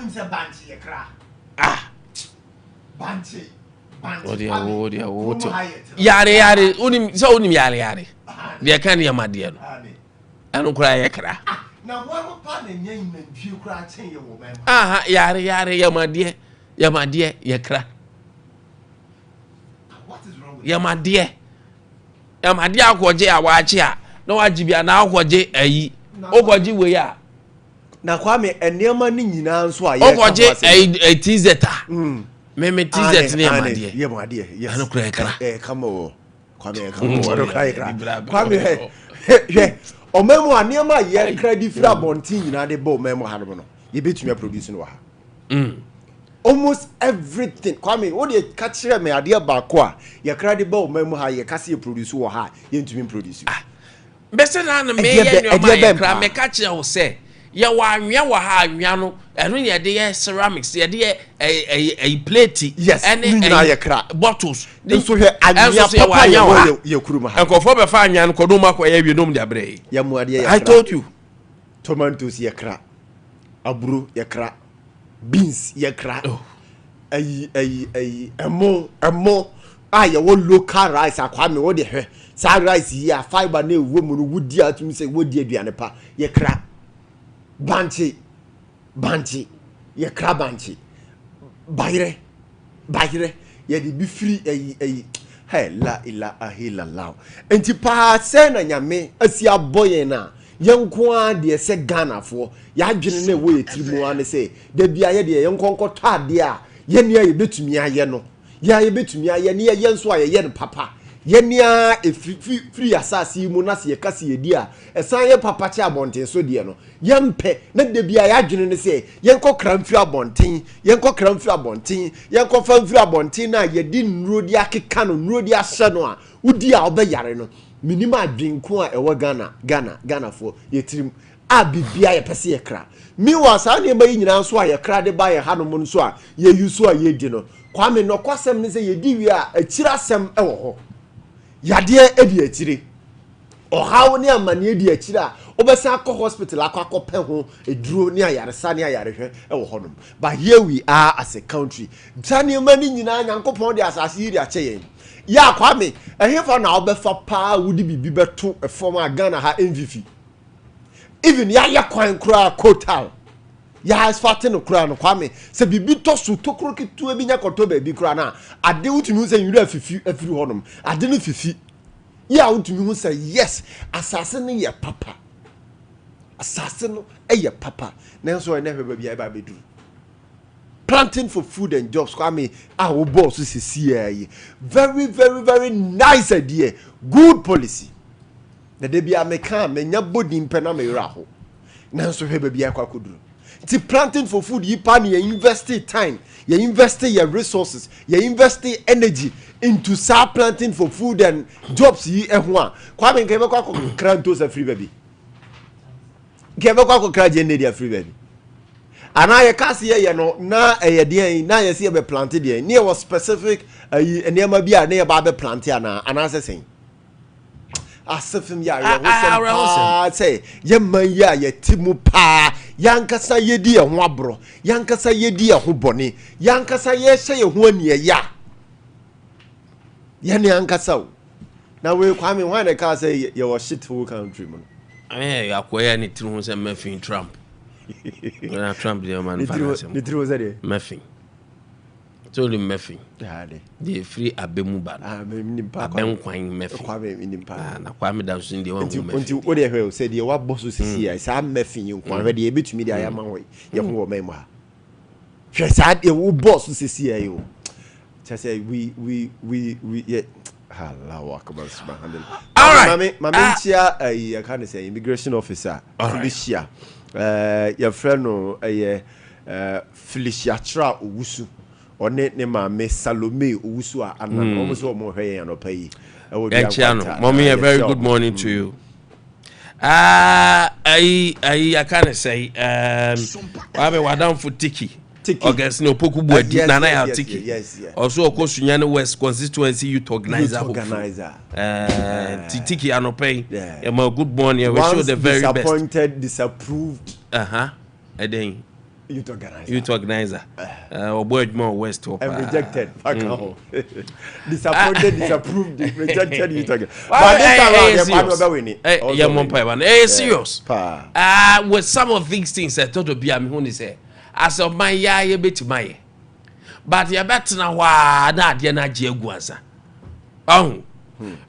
yare unim so unim yare they can ya made no eno kura ye kra na wo pa na nya ina dwie kura chen ye wo mem aha yare yamade ye kra what is wrong with yamade akwoje awache a na wagibia na akwoje ayi okwoje we ya na Kwame enema ni nyina nso a ye okwoje tizeta me tizet ni yamade yes eno kura ye kra come on Kwame Kwame he omemu anema ye credit free abontin nyina de bo omemu ha no ye betumi produce no ha almost everything Kwame what dey catch me ade ba ko a ye credit bo omemu ha ye kase produce wo ha ye ntumi produce bese na me ye no ma ye kra me catch wo say ye wa anwia wo ha anwia no eno ye de ye ceramics ye de ye plate ene ye kra bottles nso hwe anwia papa ye kuruma ha enkofo be fa anwia no kodum akwa ye wienum de abre ye mu ade ye I told you tomatoes ye kra aburo ye kra beans ye kra emo ye wo local rice Kwame wo de hwe sa rice ya fiber na ewo mu no wudi atumi se wodi aduane pa ye kra banchi ye kra banchi bayre ye di bi free hey la ilaha illallah enti pa se na nyame asi aboye na yenko a de se Ghana fo ya dwene na wo yetirimu ane se da bia ye de yenkonko tade a ye ne ye betumi aye no ye betumi aye ne ye nso aye ye papa yenia free asasi mu na se ye kase ye di a esan ye papa cha abonten so de no yempe na de bia ya dwene ne se yenko kramfiri abonten yenko famfiri abonten na ye di nro di akeka no nro di ahye no a udi a obeyare no minima adwenko a ewo Ghana fo yetirim a bibia ye pese ye kra mi wa sa ne ba nyina so a ye kra de ba ye hanom nso a ye yusu a ye di no Kwame no kwasem ne se ye di wi a akira sem ewo ho yade edi akire ohawo ne amane edi akire a obesa akọ hospital akọ pe ho eduro ne ayaresa ne ayarehwe ewo honom but here we are as a country tani mani nyina nyankopon de asase yiri ache yen ya Kwame ehefa na obefa pa wudi bibi beto efom Ghana ha MVF even ya kwan kura kotal ya asfalt no kura no Kwame se bibi to so tokro kitu ebi nya koto ba bi kura na ade wutumi se yiri afifi afiri honom ade no fifi ya wutumi hu se yes asase ne ye papa asase no ye papa na so na hwe ba bia ba bedu planting for food and jobs Kwame wo boss so see very very very nice idea good policy na de bia me kan me nya body mpena me raho na so hwe ba bia kwa koduru ti planting for food you pan you invest time you invest your resources you invest energy into start planting for food and jobs yi ehun a Kwame nke be kwa kranto sa free baby nke be kwa kraje ne dia free baby ana ye kase ye no na ye de na ye se be plant de ne was specific enema bi a ne ye ba be plant ana sesen asefim ya ye say ye man ya ye timu pa yankasa ye di ye ho abro yankasa ye di ye ho bone yankasa ye hye ye ho anie ya ne yankasa o na we Kwame when they can say you was shit whole country man akoya ni tiri ho se mafin Trump na Trump de man finance ni tiri ho se de mafin so the mafin the free abemu ba abenkwan mafin Kwame nimpa na Kwame da so de wan mafin unti o de hwe say de wa boss sisi ya sa mafin nkwan hwe de e betumi de ayama ho ye ho wo memu ha hwe sa de wo boss sisi ya yo say we yeah Allahu akbar subhanallah. All right. Mama chia I can say immigration officer Felicia your friend no Felicia Tra Owusu one ne mama Salome Owusu a anan almost o mo hwe yan opai mommy a very good morning to you. I can say wa down for Tiki August no poku bu adi na ya Tiki also okosunya ne West constituency youth organizer Tiki anopai a good morning we show the very best disappointed disapproved then Youth organizer. Boydmore West. And rejected. Disappointed, disapproved, rejected youth organizer. But this time serious. With some of these things I thought to be say, as of my year, bit my. But you better now, not your Najiaguasa. Oh,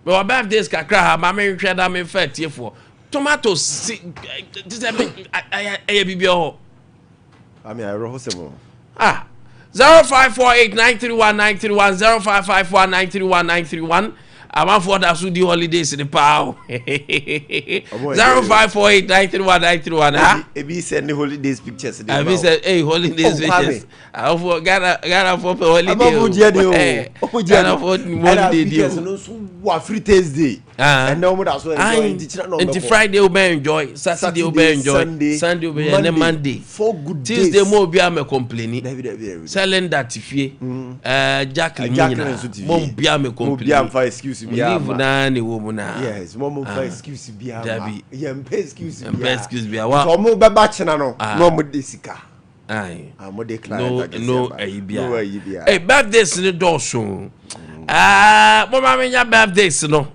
but birthdays kakra, my main trade, I'm in fact here for tomatoes. I mean, I wrote some. 0548931931 0551931931 I want for that the holidays in the power. 0548931931. Ebi send the holidays pictures. Ebi said, "Hey, holidays pictures." I for Ghana for holiday. Ghana for holiday. What free Thursday? And no more that's enjoy. Friday will be enjoy. Saturday will be enjoy. Sunday will be and Monday. 4 good days. Tuesday more be am complaining. Selling that tifie. Jacqueline. Mom be am complaining. Excuse me. Leave na ni woman na. Yes, mom for excuse be am. Yeah, excuse me. Excuse me. Wa. So mo be batch na no. No mo desika. Aye. Mo de client. No ayibia. Hey, birthdays ni do so. Mama menya birthdays no.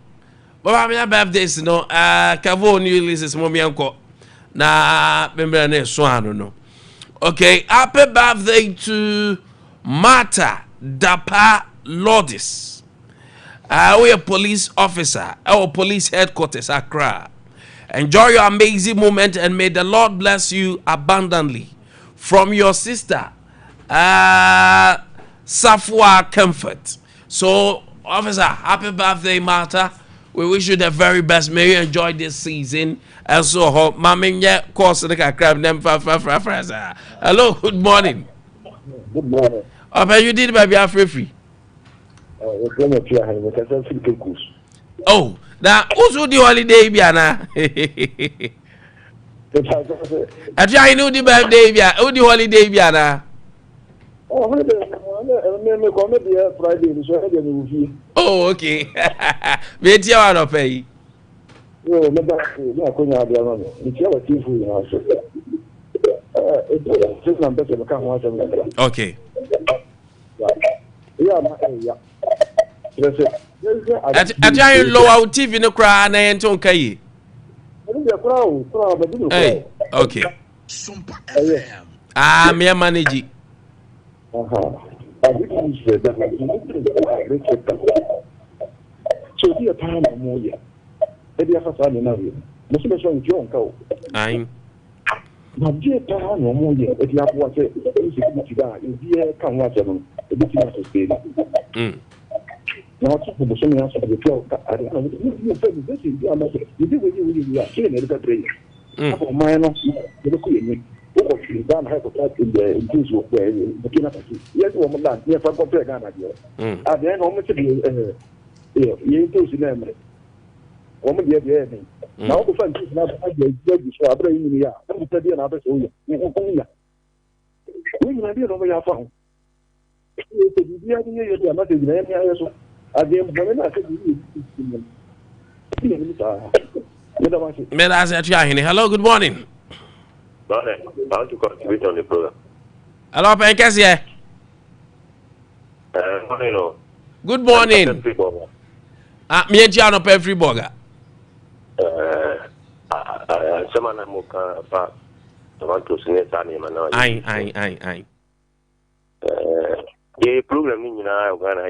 Mama menya birthdays no. Kavo new releases mo mi anko. Na member na so ano no. Okay, happy birthday to Martha Dapa Lodis. We a police officer, our police headquarters, Accra. Enjoy your amazing moment and may the Lord bless you abundantly. From your sister, Safwa Comfort. So, officer, happy birthday, Martha. We wish you the very best. May you enjoy this season. And so, Maminya, course, hello, good morning. Good morning. But you did baby free. Oh, now also the holiday biana. I try know the birthday bia. Oh, the holiday biana. Oh, okay. Wait here I don't pay. Okay. I try low out TV no cry na ento kai. Hey, okay. Sompa FM. Me manage. So the time mo ya. E dia fa sa ni na wi. Mo se be so nti on ka o. Ayin. Na die ta no mo ya. E dia ko se e se ku ti da. E dia kan wa se no. E bi ti na so se. Now, the same answer to the 12. I don't know. This is the answer. You do what you are. She never pray. For minor, the queen. What she done have a part in the usual way. The king of the yes, woman, yes, I'm going to Ghana. At the end, almost you do see them. Woman, yes, now the fun is not a judge, so I bring me out. I'm studying another soul. We might be over your phone. You are not in any hello, good morning. Morning. I want to contribute on the program. Hello, Penkes here. Morning. Good morning. Me and John up every burger. Someone I'm about to sing it. Aye. The program in Ghana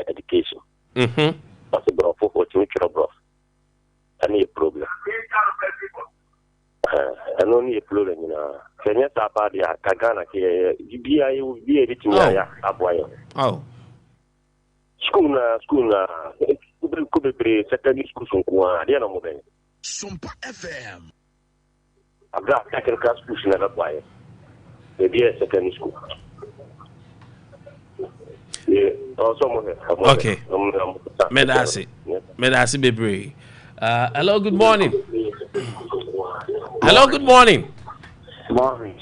education. That's a bro for bro. I need a problem. And only a problem, you know. Kenya Sapadia, Kagana, you will be able to Abway. Oh. School, could be secondary school from Kuan, moment. Sompa FM. I've got second class school in Abway. Maybe a secondary school. Okay. Medasi Bebre. Hello, good morning. Hello, good morning. Morning.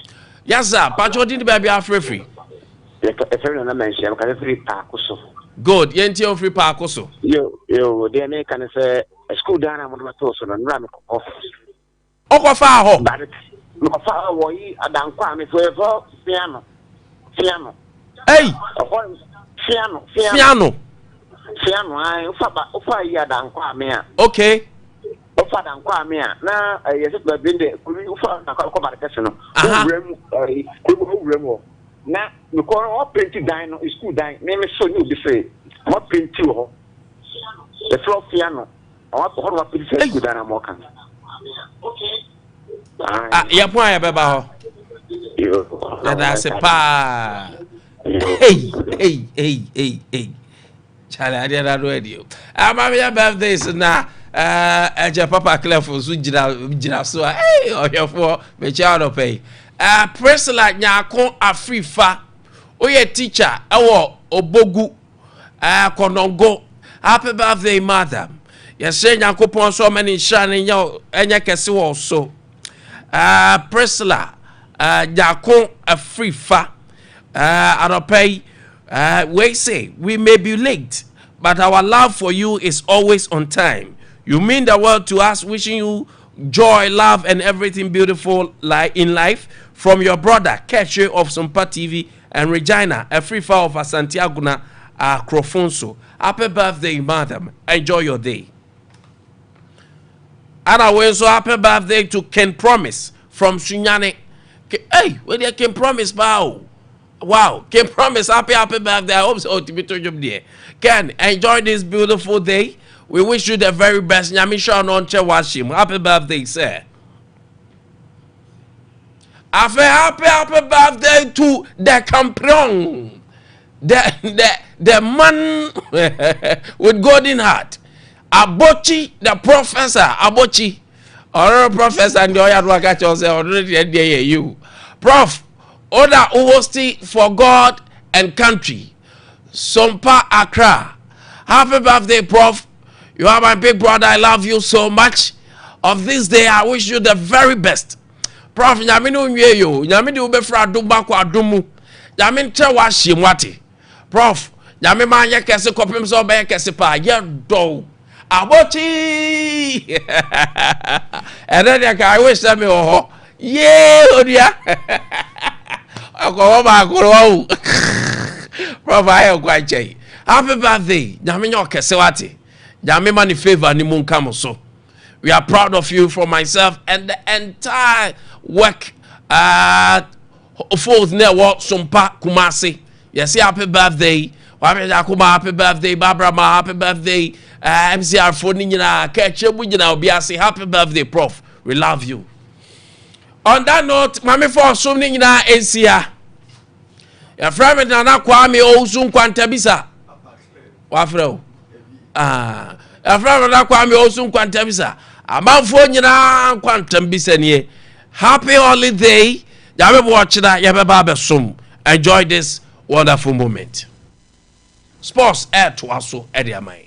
Yes, sir. Pacho did baby free. Good. Yenti free park also. Yo, they can say a school down. I'm going to so and run office. Oko fa ho. no fa wo yi adankwa me so piano hey piano ai ufa yi adankwa me a okay ufa adankwa me a na yesi ba binde kuri ufa na ko ba kese no urem na me ko o painting dan no school dan me so ni obi say mo painting ho the floor piano I want to painting school dan mo kan okay ya point ya beba ho that's a pa hey Charlie I didn't know you my birthday is now eje papa clefo so gira so hey oyefo me child pay Priscilla nyako afrifa oye teacher ewo obogu konongo happy birthday madam yes nyako pon so many shine enya kese wo so Priscilla nyako afrifa anopay we say we may be late but our love for you is always on time. You mean the world to us, wishing you joy, love, and everything beautiful in life from your brother, Catcher of Sompa TV, and Regina, a free file of Santiago Crofonso. Happy birthday, madam. Enjoy your day. And I will so happy birthday to Ken Promise from Sunyane. Hey, where they Ken Promise, bow. Wow, Ken Promise, happy birthday. I hope so to be told you there. Ken, enjoy this beautiful day. We wish you the very best. Nyamisha Nonche Washim. Happy birthday, sir. Happy birthday to the campion. The man with golden heart. Abochi, the professor. Abochi. Or professor and the other worker already you. Prof, order Uwosti for God and country. Sompa Accra. Happy birthday, Prof. You are my big brother. I love you so much. Of this day, I wish you the very best. Prof, nyaminu nyeyo, nyamini ubefra dumba kwa dumu. Nyamin chewa shimwati. Prof, nyami manye kese kopim so be kese pa. Ye do. Abochi. And then I wish them oh. Yeah, odia. Prof, I am quite jay. Happy birthday. Nyami nyo kese wati. Nyami mani favor ni munkamo so. We are proud of you for myself and the entire work fourth network Sompa Kumasi. Yes, happy birthday. Happy birthday, Barbara Ma, happy birthday. MCR for Nina, Ketchup, Obiasi, happy birthday, Prof. We love you. On that note, Mami for Sumning in our NCA. Your friend Nana Kwame Nkwantabisa. Wafro. Your friend Nana Kwame Nkwantabisa. Amanfo nyina Nkwantabisa nie. Happy holiday. Yabe watch that, yabe babe sum. Enjoy this wonderful moment. Sports air to aso Ade Akye.